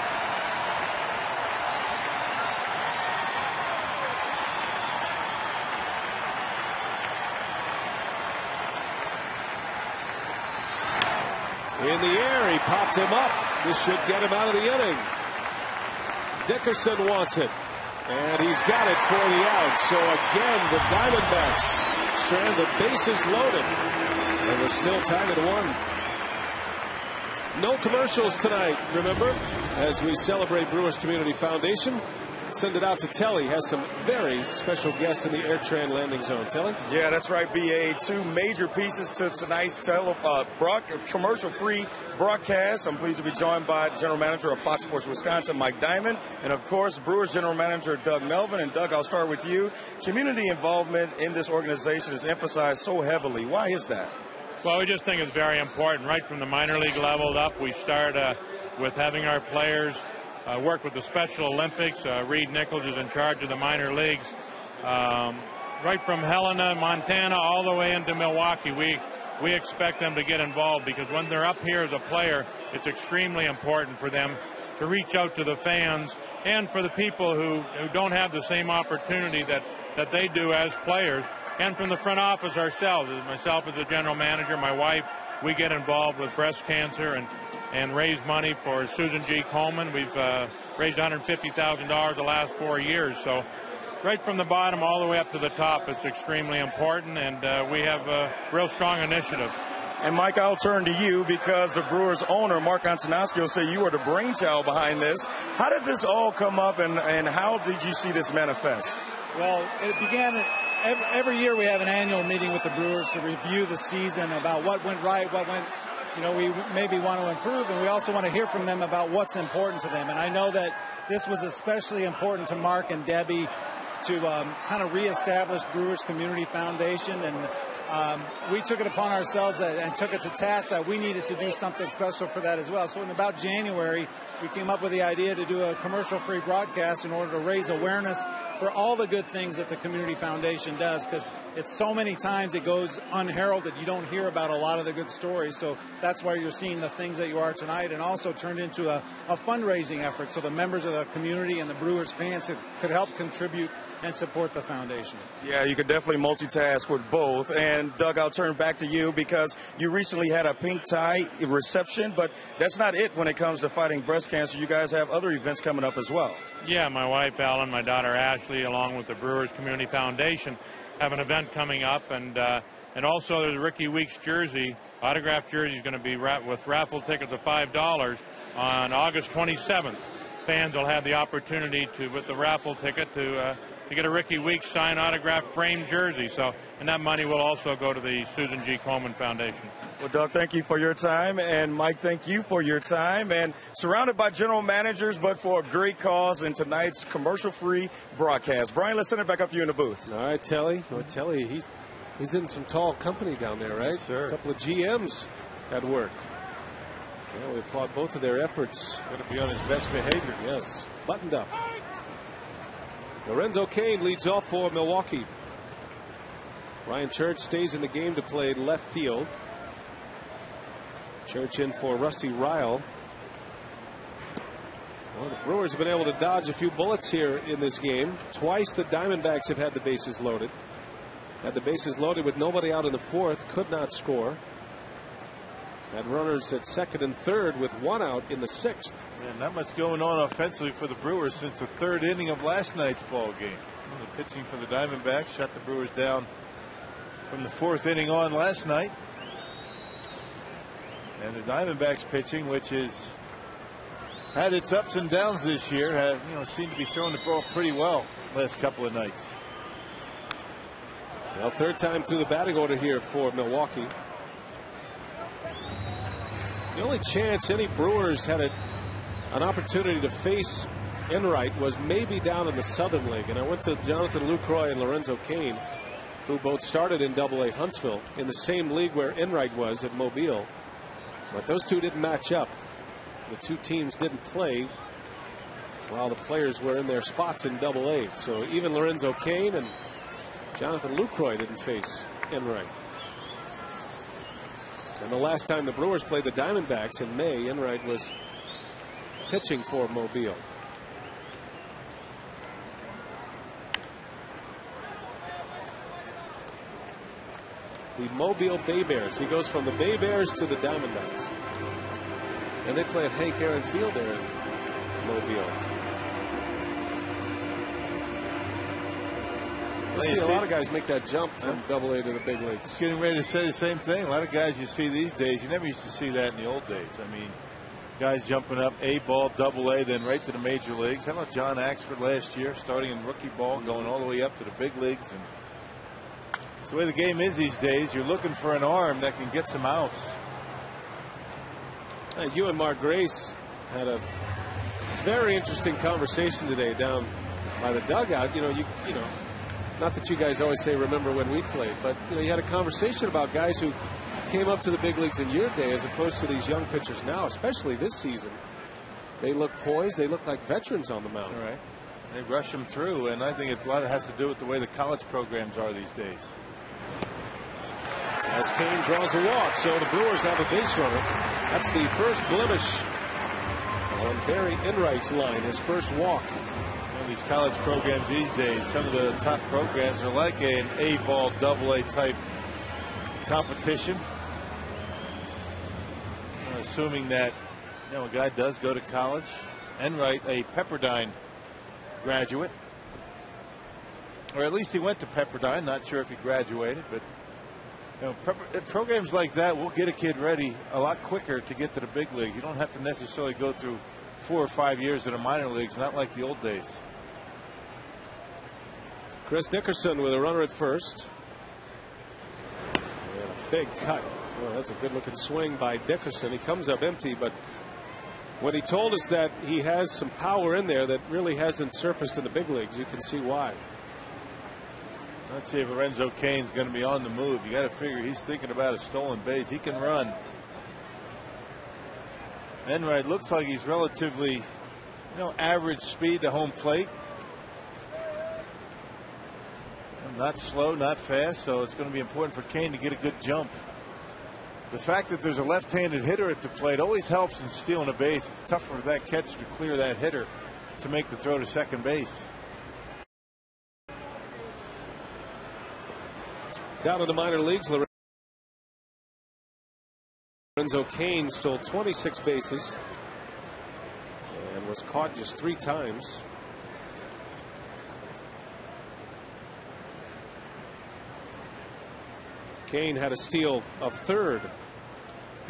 In the air, he popped him up. This should get him out of the inning. Dickerson wants it. And he's got it for the out. So again, the Diamondbacks strand the bases loaded. And we're still tied at 1. No commercials tonight, remember, as we celebrate Brewers Community Foundation. Send it out to Telly. Has some very special guests in the AirTran landing zone. Telly? Yeah, that's right, BA. 2 major pieces to tonight's commercial-free broadcast. I'm pleased to be joined by General Manager of Fox Sports Wisconsin, Mike Diamond, and, of course, Brewers General Manager Doug Melvin. And, Doug, I'll start with you. Community involvement in this organization is emphasized so heavily. Why is that? Well, we just think it's very important. Right from the minor league level up, we start with having our players work with the Special Olympics. Reed Nichols is in charge of the minor leagues. Right from Helena, Montana, all the way into Milwaukee, we expect them to get involved, because when they're up here as a player, it's extremely important for them to reach out to the fans and for the people who don't have the same opportunity that they do as players. And from the front office ourselves, myself as a general manager, my wife, we get involved with breast cancer and raise money for Susan G. Komen. We've raised $150,000 the last 4 years. So right from the bottom all the way up to the top, it's extremely important, and we have a real strong initiative. And Mike, I'll turn to you, because the Brewers owner, Mark Antonosky, will say you are the brainchild behind this. How did this all come up, and how did you see this manifest? Well, it began every year. We have an annual meeting with the Brewers to review the season, about what went right, what went, we maybe want to improve, and we also want to hear from them about what's important to them. And I know that this was especially important to Mark and Debbie to kind of reestablish Brewers Community Foundation, and we took it upon ourselves and took it to task that we needed to do something special for that as well. So in about January, we came up with the idea to do a commercial-free broadcast in order to raise awareness for all the good things that the Community Foundation does, because it's so many times it goes unheralded. You don't hear about a lot of the good stories. So that's why you're seeing the things that you are tonight, and also turned into a fundraising effort so the members of the community and the Brewers fans could help contribute and support the foundation. Yeah, you could definitely multitask with both. And Doug, I'll turn back to you, because you recently had a pink tie reception, but that's not it when it comes to fighting breast cancer. You guys have other events coming up as well. Yeah, my wife Ellen, my daughter Ashley, along with the Brewers Community Foundation, have an event coming up, and also there's Ricky Weeks jersey, autographed jersey, is going to be with raffle tickets of $5 on August 27th. Fans will have the opportunity to, with the raffle ticket, to get a Ricky Weeks signed autographed framed jersey. So, and that money will also go to the Susan G. Komen Foundation. Well, Doug, thank you for your time, and Mike, thank you for your time, and surrounded by general managers, but for a great cause in tonight's commercial-free broadcast. Brian, let's send it back up to you in the booth. All right, Telly. Well, Telly, he's in some tall company down there, right? Yes, sir. A couple of GMs at work. Yeah, we applaud both of their efforts. Going to be on his best behavior. Yes, buttoned up. Lorenzo Cain leads off for Milwaukee. Ryan Church stays in the game to play left field. Church in for Rusty Ryle. Well, the Brewers have been able to dodge a few bullets here in this game. Twice the Diamondbacks have had the bases loaded. Had the bases loaded with nobody out in the fourth. Could not score. Had runners at second and third with one out in the sixth. And not much going on offensively for the Brewers since the third inning of last night's ball game. The pitching for the Diamondbacks shut the Brewers down from the fourth inning on last night. And the Diamondbacks pitching, which has had its ups and downs this year, seemed to be throwing the ball pretty well last couple of nights. Well, third time through the batting order here for Milwaukee. The only chance any Brewers had an opportunity to face Enright was maybe down in the Southern League. And I went to Jonathan Lucroy and Lorenzo Cain, who both started in Double-A Huntsville in the same league where Enright was at Mobile. But those two didn't match up. The two teams didn't play while the players were in their spots in Double-A. So even Lorenzo Cain and Jonathan Lucroy didn't face Enright. And the last time the Brewers played the Diamondbacks in May, Enright was pitching for Mobile. The Mobile Bay Bears. He goes from the Bay Bears to the Diamondbacks. And they play at Hank Aaron Field there in Mobile. I see a lot of guys make that jump from Double-A to the big leagues. Getting ready to say the same thing. A lot of guys you see these days, you never used to see that in the old days. I mean, guys jumping up A-ball, Double-A, then right to the major leagues. How about John Axford last year, starting in rookie ball, going all the way up to the big leagues? And it's the way the game is these days. You're looking for an arm that can get some outs. You and Mark Grace had a very interesting conversation today down by the dugout. You know, not that you guys always say remember when we played, but you had a conversation about guys who came up to the big leagues in your day as opposed to these young pitchers now, especially this season. They look poised. They look like veterans on the mound. Right. They rush them through, and I think it's a lot has to do with the way the college programs are these days. As Kane draws a walk, so the Brewers have a base runner. That's the first blemish on Barry Enright's line, his first walk. These college programs these days, some of the top programs are like an A-ball, double-A type competition. Assuming that a guy does go to college. Enright, a Pepperdine graduate, or at least he went to Pepperdine. Not sure if he graduated, but programs like that will get a kid ready a lot quicker to get to the big league. You don't have to necessarily go through 4 or 5 years in the minor leagues, not like the old days. Chris Dickerson with a runner at first. And a big cut. Well, that's a good looking swing by Dickerson. He comes up empty, but what he told us that he has some power in there that really hasn't surfaced in the big leagues. You can see why. Let's see if Lorenzo Cain's going to be on the move. You got to figure he's thinking about a stolen base. He can run. Enright looks like he's relatively, average speed to home plate. Not slow, not fast, so it's going to be important for Cain to get a good jump. The fact that there's a left-handed hitter at the plate always helps in stealing a base. It's tougher for that catcher to clear that hitter to make the throw to second base. Down in the minor leagues, Lorenzo Cain stole 26 bases and was caught just 3 times. Cain had a steal of 3rd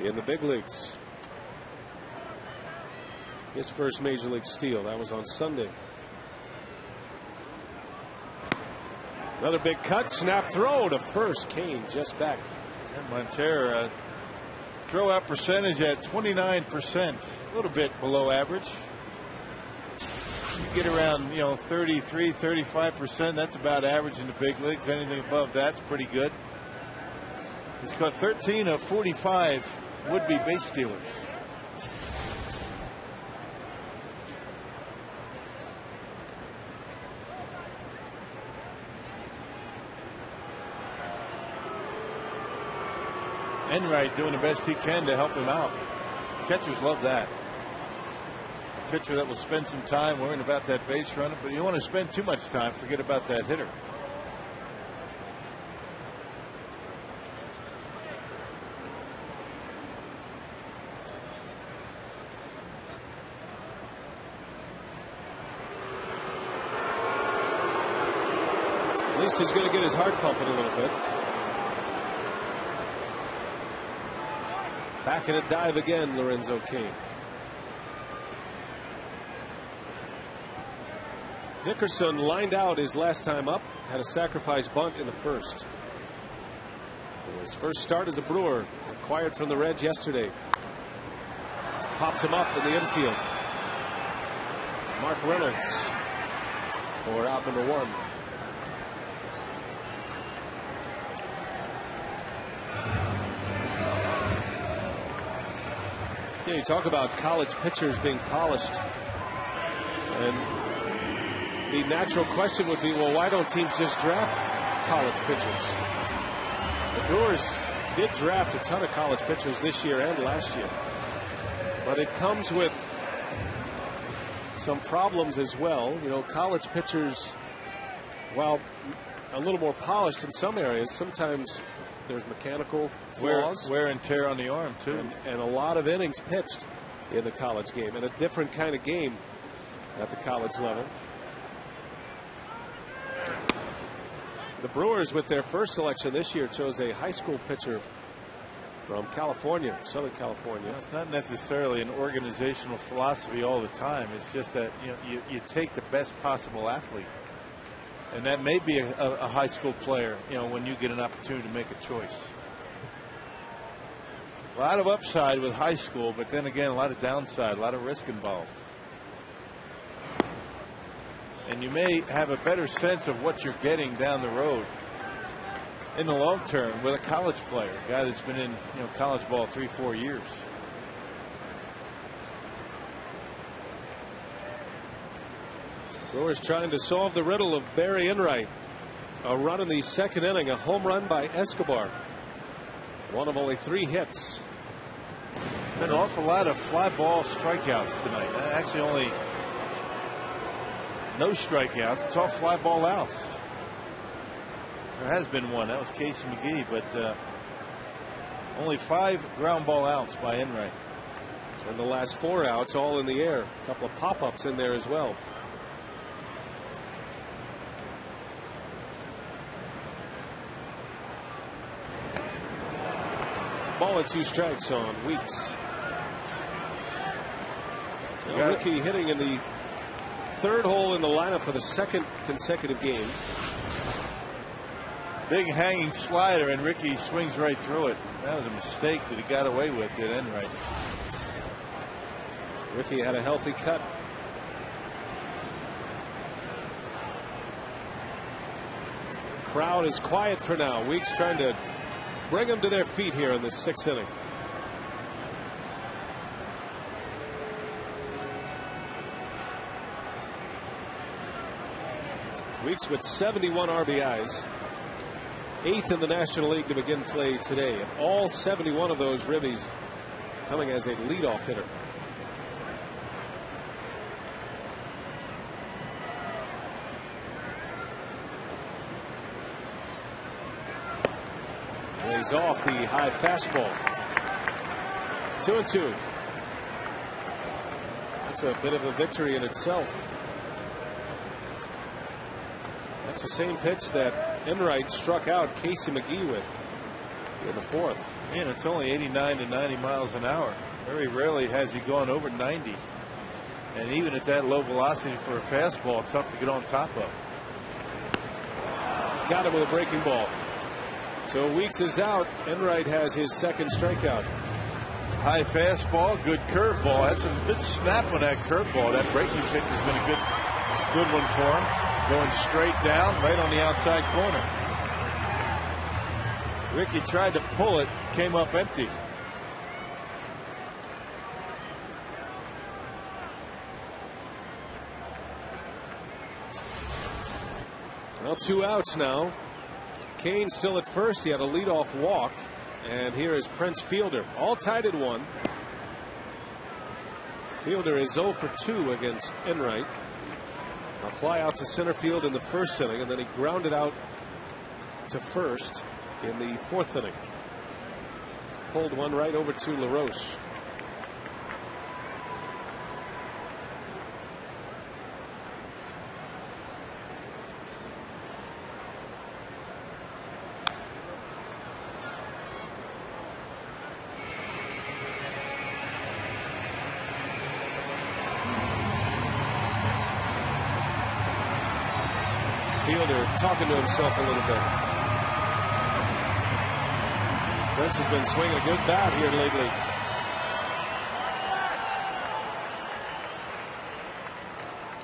in the big leagues. His first major league steal. That was on Sunday. Another big cut. Snap throw to first. Cain just back. And Montero throw out percentage at 29%. A little bit below average. You get around 33, 35%. That's about average in the big leagues. Anything above that's pretty good. He's caught 13 of 45 would-be base stealers. Enright doing the best he can to help him out. Catchers love that. A pitcher that will spend some time worrying about that base runner, but you don't want to spend too much time, forget about that hitter. At least he's going to get his heart pumping a little bit. Back in a dive again, Lorenzo Cain. Dickerson lined out his last time up, had a sacrifice bunt in the first. His first start as a Brewer, acquired from the Reds yesterday. Pops him up in the infield. Mark Reynolds for out number 1. Yeah, you talk about college pitchers being polished, and the natural question would be, well, why don't teams just draft college pitchers? The Brewers did draft a ton of college pitchers this year and last year, but it comes with some problems as well. College pitchers, while a little more polished in some areas, sometimes there's mechanical flaws. Wear and tear on the arm, too. And a lot of innings pitched in the college game, and a different kind of game at the college level. The Brewers, with their first selection this year, chose a high school pitcher from California, Southern California. It's not necessarily an organizational philosophy all the time. It's just that you take the best possible athlete. And that may be a high school player, when you get an opportunity to make a choice. A lot of upside with high school, but then again, a lot of downside, a lot of risk involved. And you may have a better sense of what you're getting down the road in the long term with a college player, a guy that's been in college ball 3-4 years. Brewers trying to solve the riddle of Barry Enright. A run in the second inning, a home run by Escobar. One of only 3 hits. Been an awful lot of fly ball strikeouts tonight. Actually, only no strikeouts. It's all fly ball outs. There has been one. That was Casey McGee, but only 5 ground ball outs by Enright. And the last 4 outs all in the air. A couple of pop-ups in there as well. Ball and 2 strikes on Weeks. Ricky hitting in the 3rd hole in the lineup for the 2nd consecutive game. Big hanging slider, and Ricky swings right through it. That was a mistake that he got away with at Enright. Ricky had a healthy cut. Crowd is quiet for now. Weeks trying to bring them to their feet here in the 6th inning. Weeks with 71 RBIs. 8th in the National League to begin play today. And all 71 of those ribbies coming as a leadoff hitter. Lays off the high fastball. 2-2. That's a bit of a victory in itself. That's the same pitch that Enright struck out Casey McGee with in the 4th. And it's only 89 to 90 miles an hour. Very rarely has he gone over 90. And even at that low velocity for a fastball, tough to get on top of. Got him with a breaking ball. So Weeks is out. Enright has his 2nd strikeout. High fastball, good curveball. Had some good snap on that curveball. That breaking pitch has been a good one for him. Going straight down, right on the outside corner. Ricky tried to pull it, came up empty. Well, 2 outs now. Kane still at first. He had a leadoff walk. And here is Prince Fielder, all tied at 1. Fielder is 0 for 2 against Enright. A fly out to center field in the 1st inning, and then he grounded out to first in the 4th inning. Pulled one right over to LaRoche. Fielder talking to himself a little bit. Prince has been swinging a good bat here lately.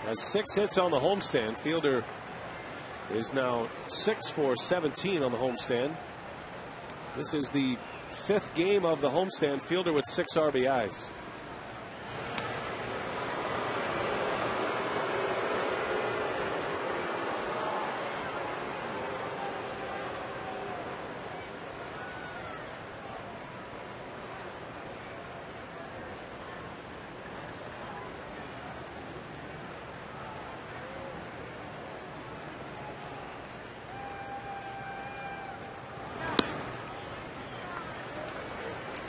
Has 6 hits on the homestand. Fielder is now 6 for 17 on the homestand. This is the 5th game of the homestand. Fielder with 6 RBIs.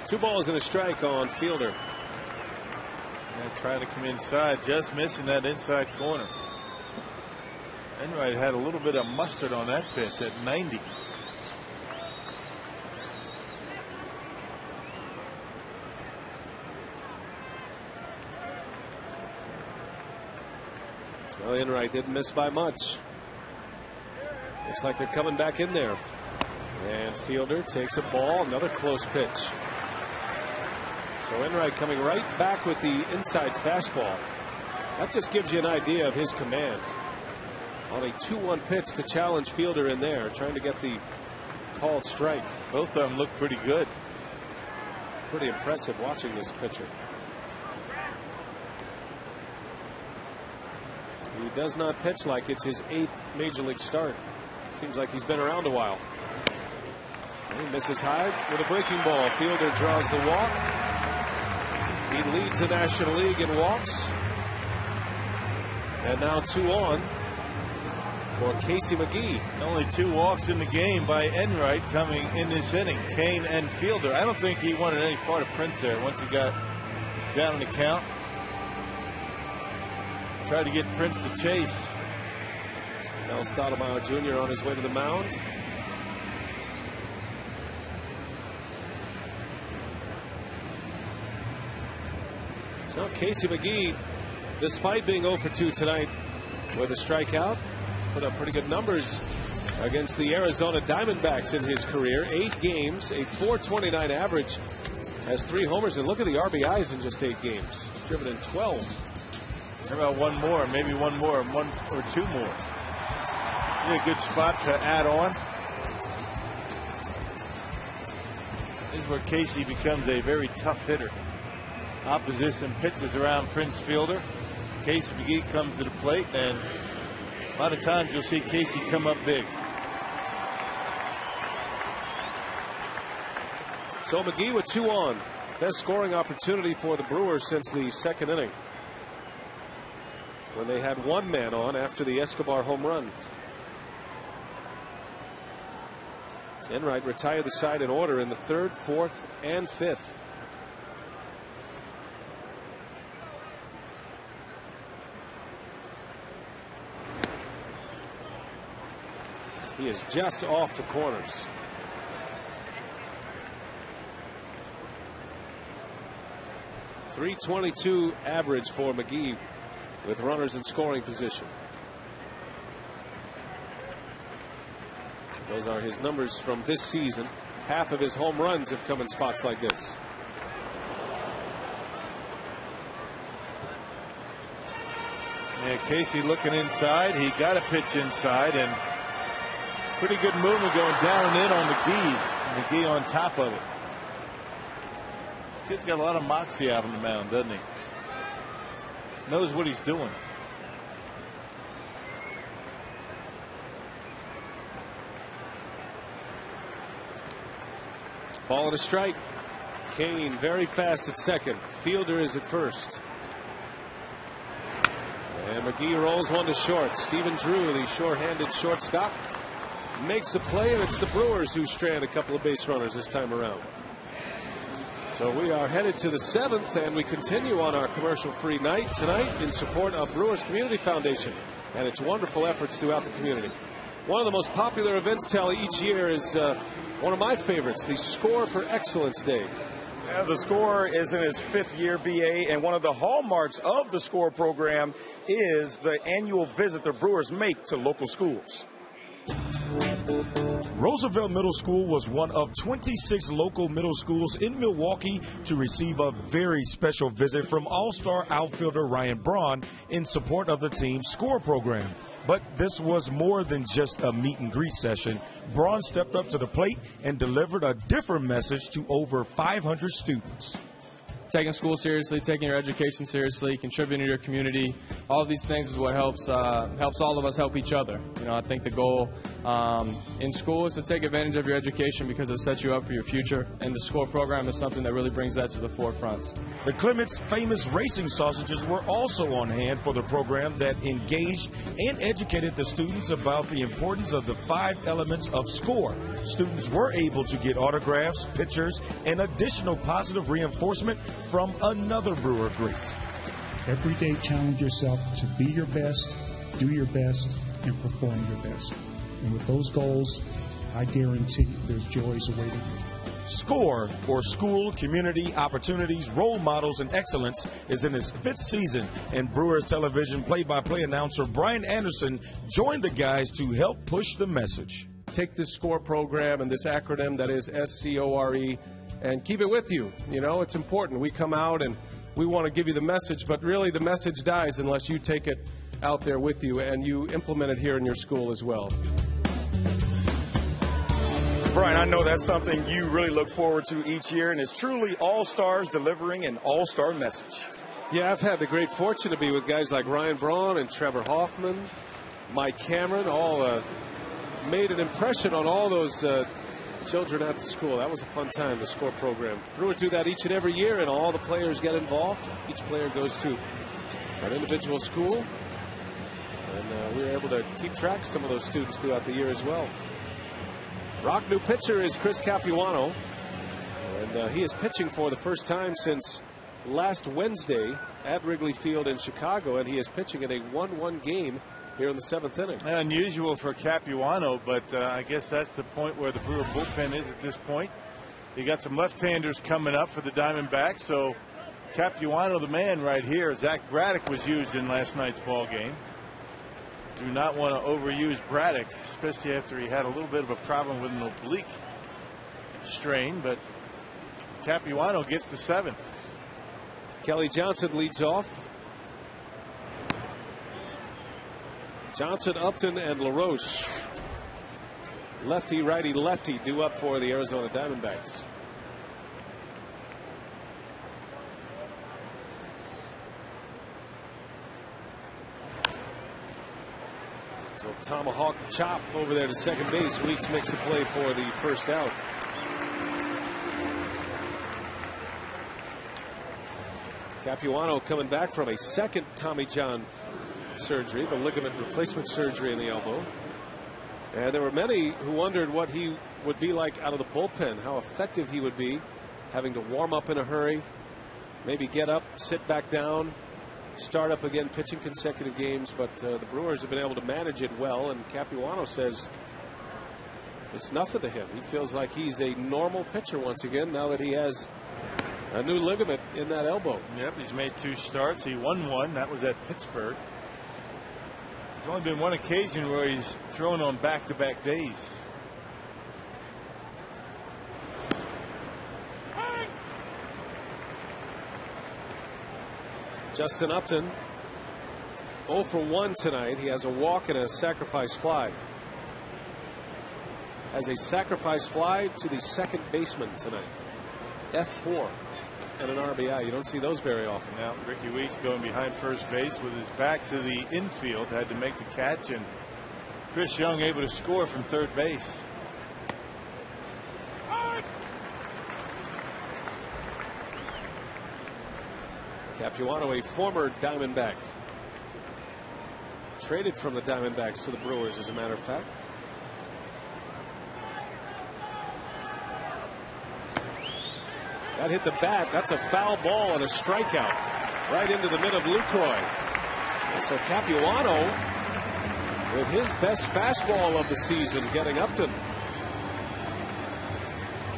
Two balls and a strike on Fielder. And trying to come inside, just missing that inside corner. Enright had a little bit of mustard on that pitch at 90. Well, Enright didn't miss by much. Looks like they're coming back in there. And Fielder takes a ball, another close pitch. So Enright coming right back with the inside fastball. That just gives you an idea of his command. On a 2-1 pitch to challenge Fielder in there, trying to get the called strike. Both of them look pretty good. Pretty impressive watching this pitcher. He does not pitch like it's his 8th major league start. Seems like he's been around a while. He misses high with a breaking ball. Fielder draws the walk. He leads the National League in walks. And now 2 on for Casey McGee. Only 2 walks in the game by Enright coming in this inning. Kane and Fielder. I don't think he wanted any part of Prince there once he got down in the count. Tried to get Prince to chase. Mel Stottlemyre Jr. on his way to the mound. Now Casey McGee, despite being 0 for 2 tonight with a strikeout, put up pretty good numbers against the Arizona Diamondbacks in his career. 8 games, a .429 average, has 3 homers, and look at the RBIs in just 8 games. Driven in 12. How about one more, maybe one more, 1 or 2 more? A good spot to add on. This is where Casey becomes a very tough hitter. Opposition pitches around Prince Fielder. Casey McGee comes to the plate, and a lot of times you'll see Casey come up big. So McGee with 2 on. Best scoring opportunity for the Brewers since the 2nd inning, when they had 1 man on after the Escobar home run. Enright retired the side in order in the 3rd, 4th, and 5th. He is just off the corners. .322 average for McGee with runners in scoring position. Those are his numbers from this season. Half of his home runs have come in spots like this. Yeah, Casey looking inside. He got a pitch inside, and pretty good movement going down and in on McGee. McGee on top of it. This kid's got a lot of moxie out on the mound, doesn't he? Knows what he's doing. Ball and a strike. Kane very fast at second. Fielder is at first. And McGee rolls one to short. Stephen Drew, the short-handed shortstop, makes the play, and it's the Brewers who strand a couple of base runners this time around. So we are headed to the 7th, and we continue on our commercial-free night tonight in support of Brewers Community Foundation and its wonderful efforts throughout the community. One of the most popular events, Tally, each year is one of my favorites, the Score for Excellence Day. Yeah, the Score is in its 5th year, BA, and one of the hallmarks of the Score program is the annual visit the Brewers make to local schools. Roosevelt Middle School was one of 26 local middle schools in Milwaukee to receive a very special visit from all-star outfielder Ryan Braun in support of the team's Score program. But this was more than just a meet and greet session. Braun stepped up to the plate and delivered a different message to over 500 students. Taking school seriously, taking your education seriously, contributing to your community, all of these things is what helps all of us help each other. You know, I think the goal in school is to take advantage of your education because it sets you up for your future, and the Score program is something that really brings that to the forefront. The Clements famous racing sausages were also on hand for the program that engaged and educated the students about the importance of the 5 elements of Score. Students were able to get autographs, pictures, and additional positive reinforcement from another Brewer great. Every day challenge yourself to be your best, do your best, and perform your best. And with those goals, I guarantee there's joys awaiting you. Score, or School, Community, Opportunities, Role Models, and Excellence, is in its 5th season, and Brewers television play-by-play announcer Brian Anderson joined the guys to help push the message. Take this Score program and this acronym that is SCORE and keep it with you. You know, it's important. We come out and we want to give you the message, but really the message dies unless you take it out there with you and you implement it here in your school as well. Brian, I know that's something you really look forward to each year, and it's truly all-stars delivering an all-star message. Yeah, I've had the great fortune to be with guys like Ryan Braun and Trevor Hoffman, Mike Cameron, all made an impression on all those children at the school. That was a fun time, the SCORE program. Brewers do that each and every year, and all the players get involved. Each player goes to an individual school, and we were able to keep track of some of those students throughout the year as well. Rock new pitcher is Chris Capuano, and he is pitching for the first time since last Wednesday at Wrigley Field in Chicago, and he is pitching in a 1-1 game here in the 7th inning. Unusual for Capuano, but I guess that's the point where the Brewer bullpen is at this point. You got some left-handers coming up for the Diamondbacks, so Capuano the man right here. Zach Braddock was used in last night's ball game. Do not want to overuse Braddock, especially after he had a little bit of a problem with an oblique strain, but Capuano gets the 7th. Kelly Johnson leads off. Johnson, Upton, and LaRoche. Lefty, righty, lefty due up for the Arizona Diamondbacks. So tomahawk chop over there to second base. Weeks makes the play for the first out. Capuano coming back from a second Tommy John surgery, the ligament replacement surgery in the elbow. And there were many who wondered what he would be like out of the bullpen, how effective he would be, having to warm up in a hurry, maybe get up, sit back down, start up again, pitching consecutive games. But the Brewers have been able to manage it well, and Capuano says it's nothing to him. He feels like he's a normal pitcher once again now that he has a new ligament in that elbow. Yep, he's made 2 starts. He won 1. That was at Pittsburgh. There's only been 1 occasion where he's thrown on back-to-back days. Justin Upton 0 for 1 tonight. He has a walk and a sacrifice fly. Has a sacrifice fly to the second baseman tonight. F4 and an RBI. You don't see those very often. Now Ricky Weeks going behind first base with his back to the infield, had to make the catch, and Chris Young able to score from third base. Capuano, a former Diamondback, traded from the Diamondbacks to the Brewers, as a matter of fact. That hit the bat. That's a foul ball and a strikeout right into the mid of Lucroy. And so Capuano with his best fastball of the season getting Upton.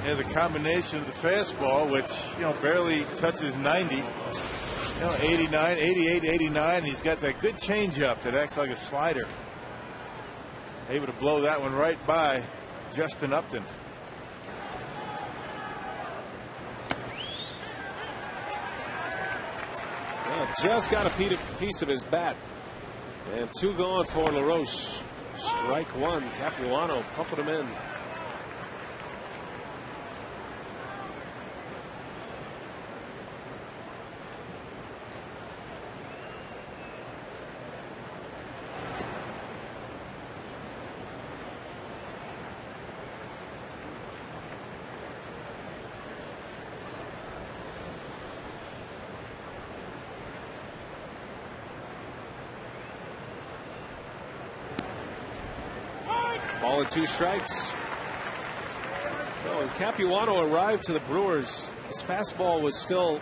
Yeah, the combination of the fastball, which, barely touches 90, 89, 88, 89. He's got that good changeup that acts like a slider. Able to blow that one right by Justin Upton. Just got a piece of his bat. And 2 gone for LaRoche. Strike 1. Capuano pumping him in. Ball and 2 strikes. Well, when Capuano arrived to the Brewers, his fastball was still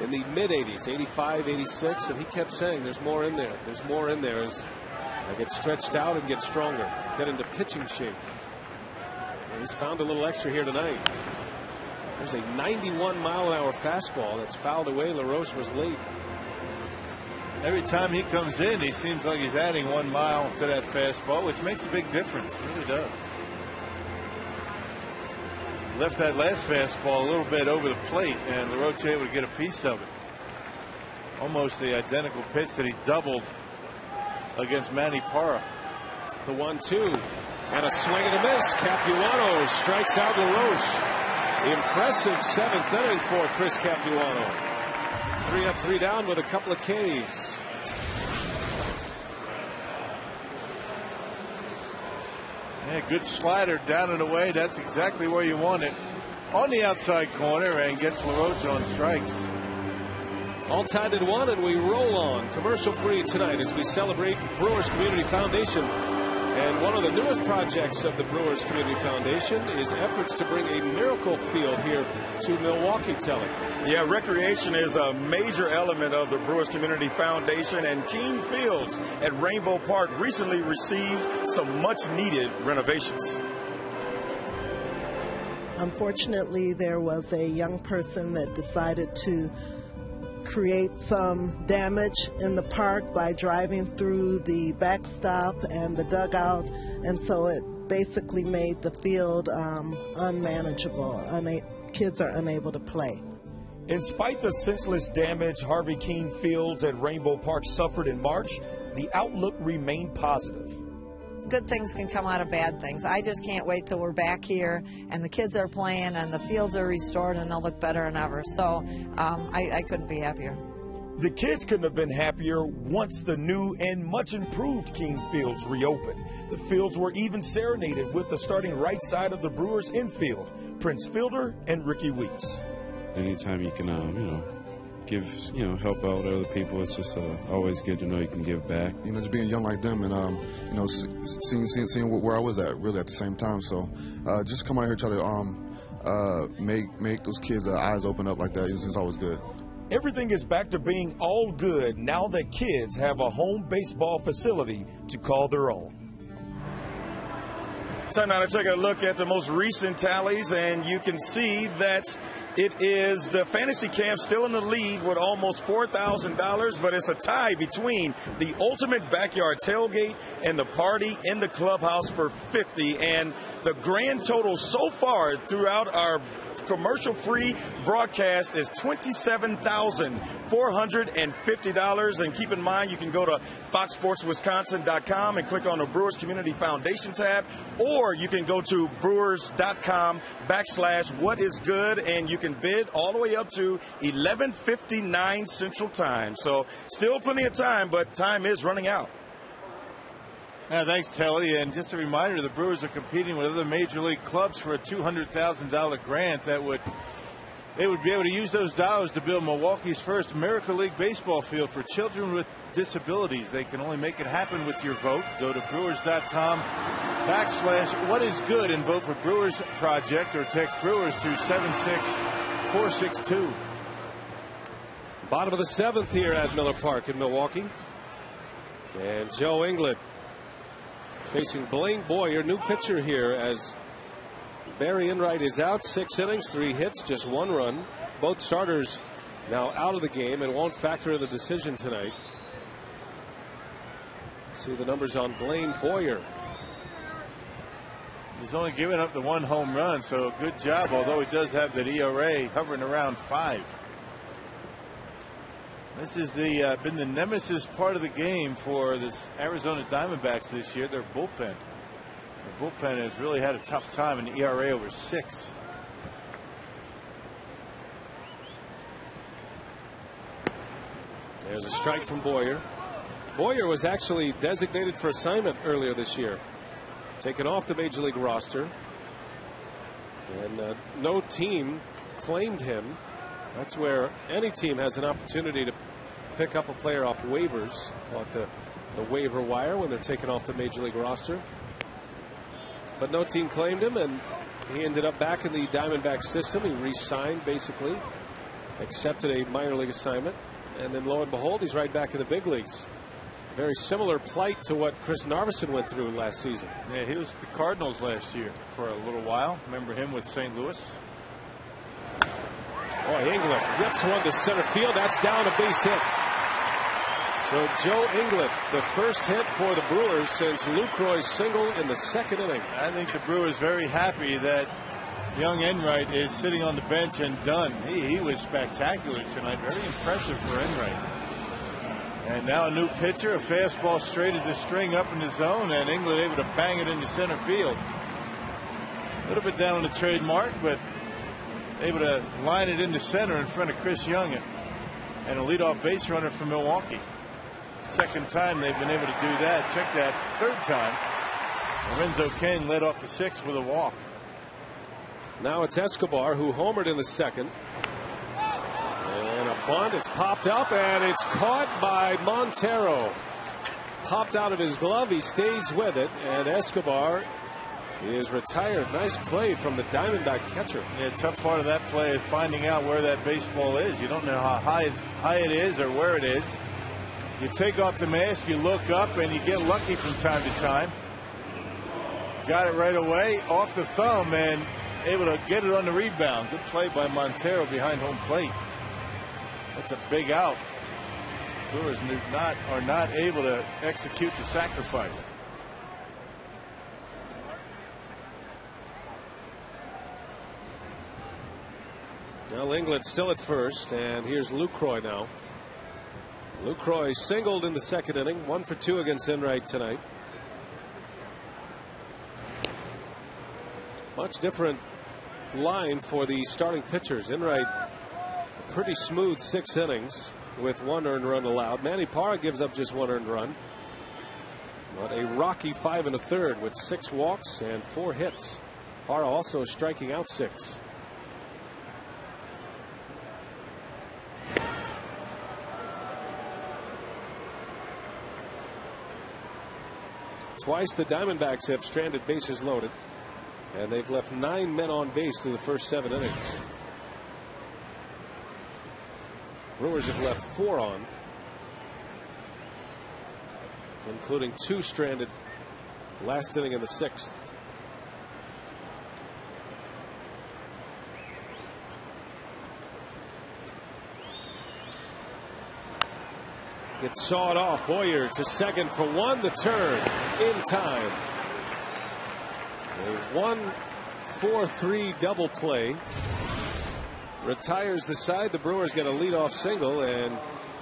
in the mid-80s, 85, 86, and he kept saying there's more in there. There's more in there as I get stretched out and get stronger, get into pitching shape. And he's found a little extra here tonight. There's a 91-mile-an-hour fastball that's fouled away. LaRoche was late. Every time he comes in, he seems like he's adding 1 mile to that fastball, which makes a big difference. It really does. Left that last fastball a little bit over the plate, and LaRoche able to get a piece of it. Almost the identical pitch that he doubled against Manny Parra. The 1-2. And a swing and a miss. Capuano strikes out LaRoche. Impressive seventh inning for Chris Capuano. 3 up, 3 down with a couple of Ks. Yeah, good slider down and away. That's exactly where you want it. On the outside corner and gets LaRoche on strikes. All tied at 1, and we roll on. Commercial free tonight as we celebrate Brewers Community Foundation. And one of the newest projects of the Brewers Community Foundation is efforts to bring a miracle field here to Milwaukee, Telly. Yeah, recreation is a major element of the Brewers Community Foundation, and Keene Fields at Rainbow Park recently received some much-needed renovations. Unfortunately, there was a young person that decided to create some damage in the park by driving through the backstop and the dugout, and so it basically made the field unmanageable. Kids are unable to play. In spite the senseless damage Harvey Keene Fields at Rainbow Park suffered in March, the outlook remained positive. Good things can come out of bad things. I just can't wait till we're back here and the kids are playing and the fields are restored and they'll look better than ever. So I couldn't be happier. The kids couldn't have been happier once the new and much improved Keene Fields reopened. The fields were even serenaded with the starting right side of the Brewers infield, Prince Fielder and Ricky Weeks. Anytime you can, give, help out other people, it's just always good to know you can give back. Just being young like them and, seeing where I was at really at the same time. So just come out here and try to make those kids' eyes open up like that. It's always good. Everything is back to being all good now that kids have a home baseball facility to call their own. Time now to take a look at the most recent tallies, and you can see that it is the fantasy camp still in the lead with almost $4,000, but it's a tie between the ultimate backyard tailgate and the party in the clubhouse for $50. And the grand total so far throughout our commercial-free broadcast is $27,450. And keep in mind, you can go to foxsportswisconsin.com and click on the Brewers Community Foundation tab, or you can go to brewers.com/whatisgood, and you can bid all the way up to 11:59 Central Time. So still plenty of time, but time is running out. Thanks, Telly. And just a reminder, the Brewers are competing with other major league clubs for a $200,000 grant they would be able to use those dollars to build Milwaukee's first Miracle League baseball field for children with disabilities. They can only make it happen with your vote. Go to brewers.com/whatisgood and vote for Brewers Project, or text Brewers to 76462. Bottom of the 7th here at Miller Park in Milwaukee. And Joe Englund facing Blaine Boyer, new pitcher here, as Barry Enright is out. 6 innings, 3 hits, just 1 run. Both starters now out of the game and won't factor in the decision tonight. See the numbers on Blaine Boyer. He's only given up the 1 home run, so good job, although he does have that ERA hovering around 5. This has been the nemesis part of the game for this Arizona Diamondbacks this year, their bullpen. The bullpen has really had a tough time, an ERA over 6. There's a strike from Boyer. Boyer was actually designated for assignment earlier this year, taken off the Major League roster, and no team claimed him. That's where any team has an opportunity to pick up a player off waivers, call it the waiver wire, when they're taken off the Major League roster. But no team claimed him, and he ended up back in the Diamondback system. He re-signed, basically, accepted a minor league assignment, and then lo and behold, he's right back in the big leagues. Very similar plight to what Chris Narveson went through last season. Yeah, he was the Cardinals last year for a little while. Remember him with St. Louis? Boy, Englund rips one to center field. That's down, a base hit. So Joe Englund, the first hit for the Brewers since Lucroy's single in the 2nd inning. I think the Brewers very happy that young Enright is sitting on the bench and done. He was spectacular tonight. Very impressive for Enright. And now a new pitcher, a fastball straight as a string up in the zone, and England able to bang it into center field. A little bit down on the trademark, but able to line it into center in front of Chris Young and a leadoff base runner from Milwaukee. Second time they've been able to do that. Check that, third time. Lorenzo Cain led off the sixth with a walk. Now it's Escobar who homered in the second. And a bunt, it's popped up and it's caught by Montero. Popped out of his glove, he stays with it, and Escobar is retired. Nice play from the Diamondback catcher. Yeah, tough part of that play is finding out where that baseball is. You don't know how high it is or where it is. You take off the mask, you look up, and you get lucky from time to time. Got it right away off the thumb and able to get it on the rebound. Good play by Montero behind home plate. That's a big out. Brewers are not able to execute the sacrifice. Well, England still at first, and here's Lucroy now. Lucroy singled in the second inning, 1 for 2 against Enright tonight. Much different line for the starting pitchers. Enright, a pretty smooth 6 innings with 1 earned run allowed. Manny Parra gives up just 1 earned run. But a rocky 5 1/3 with 6 walks and 4 hits. Parra also striking out 6. Twice the Diamondbacks have stranded bases loaded, and they've left 9 men on base through the first 7 innings. Brewers have left 4 on, including 2 stranded last inning in the 6th. Gets sawed off. Boyer to second for 1. The turn in time. A 1-4-3 double play retires the side. The Brewers get a leadoff single and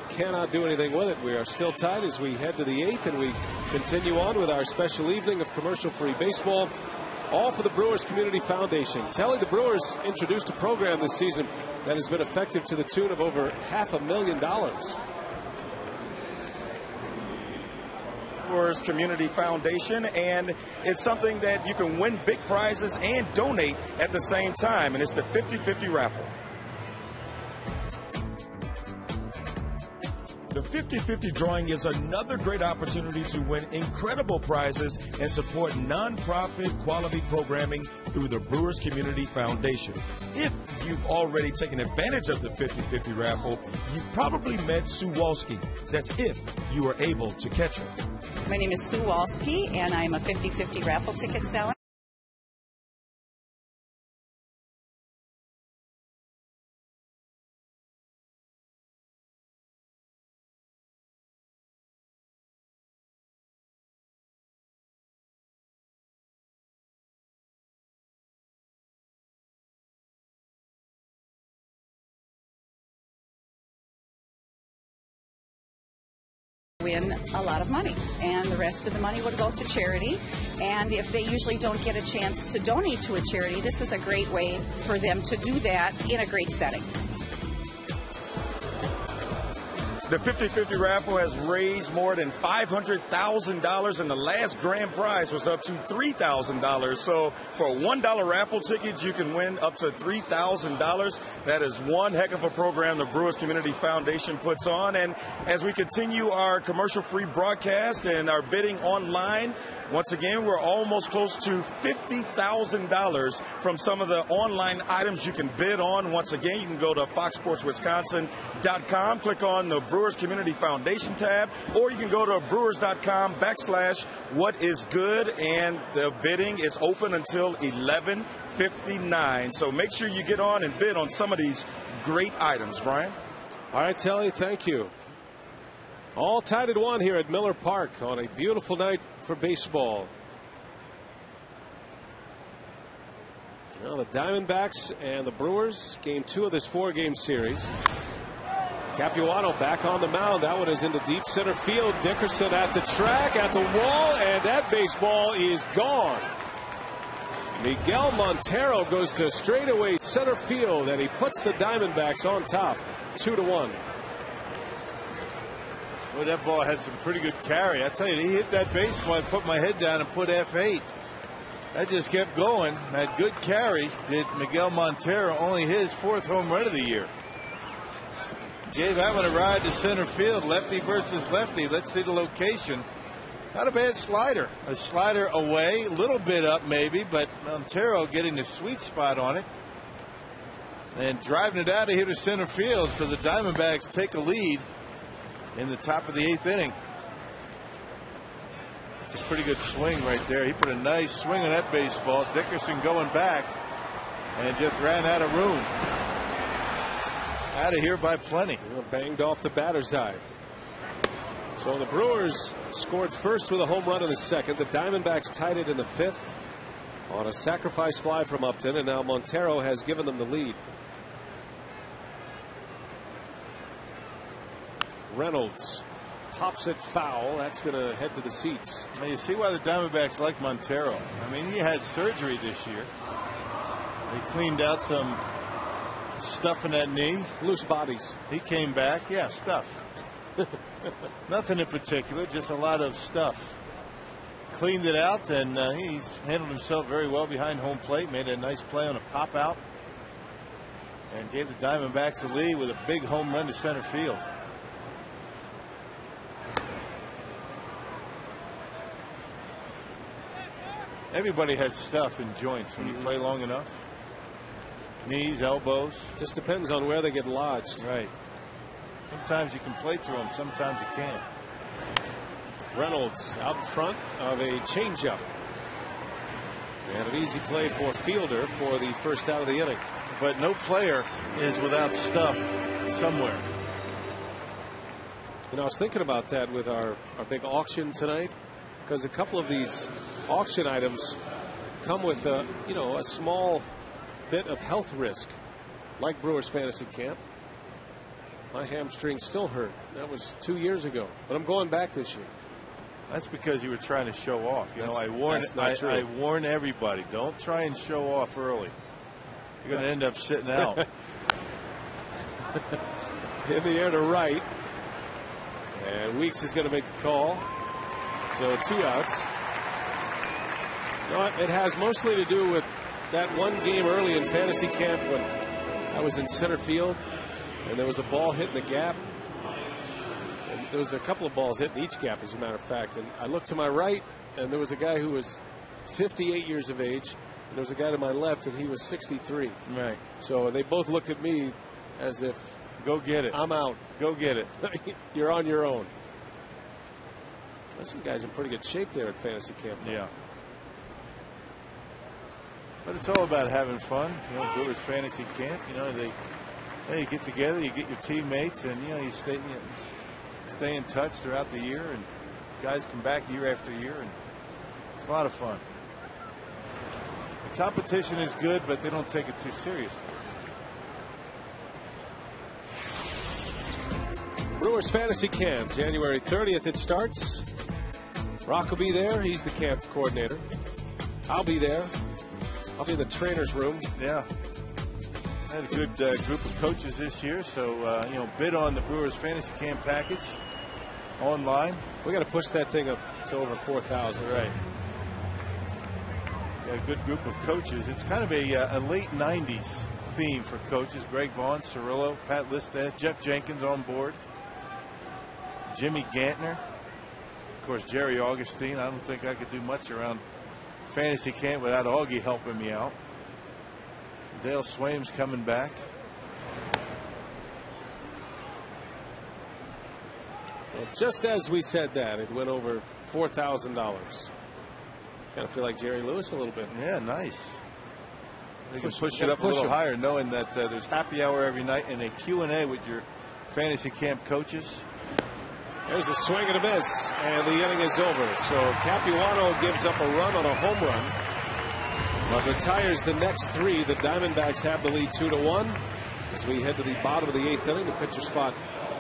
cannot do anything with it. We are still tied as we head to the 8th, and we continue on with our special evening of commercial-free baseball, all for the Brewers Community Foundation. Telly, the Brewers introduced a program this season that has been effective to the tune of over $500,000. Brewers Community Foundation, and it's something that you can win big prizes and donate at the same time, and it's the 50-50 raffle. The 50-50 drawing is another great opportunity to win incredible prizes and support nonprofit quality programming through the Brewers Community Foundation. If you've already taken advantage of the 50-50 raffle, you've probably met Sue Walski. That's if you were able to catch her. My name is Sue Walski, and I'm a 50-50 raffle ticket seller. Win a lot of money, and the rest of the money would go to charity. And if they usually don't get a chance to donate to a charity, this is a great way for them to do that in a great setting. The 50-50 raffle has raised more than $500,000, and the last grand prize was up to $3,000. So for a $1 raffle ticket, you can win up to $3,000. That is one heck of a program the Brewers Community Foundation puts on. And as we continue our commercial-free broadcast and our bidding online, once again, we're almost close to $50,000 from some of the online items you can bid on. Once again, you can go to foxsportswisconsin.com, click on the Brewers Community Foundation tab, or you can go to brewers.com/whatisgood, and the bidding is open until 11:59. So make sure you get on and bid on some of these great items, Brian. All right, Telly, thank you. All tied at 1 here at Miller Park on a beautiful night for baseball. Well, the Diamondbacks and the Brewers, game 2 of this 4-game series. Capuano back on the mound. That one is into deep center field. Dickerson at the track, at the wall, and that baseball is gone. Miguel Montero goes to straightaway center field, and he puts the Diamondbacks on top, 2-1. Well, that ball had some pretty good carry. I tell you, he hit that baseball. I put my head down and put F8. That just kept going. That good carry did Miguel Montero, only his 4th home run of the year. Gave that one a ride to center field, lefty versus lefty. Let's see the location. Not a bad slider. A slider away, a little bit up maybe, but Montero getting the sweet spot on it. And driving it out of here to center field, so the Diamondbacks take a lead in the top of the 8th inning. It's a pretty good swing right there. He put a nice swing on that baseball. Dickerson going back and just ran out of room. Out of here by plenty. Banged off the batter's eye. So the Brewers scored first with a home run in the 2nd. The Diamondbacks tied it in the 5th on a sacrifice fly from Upton, and now Montero has given them the lead. Reynolds pops it foul. That's going to head to the seats. Now you see why the Diamondbacks like Montero. I mean, he had surgery this year. They cleaned out some stuff in that knee. Loose bodies. He came back. Yeah, stuff. Nothing in particular, just a lot of stuff. Cleaned it out, and he's handled himself very well behind home plate. Made a nice play on a pop out and gave the Diamondbacks a lead with a big home run to center field. Everybody has stuff in joints when you play long enough. Knees, elbows. Just depends on where they get lodged. Right. Sometimes you can play through them, sometimes you can't. Reynolds out in front of a changeup. And an easy play for Fielder for the first out of the inning. But no player is without stuff somewhere. You know, I was thinking about that with our big auction tonight, because a couple of these auction items come with a small bit of health risk, like Brewers Fantasy Camp. My hamstring still hurt. That was 2 years ago, but I'm going back this year. That's because you were trying to show off. I warn everybody, don't try and show off early. You're going to end up sitting out. In the air to right, and Weeks is going to make the call. So 2 outs. It has mostly to do with that one game early in fantasy camp when I was in center field and there was a ball hitting the gap. And there was a couple of balls hitting each gap, as a matter of fact. And I looked to my right, and there was a guy who was 58 years of age. And there was a guy to my left, and he was 63. Right. So they both looked at me as if, go get it. I'm out. Go get it. You're on your own. There's some guys in pretty good shape there at fantasy camp. Yeah. But it's all about having fun. Brewers Fantasy Camp. They get together, you get your teammates, and you stay in touch throughout the year, and guys come back year after year, and it's a lot of fun. The competition is good, but they don't take it too seriously. Brewers Fantasy Camp, January 30th it starts. Rock will be there. He's the camp coordinator. I'll be there. I'll be in the trainer's room. Yeah. I had a good group of coaches this year, so bid on the Brewers Fantasy Camp package online. We got to push that thing up to over 4,000. Right. Yeah, a good group of coaches. It's kind of a late 90s theme for coaches. Greg Vaughn, Cirillo, Pat Listad, Jeff Jenkins on board, Jimmy Gantner, of course Jerry Augustine. I don't think I could do much around fantasy camp without Augie helping me out. Dale Swaim's coming back. Well, just as we said that, it went over $4,000. Kind of feel like Jerry Lewis a little bit. Yeah, nice. They can push it up a little higher, knowing that there's happy hour every night and a Q&A with your fantasy camp coaches. There's a swing and a miss, and the inning is over. So Capuano gives up a run on a home run, but retires the next 3. The Diamondbacks have the lead 2-1 as we head to the bottom of the 8th inning. The pitcher spot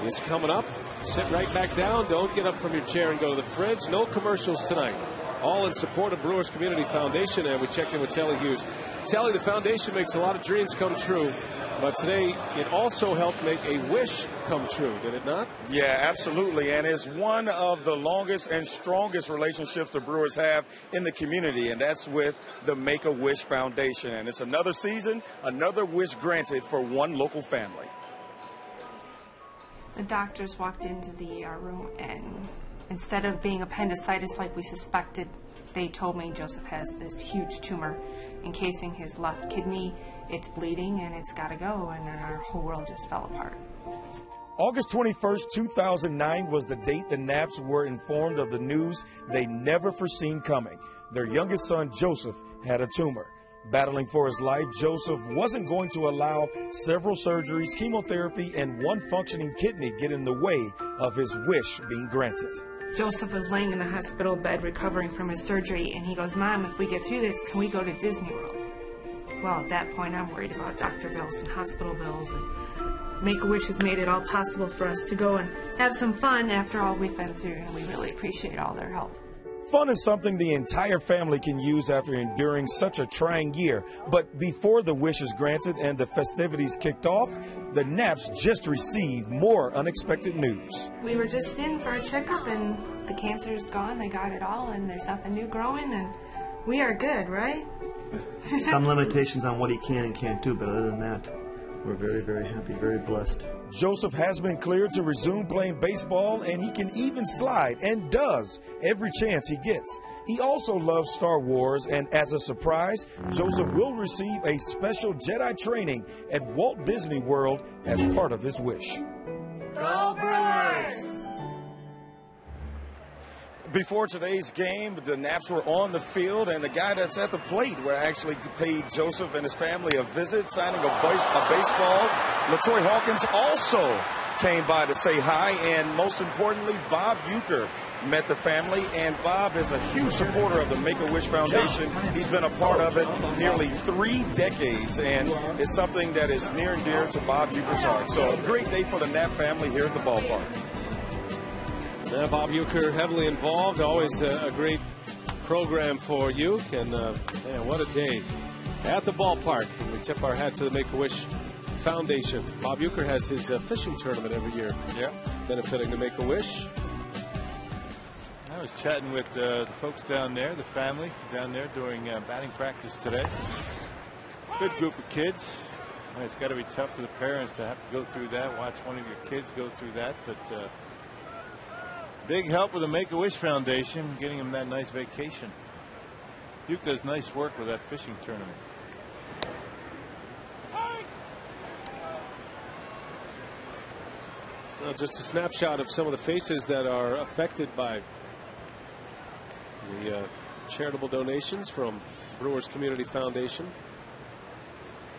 is coming up. Sit right back down. Don't get up from your chair and go to the fridge. No commercials tonight. All in support of Brewers Community Foundation, and we check in with Telly Hughes. Telly, the foundation makes a lot of dreams come true, but today it also helped make a wish come true, did it not? Yeah, absolutely, and it's one of the longest and strongest relationships the Brewers have in the community, and that's with the Make-A-Wish Foundation. And it's another season, another wish granted for one local family. The doctors walked into the ER room, and instead of being appendicitis like we suspected, they told me Joseph has this huge tumor encasing his left kidney. It's bleeding and it's got to go, and then our whole world just fell apart. August 21st, 2009 was the date the Knaps were informed of the news they never foreseen coming. Their youngest son, Joseph, had a tumor. Battling for his life, Joseph wasn't going to allow several surgeries, chemotherapy, and one functioning kidney get in the way of his wish being granted. Joseph was laying in the hospital bed recovering from his surgery, and he goes, "Mom, if we get through this, can we go to Disney World?" Well, at that point, I'm worried about doctor bills and hospital bills, and Make-A-Wish has made it all possible for us to go and have some fun after all we've been through, and we really appreciate all their help. Fun is something the entire family can use after enduring such a trying year. But before the wish is granted and the festivities kicked off, the Knaps just received more unexpected news. We were just in for a checkup, and the cancer is gone. They got it all, and there's nothing new growing, and we are good, right? Some limitations on what he can and can't do, but other than that, we're very, very happy, very blessed. Joseph has been cleared to resume playing baseball, and he can even slide, and does, every chance he gets. He also loves Star Wars, and as a surprise, Joseph will receive a special Jedi training at Walt Disney World as part of his wish. Go Brewers! Before today's game, the Knaps were on the field, and the guy that's at the plate were actually paid Joseph and his family a visit, signing a baseball. LaTroy Hawkins also came by to say hi, and most importantly, Bob Euchre met the family, and Bob is a huge supporter of the Make-A-Wish Foundation. He's been a part of it nearly 3 decades, and it's something that is near and dear to Bob Euchre's heart. So a great day for the Knapp family here at the ballpark. Yeah, Bob Euchre heavily involved. Always a great program for Euch, and man, what a day at the ballpark. And we tip our hat to the Make-A-Wish Foundation. Bob Euchre has his fishing tournament every year, benefiting the Make-A-Wish. I was chatting with the folks down there, the family down there doing batting practice today. Good group of kids. It's got to be tough for the parents to have to go through that, watch one of your kids go through that, but big help with the Make-A-Wish Foundation, getting them that nice vacation. Duke does nice work with that fishing tournament. Well, just a snapshot of some of the faces that are affected by the charitable donations from Brewers Community Foundation.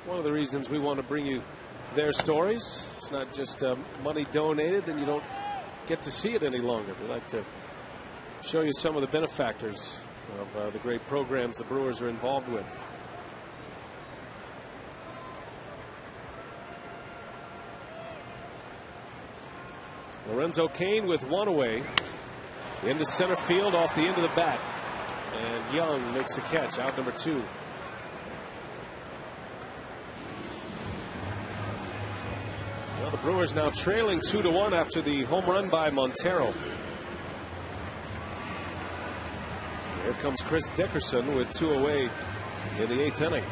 One of the reasons we want to bring you their stories. It's not just money donated, then you don't get to see it any longer. We like to show you some of the benefactors of the great programs the Brewers are involved with. Lorenzo Cain with one away into center field off the end of the bat, and Young makes the catch, out number 2. Well, the Brewers now trailing 2-1 after the home run by Montero. Here comes Chris Dickerson with 2 away in the 8th inning.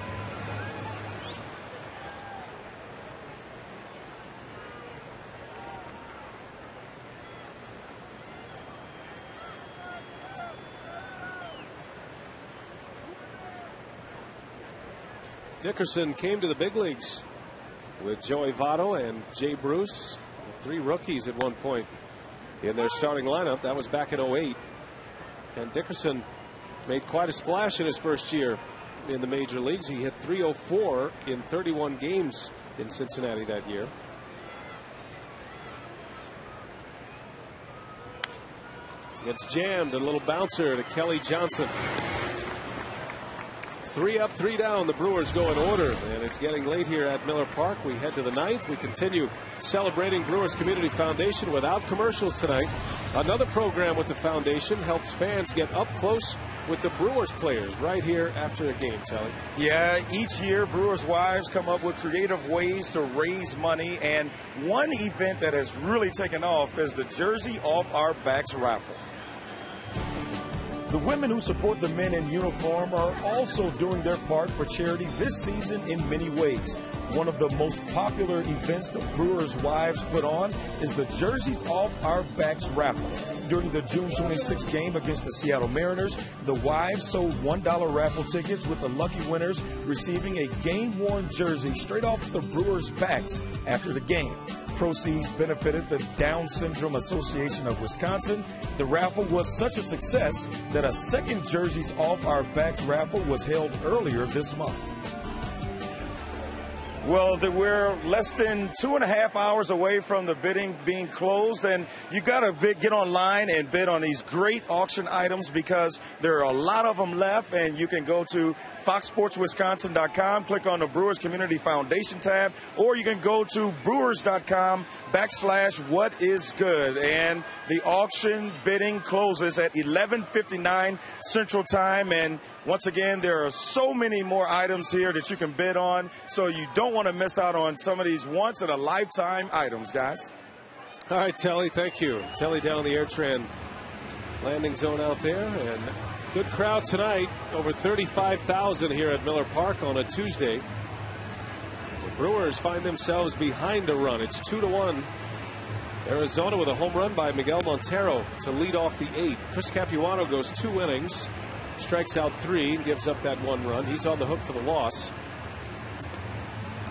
Dickerson came to the big leagues with Joey Votto and Jay Bruce, 3 rookies at one point in their starting lineup. That was back in 2008. And Dickerson made quite a splash in his first year in the major leagues. He hit .304 in 31 games in Cincinnati that year. Gets jammed, a little bouncer to Kelly Johnson. 3 up, 3 down. The Brewers go in order, and it's getting late here at Miller Park. We head to the 9th. We continue celebrating Brewers Community Foundation without commercials tonight. Another program with the foundation helps fans get up close with the Brewers players right here after a game, Telly. Yeah, each year Brewers wives come up with creative ways to raise money, and one event that has really taken off is the Jersey Off Our Backs raffle. The women who support the men in uniform are also doing their part for charity this season in many ways. One of the most popular events the Brewers' wives put on is the Jerseys Off Our Backs raffle. During the June 26th game against the Seattle Mariners, the wives sold $1 raffle tickets, with the lucky winners receiving a game-worn jersey straight off the Brewers' backs after the game. Proceeds benefited the Down Syndrome Association of Wisconsin. The raffle was such a success that a second Jerseys Off Our Backs raffle was held earlier this month. Well, we're less than 2.5 hours away from the bidding being closed, and you got to get online and bid on these great auction items because there are a lot of them left, and you can go to foxsportswisconsin.com, click on the Brewers Community Foundation tab, or you can go to brewers.com/whatisgood. And the auction bidding closes at 11:59 Central Time. And once again, there are so many more items here that you can bid on, so you don't want to miss out on some of these once-in-a-lifetime items, guys. All right, Telly, thank you. Telly down the AirTran landing zone out there, and good crowd tonight, over 35,000 here at Miller Park on a Tuesday. The Brewers find themselves behind a run. It's 2-1. Arizona with a home run by Miguel Montero to lead off the 8th. Chris Capuano goes 2 innings, strikes out 3, and gives up that 1 run. He's on the hook for the loss.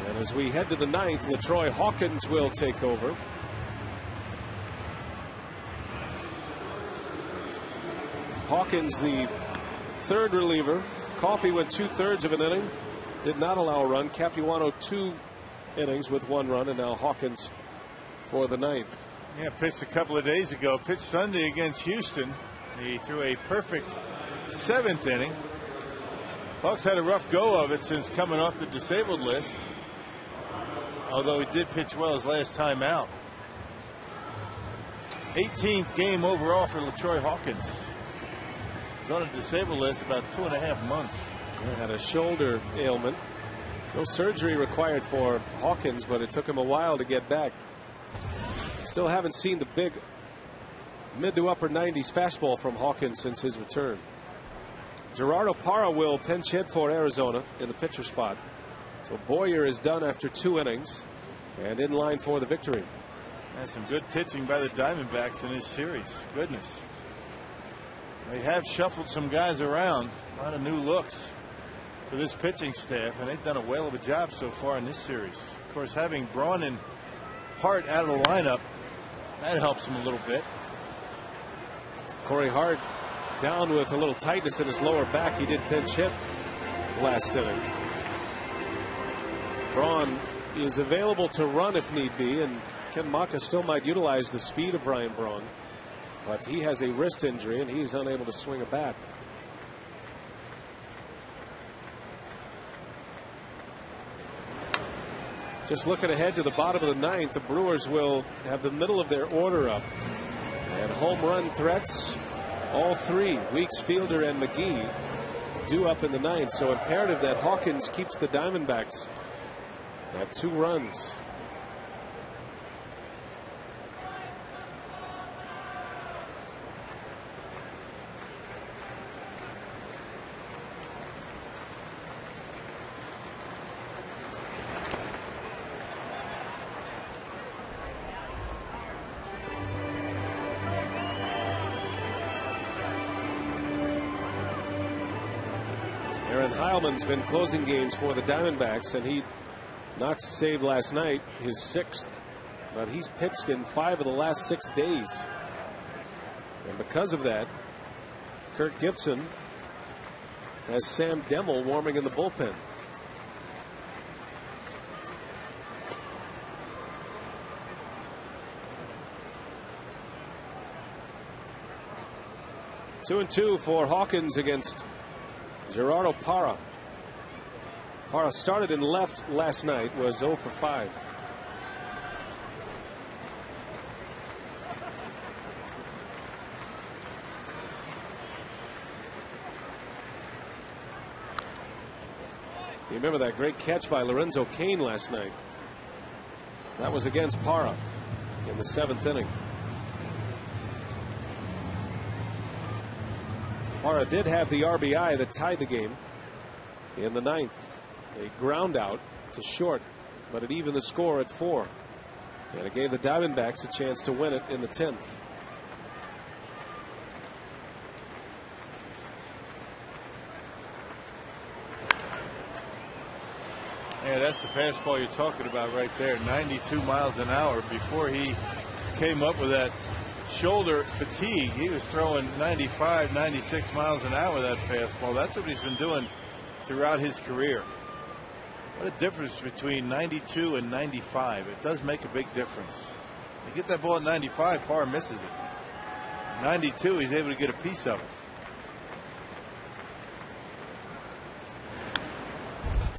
And as we head to the 9th, LaTroy Hawkins will take over. Hawkins, the 3rd reliever. Coffey went 2/3 of an inning, did not allow a run. Capuano 2 innings with 1 run, and now Hawkins for the 9th. Yeah, pitched a couple of days ago. Pitched Sunday against Houston. He threw a perfect 7th inning. Hawks had a rough go of it since coming off the disabled list, although he did pitch well his last time out. 18th game overall for LaTroy Hawkins. He's on a disabled list about 2.5 months. He had a shoulder ailment. No surgery required for Hawkins, but it took him a while to get back. Still haven't seen the big mid to upper 90s fastball from Hawkins since his return. Gerardo Parra will pinch hit for Arizona in the pitcher spot. So Boyer is done after 2 innings and in line for the victory. That's some good pitching by the Diamondbacks in this series. Goodness. They have shuffled some guys around. A lot of new looks for this pitching staff, and they've done a whale of a job so far in this series. Of course, having Braun and Hart out of the lineup, that helps him a little bit. Corey Hart down with a little tightness in his lower back. He did pinch hit last inning. Braun is available to run if need be, and Ken Maka still might utilize the speed of Ryan Braun, but he has a wrist injury and he's unable to swing a bat. Just looking ahead to the bottom of the 9th, the Brewers will have the middle of their order up, and home run threats, all 3, Weeks, Fielder, and McGee, due up in the 9th. So imperative that Hawkins keeps the Diamondbacks at 2 runs. Heilman's been closing games for the Diamondbacks, and he knocked a save last night, his 6th, but he's pitched in 5 of the last 6 days. And because of that, Kirk Gibson has Sam Demmel warming in the bullpen. Two and 2 for Hawkins against Gerardo Parra. Parra started in left last night, was 0 for 5. You remember that great catch by Lorenzo Cain last night? That was against Parra in the 7th inning. Parra did have the RBI that tied the game in the 9th. A ground out to short, but it evened the score at 4. And it gave the Diamondbacks a chance to win it in the 10th. Yeah, that's the fastball you're talking about right there. 92 miles an hour. Before he came up with that shoulder fatigue, he was throwing 95, 96 miles an hour, that fastball. That's what he's been doing throughout his career. What a difference between 92 and 95. It does make a big difference. You get that ball at 95, Parra misses it. 92, he's able to get a piece of it.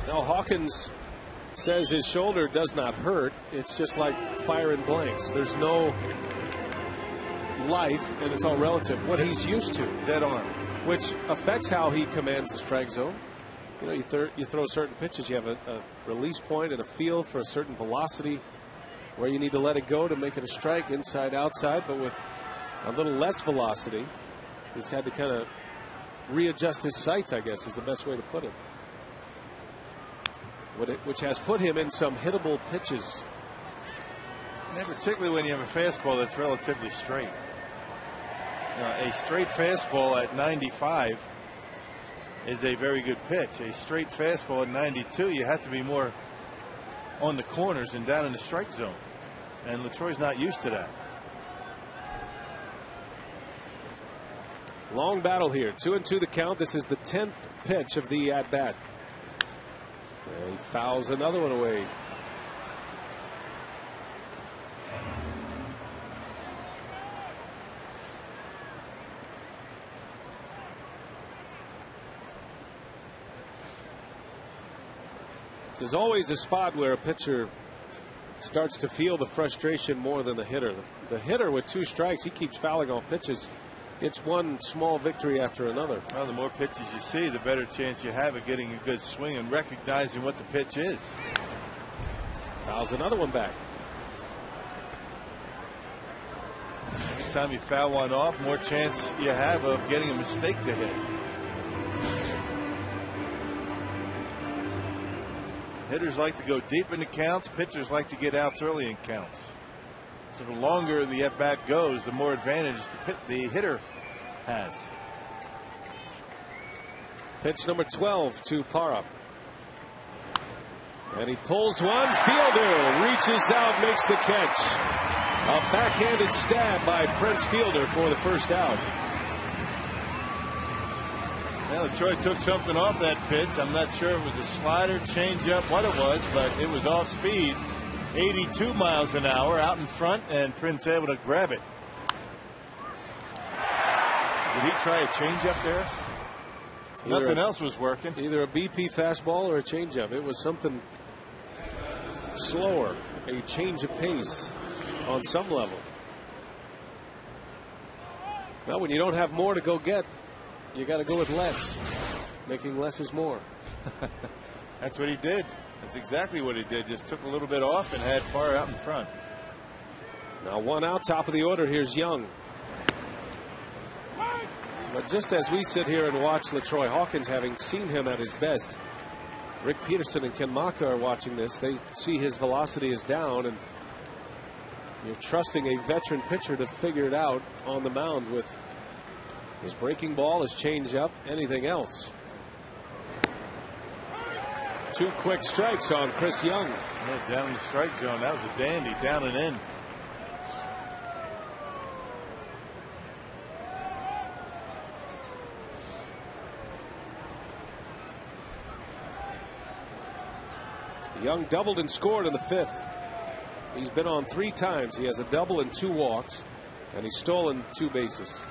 Now Hawkins says his shoulder does not hurt. It's just like firing blanks. There's no life, and it's all relative. What he's used to. Dead arm. Which affects how he commands the strike zone. You know, you throw certain pitches, you have a release point and a feel for a certain velocity where you need to let it go to make it a strike, inside, outside. But with a little less velocity, he's had to kind of readjust his sights, I guess, is the best way to put it. Which has put him in some hittable pitches. And particularly when you have a fastball that's relatively straight. A straight fastball at 95 is a very good pitch. A straight fastball at 92, you have to be more on the corners and down in the strike zone. And LaTroy's not used to that. Long battle here. 2-2 the count. This is the 10th pitch of the at-bat. He fouls another one away. There's always a spot where a pitcher starts to feel the frustration more than the hitter. The hitter with 2 strikes, he keeps fouling off pitches. It's one small victory after another. Well, the more pitches you see, the better chance you have of getting a good swing and recognizing what the pitch is. Fouls another one back. Every time you foul one off, more chance you have of getting a mistake to hit. Hitters like to go deep into counts. Pitchers like to get outs early in counts. So the longer the at-bat goes, the more advantage the hitter has. Pitch number 12 to Parra. And he pulls one. Fielder reaches out, makes the catch. A backhanded stab by Prince Fielder for the first out. Well, Troy took something off that pitch. I'm not sure if it was a slider, changeup, what it was, but it was off speed. 82 miles an hour out in front, and Prince able to grab it. Did he try a changeup there? Nothing else was working. Either a BP fastball or a changeup. It was something slower, a change of pace on some level. Well, when you don't have more to go get, you got to go with less. Making less is more. That's what he did. That's exactly what he did. Just took a little bit off and had Parra out in front. Now 1 out, top of the order. Here's Young. But just as we sit here and watch LaTroy Hawkins, having seen him at his best, Rick Peterson and Ken Maka are watching this. They see his velocity is down, and you're trusting a veteran pitcher to figure it out on the mound with his breaking ball, his changeup, anything else. 2 quick strikes on Chris Young. Yeah, down in the strike zone. That was a dandy, down and in. Young doubled and scored in the 5th. He's been on 3 times. He has a double and 2 walks, and he's stolen 2 bases.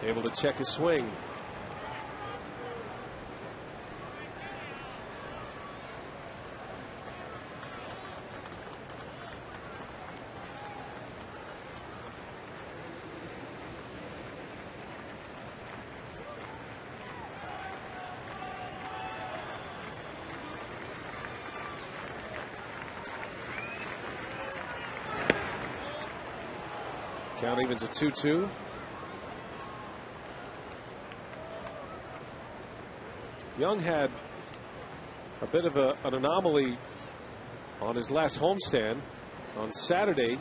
able to check his swing. Count evens at 2-2. Young had a bit of an anomaly on his last homestand. On Saturday,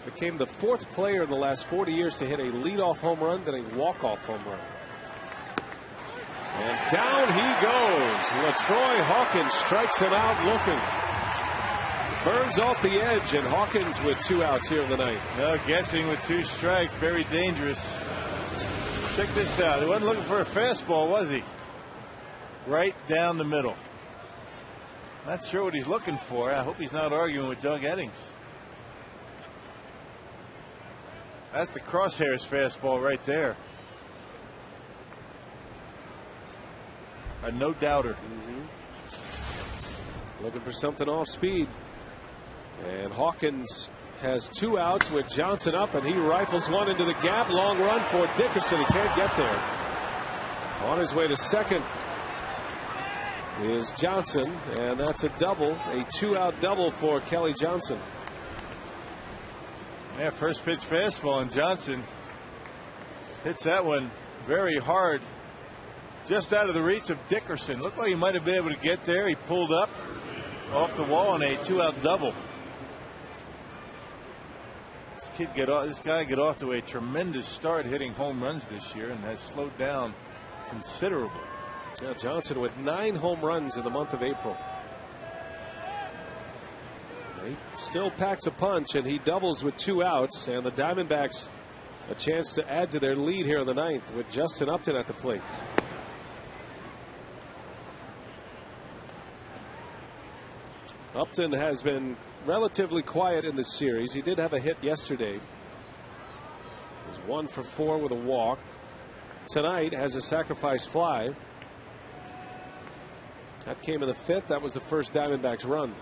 became the 4th player in the last 40 years to hit a leadoff home run, then a walk-off home run. And down he goes. LaTroy Hawkins strikes him out looking. Burns off the edge, and Hawkins with 2 outs here in the ninth. No guessing with 2 strikes, very dangerous. Check this out. He wasn't looking for a fastball, was he? Right down the middle. Not sure what he's looking for. I hope he's not arguing with Doug Eddings. That's the crosshairs fastball right there. A no doubter. Looking for something off speed. And Hawkins has 2 outs with Johnson up, and he rifles one into the gap. Long run for Dickerson. He can't get there. On his way to second is Johnson, and that's a double, a 2-out double for Kelly Johnson. Yeah, first pitch fastball, and Johnson hits that one very hard, just out of the reach of Dickerson. Looked like he might have been able to get there. He pulled up off the wall on a 2-out double. This guy get off to a tremendous start hitting home runs this year and has slowed down considerably. Yeah, Johnson with 9 home runs in the month of April. He still packs a punch, and he doubles with 2 outs, and the Diamondbacks a chance to add to their lead here in the ninth with Justin Upton at the plate. Upton has been relatively quiet in this series. He did have a hit yesterday. He was 1 for 4 with a walk. Tonight has a sacrifice fly. That came in the 5th. That was the first Diamondbacks run.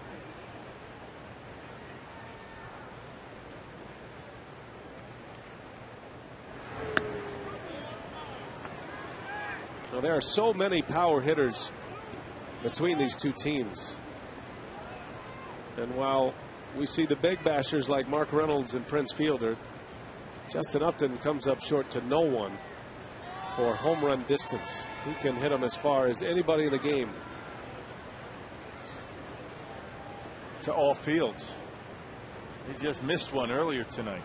Now, there are so many power hitters between these two teams. And while we see the big bashers like Mark Reynolds and Prince Fielder, Justin Upton comes up short to no one for home run distance. He can hit them as far as anybody in the game. To all fields. He just missed one earlier tonight.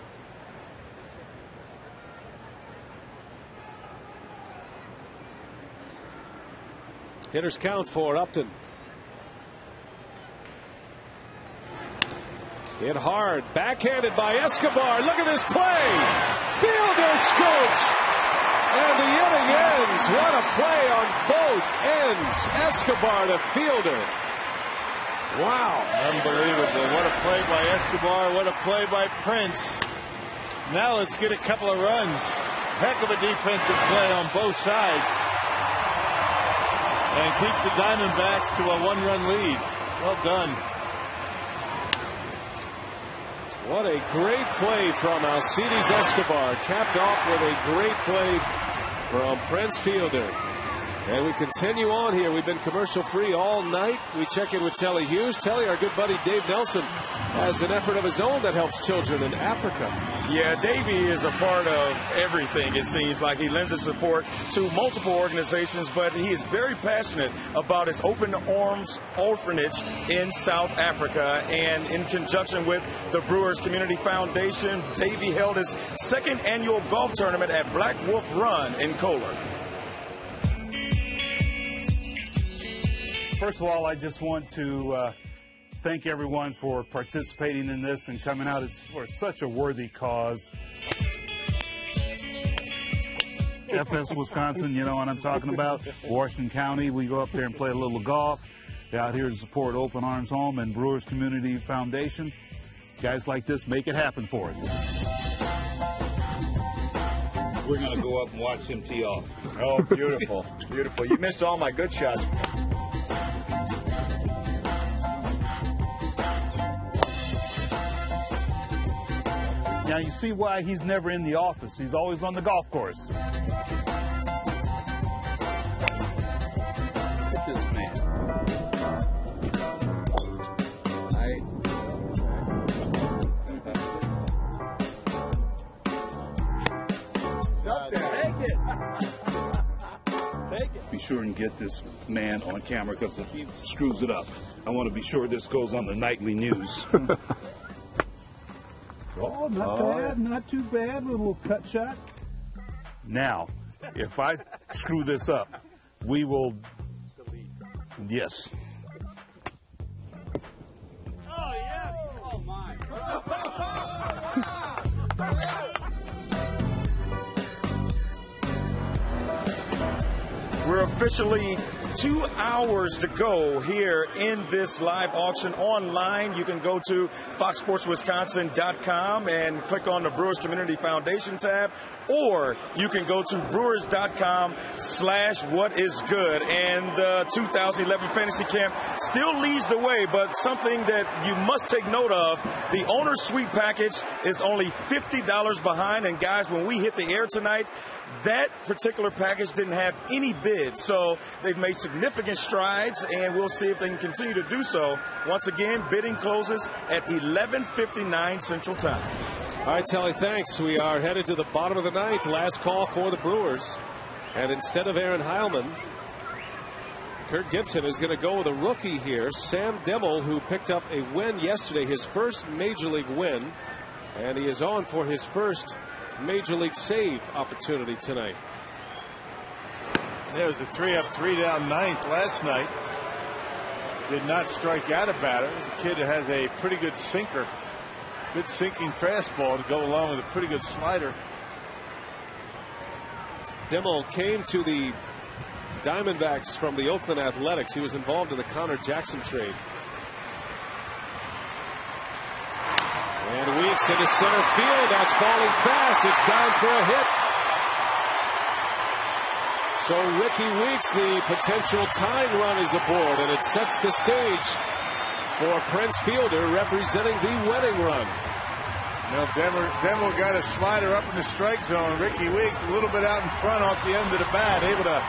Hitters count for Upton. Hit hard, backhanded by Escobar. Look at this play. Fielder scoops. And the inning ends. What a play on both ends. Escobar to Fielder. Wow. Unbelievable. What a play by Escobar. What a play by Prince. Now let's get a couple of runs. Heck of a defensive play on both sides. And keeps the Diamondbacks to a 1-run lead. Well done. What a great play from Alcides Escobar, capped off with a great play from Prince Fielder. And we continue on here. We've been commercial free all night. We check in with Telly Hughes. Telly, our good buddy Dave Nelson, has an effort of his own that helps children in Africa. Yeah, Davey is a part of everything, it seems like. He lends his support to multiple organizations, but he is very passionate about his Open Arms Orphanage in South Africa. And in conjunction with the Brewers Community Foundation, Davey held his 2nd annual golf tournament at Black Wolf Run in Kohler. First of all, I just want to thank everyone for participating in this and coming out. It's for such a worthy cause. FS Wisconsin, you know what I'm talking about. Washington County, we go up there and play a little golf. Out here to support Open Arms Home and Brewers Community Foundation. Guys like this make it happen for us. we're going to go up and watch them tee off. Oh, beautiful. Beautiful. You missed all my good shots. Now you see why he's never in the office. He's always on the golf course. Look at this man. Be sure and get this man on camera, because if he screws it up, I want to be sure this goes on the nightly news. Oh, not bad, not too bad. Little cut shot. Now, if I screw this up, we will. Yes. Oh, yes. Oh, my. We're officially 2 hours to go here in this live auction online. You can go to foxsportswisconsin.com and click on the Brewers Community Foundation tab, or you can go to brewers.com/whatisgood. And the 2011 Fantasy Camp still leads the way, but something that you must take note of, the owner's suite package is only $50 behind. And guys, when we hit the air tonight, that particular package didn't have any bid, so they've made significant strides, and we'll see if they can continue to do so. Once again, bidding closes at 11:59 Central Time. All right, Telly, thanks. We are headed to the bottom of the ninth. Last call for the Brewers. And instead of Aaron Heilman, Kurt Gibson is going to go with a rookie here, Sam Demmel, who picked up a win yesterday, his first Major League win, and he is on for his first Major League save opportunity tonight. There was a 3-up, 3-down ninth last night. Did not strike out a batter. It's a kid that has a pretty good sinker. Good sinking fastball to go along with a pretty good slider. Demmel came to the Diamondbacks from the Oakland Athletics. He was involved in the Connor Jackson trade. And Weeks into center field. That's falling fast. It's down for a hit. So Ricky Weeks, the potential tying run, is aboard, and it sets the stage for Prince Fielder representing the winning run. Well, Demmel got a slider up in the strike zone. Ricky Weeks a little bit out in front off the end of the bat, able to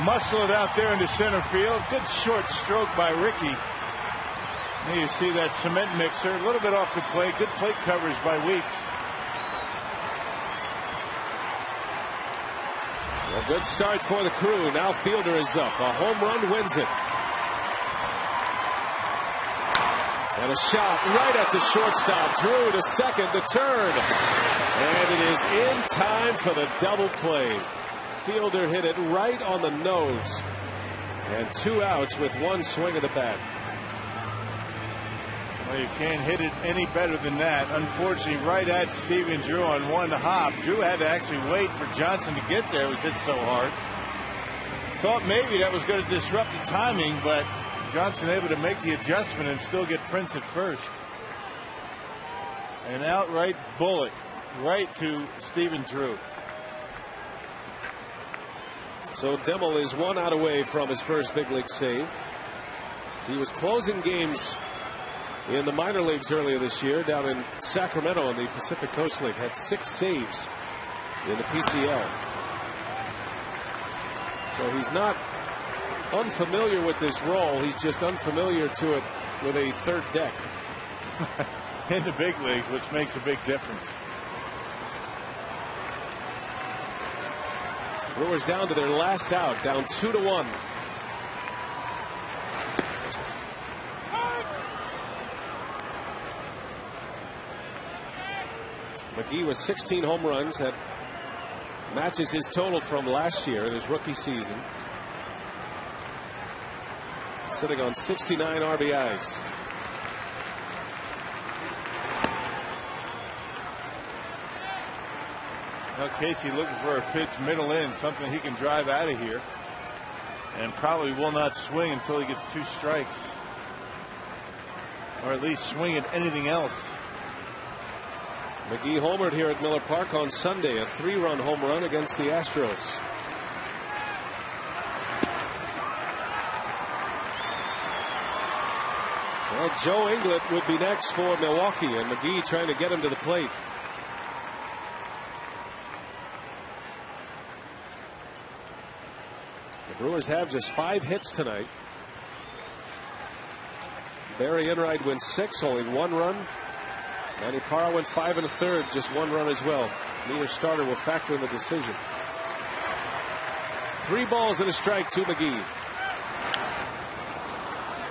muscle it out there into center field. Good short stroke by Ricky. There you see that cement mixer, a little bit off the plate. Good plate coverage by Weeks. A good start for the Crew. Now Fielder is up. A home run wins it. And a shot right at the shortstop. Drew to second, the turn. And it is in time for the double play. Fielder hit it right on the nose. And 2 outs with 1 swing of the bat. Well, you can't hit it any better than that. Unfortunately, right at Stephen Drew on one hop. Drew had to actually wait for Johnson to get there. It was hit so hard. Thought maybe that was going to disrupt the timing, but Johnson able to make the adjustment and still get Prince at first. An outright bullet right to Stephen Drew. So Demmel is 1 out away from his first big league save. He was closing games in the minor leagues earlier this year down in Sacramento in the Pacific Coast League. Had 6 saves in the PCL. So he's not unfamiliar with this role. He's just unfamiliar to it with a third deck. In the big leagues, which makes a big difference. Brewers down to their last out, down 2-1. McGee with 16 home runs. That matches his total from last year in his rookie season. Sitting on 69 RBIs. Now Casey looking for a pitch middle in, something he can drive out of here. And probably will not swing until he gets 2 strikes. Or at least swing at anything else. McGee homered here at Miller Park on Sunday, a 3-run home run against the Astros. Well, Joe Inglet would be next for Milwaukee, and McGee trying to get him to the plate. The Brewers have just 5 hits tonight. Barry Enright went 6, only 1 run. Manny Parra went 5 1/3, just 1 run as well. Neither starter will factor in the decision. 3 balls and a strike to McGee.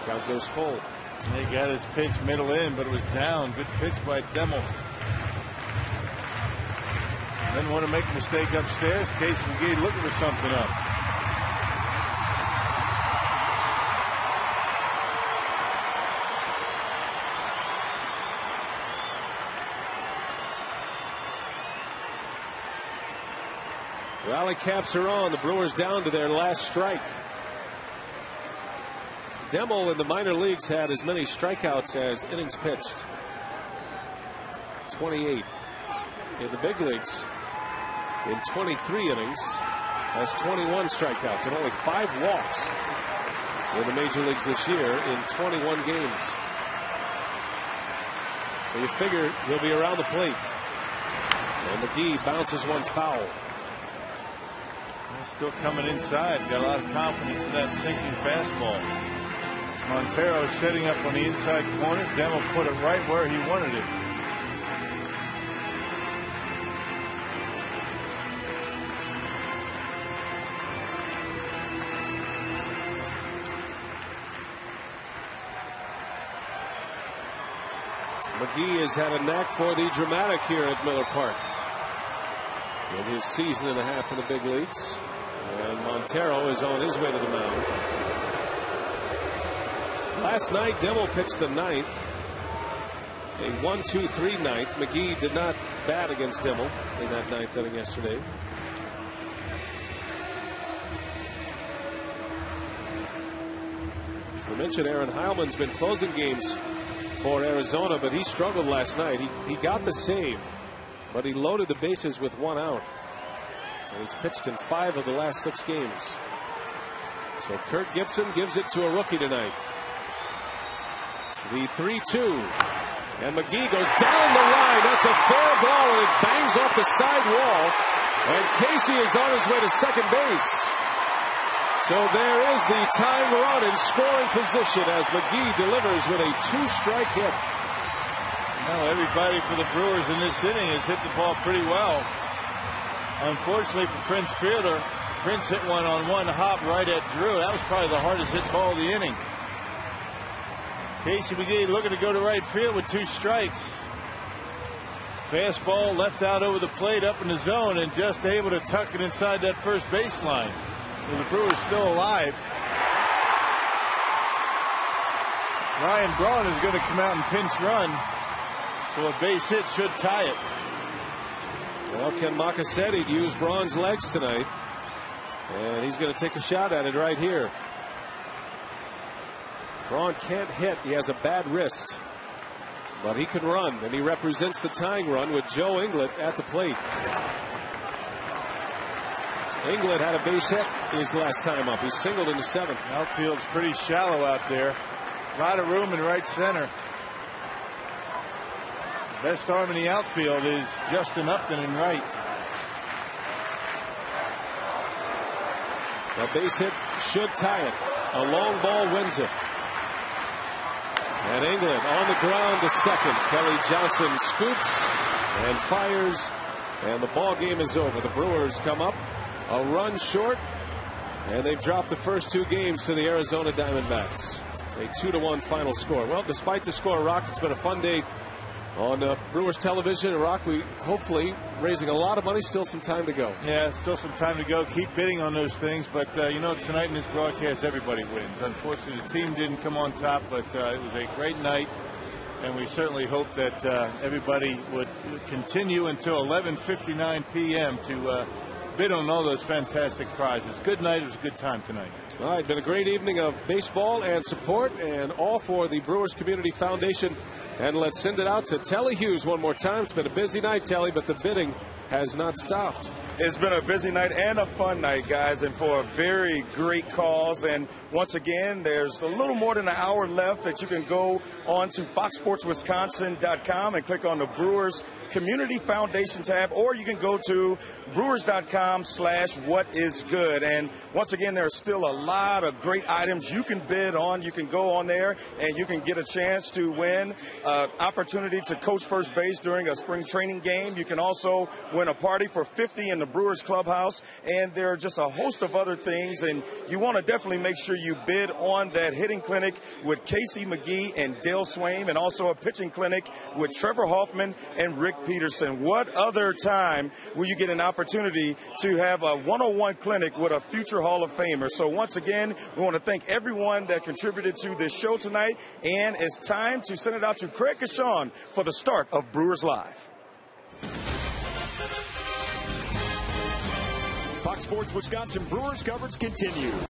Count goes full. He got his pitch middle in, but it was down. Good pitch by Demmel. Didn't want to make a mistake upstairs. Casey McGee looking for something up. Rally caps are on. The Brewers down to their last strike. Demmel in the minor leagues had as many strikeouts as innings pitched. 28. In the big leagues, in 23 innings, has 21 strikeouts and only 5 walks in the major leagues this year in 21 games. So you figure he'll be around the plate. And McGee bounces one foul. Still coming inside. Got a lot of confidence in that sinking fastball. Montero setting up on the inside corner. Demmel put it right where he wanted it. McGee has had a knack for the dramatic here at Miller Park in his season and a half in the big leagues. And Montero is on his way to the mound. Last night, Demmel pitched the 9th. A 1-2-3 ninth. McGee did not bat against Demmel in that 9th inning yesterday. We mentioned Aaron Heilman's been closing games for Arizona, but he struggled last night. He got the save, but he loaded the bases with 1 out. And he's pitched in 5 of the last 6 games. So Kurt Gibson gives it to a rookie tonight. The 3-2. And McGee goes down the line. That's a fair ball, and it bangs off the side wall. And Casey is on his way to second base. So there is the tying run in scoring position as McGee delivers with a 2-strike hit. Well, everybody for the Brewers in this inning has hit the ball pretty well. Unfortunately for Prince Fielder, Prince hit one on 1 hop right at Drew. That was probably the hardest hit ball of the inning. Casey McGee looking to go to right field with 2 strikes. Fastball left out over the plate up in the zone and just able to tuck it inside that first baseline. So the Brewers still alive. Ryan Braun is going to come out and pinch run. So a base hit should tie it. Well, Ken Maka said he'd use Braun's legs tonight. And he's going to take a shot at it right here. Braun can't hit. He has a bad wrist. But he can run, and he represents the tying run with Joe Inglet at the plate. Inglet had a base hit his last time up. He singled in the 7th. Outfield's pretty shallow out there. A lot of room in right center. Best arm in the outfield is Justin Upton in right. The base hit should tie it. A long ball wins it. And Inglet on the ground to second. Kelly Johnson scoops and fires, and the ball game is over. The Brewers come up a run short, and they've dropped the first 2 games to the Arizona Diamondbacks. A 2-1 final score. Well, despite the score, Rock, it's been a fun day on Brewers television. Rock, we hopefully raising a lot of money. Still some time to go. Yeah, still some time to go. Keep bidding on those things, but you know, tonight in this broadcast everybody wins. Unfortunately, the team didn't come on top, but it was a great night, and we certainly hope that everybody would continue until 11:59 p.m. to bid on all those fantastic prizes. Good night. It was a good time tonight. All right, been a great evening of baseball and support, and all for the Brewers Community Foundation And let's send it out to Telly Hughes one more time. It's been a busy night, Telly, but the bidding has not stopped. It's been a busy night and a fun night, guys, and for a very great cause. And once again, there's a little more than an hour left that you can go on to foxsportswisconsin.com and click on the Brewers Community Foundation tab, or you can go to brewers.com/whatisgood. And once again, there's still a lot of great items you can bid on. You can go on there and you can get a chance to win opportunity to coach first base during a spring training game. You can also win a party for 50 in the Brewers clubhouse, and there are just a host of other things, and you want to definitely make sure you bid on that hitting clinic with Casey McGee and Dale Swain, and also a pitching clinic with Trevor Hoffman and Rick Peterson. What other time will you get an opportunity to have a one-on-one clinic with a future Hall of Famer? So once again, we want to thank everyone that contributed to this show tonight, and it's time to send it out to Craig Kashawn for the start of Brewers Live. Fox Sports Wisconsin Brewers coverage continues.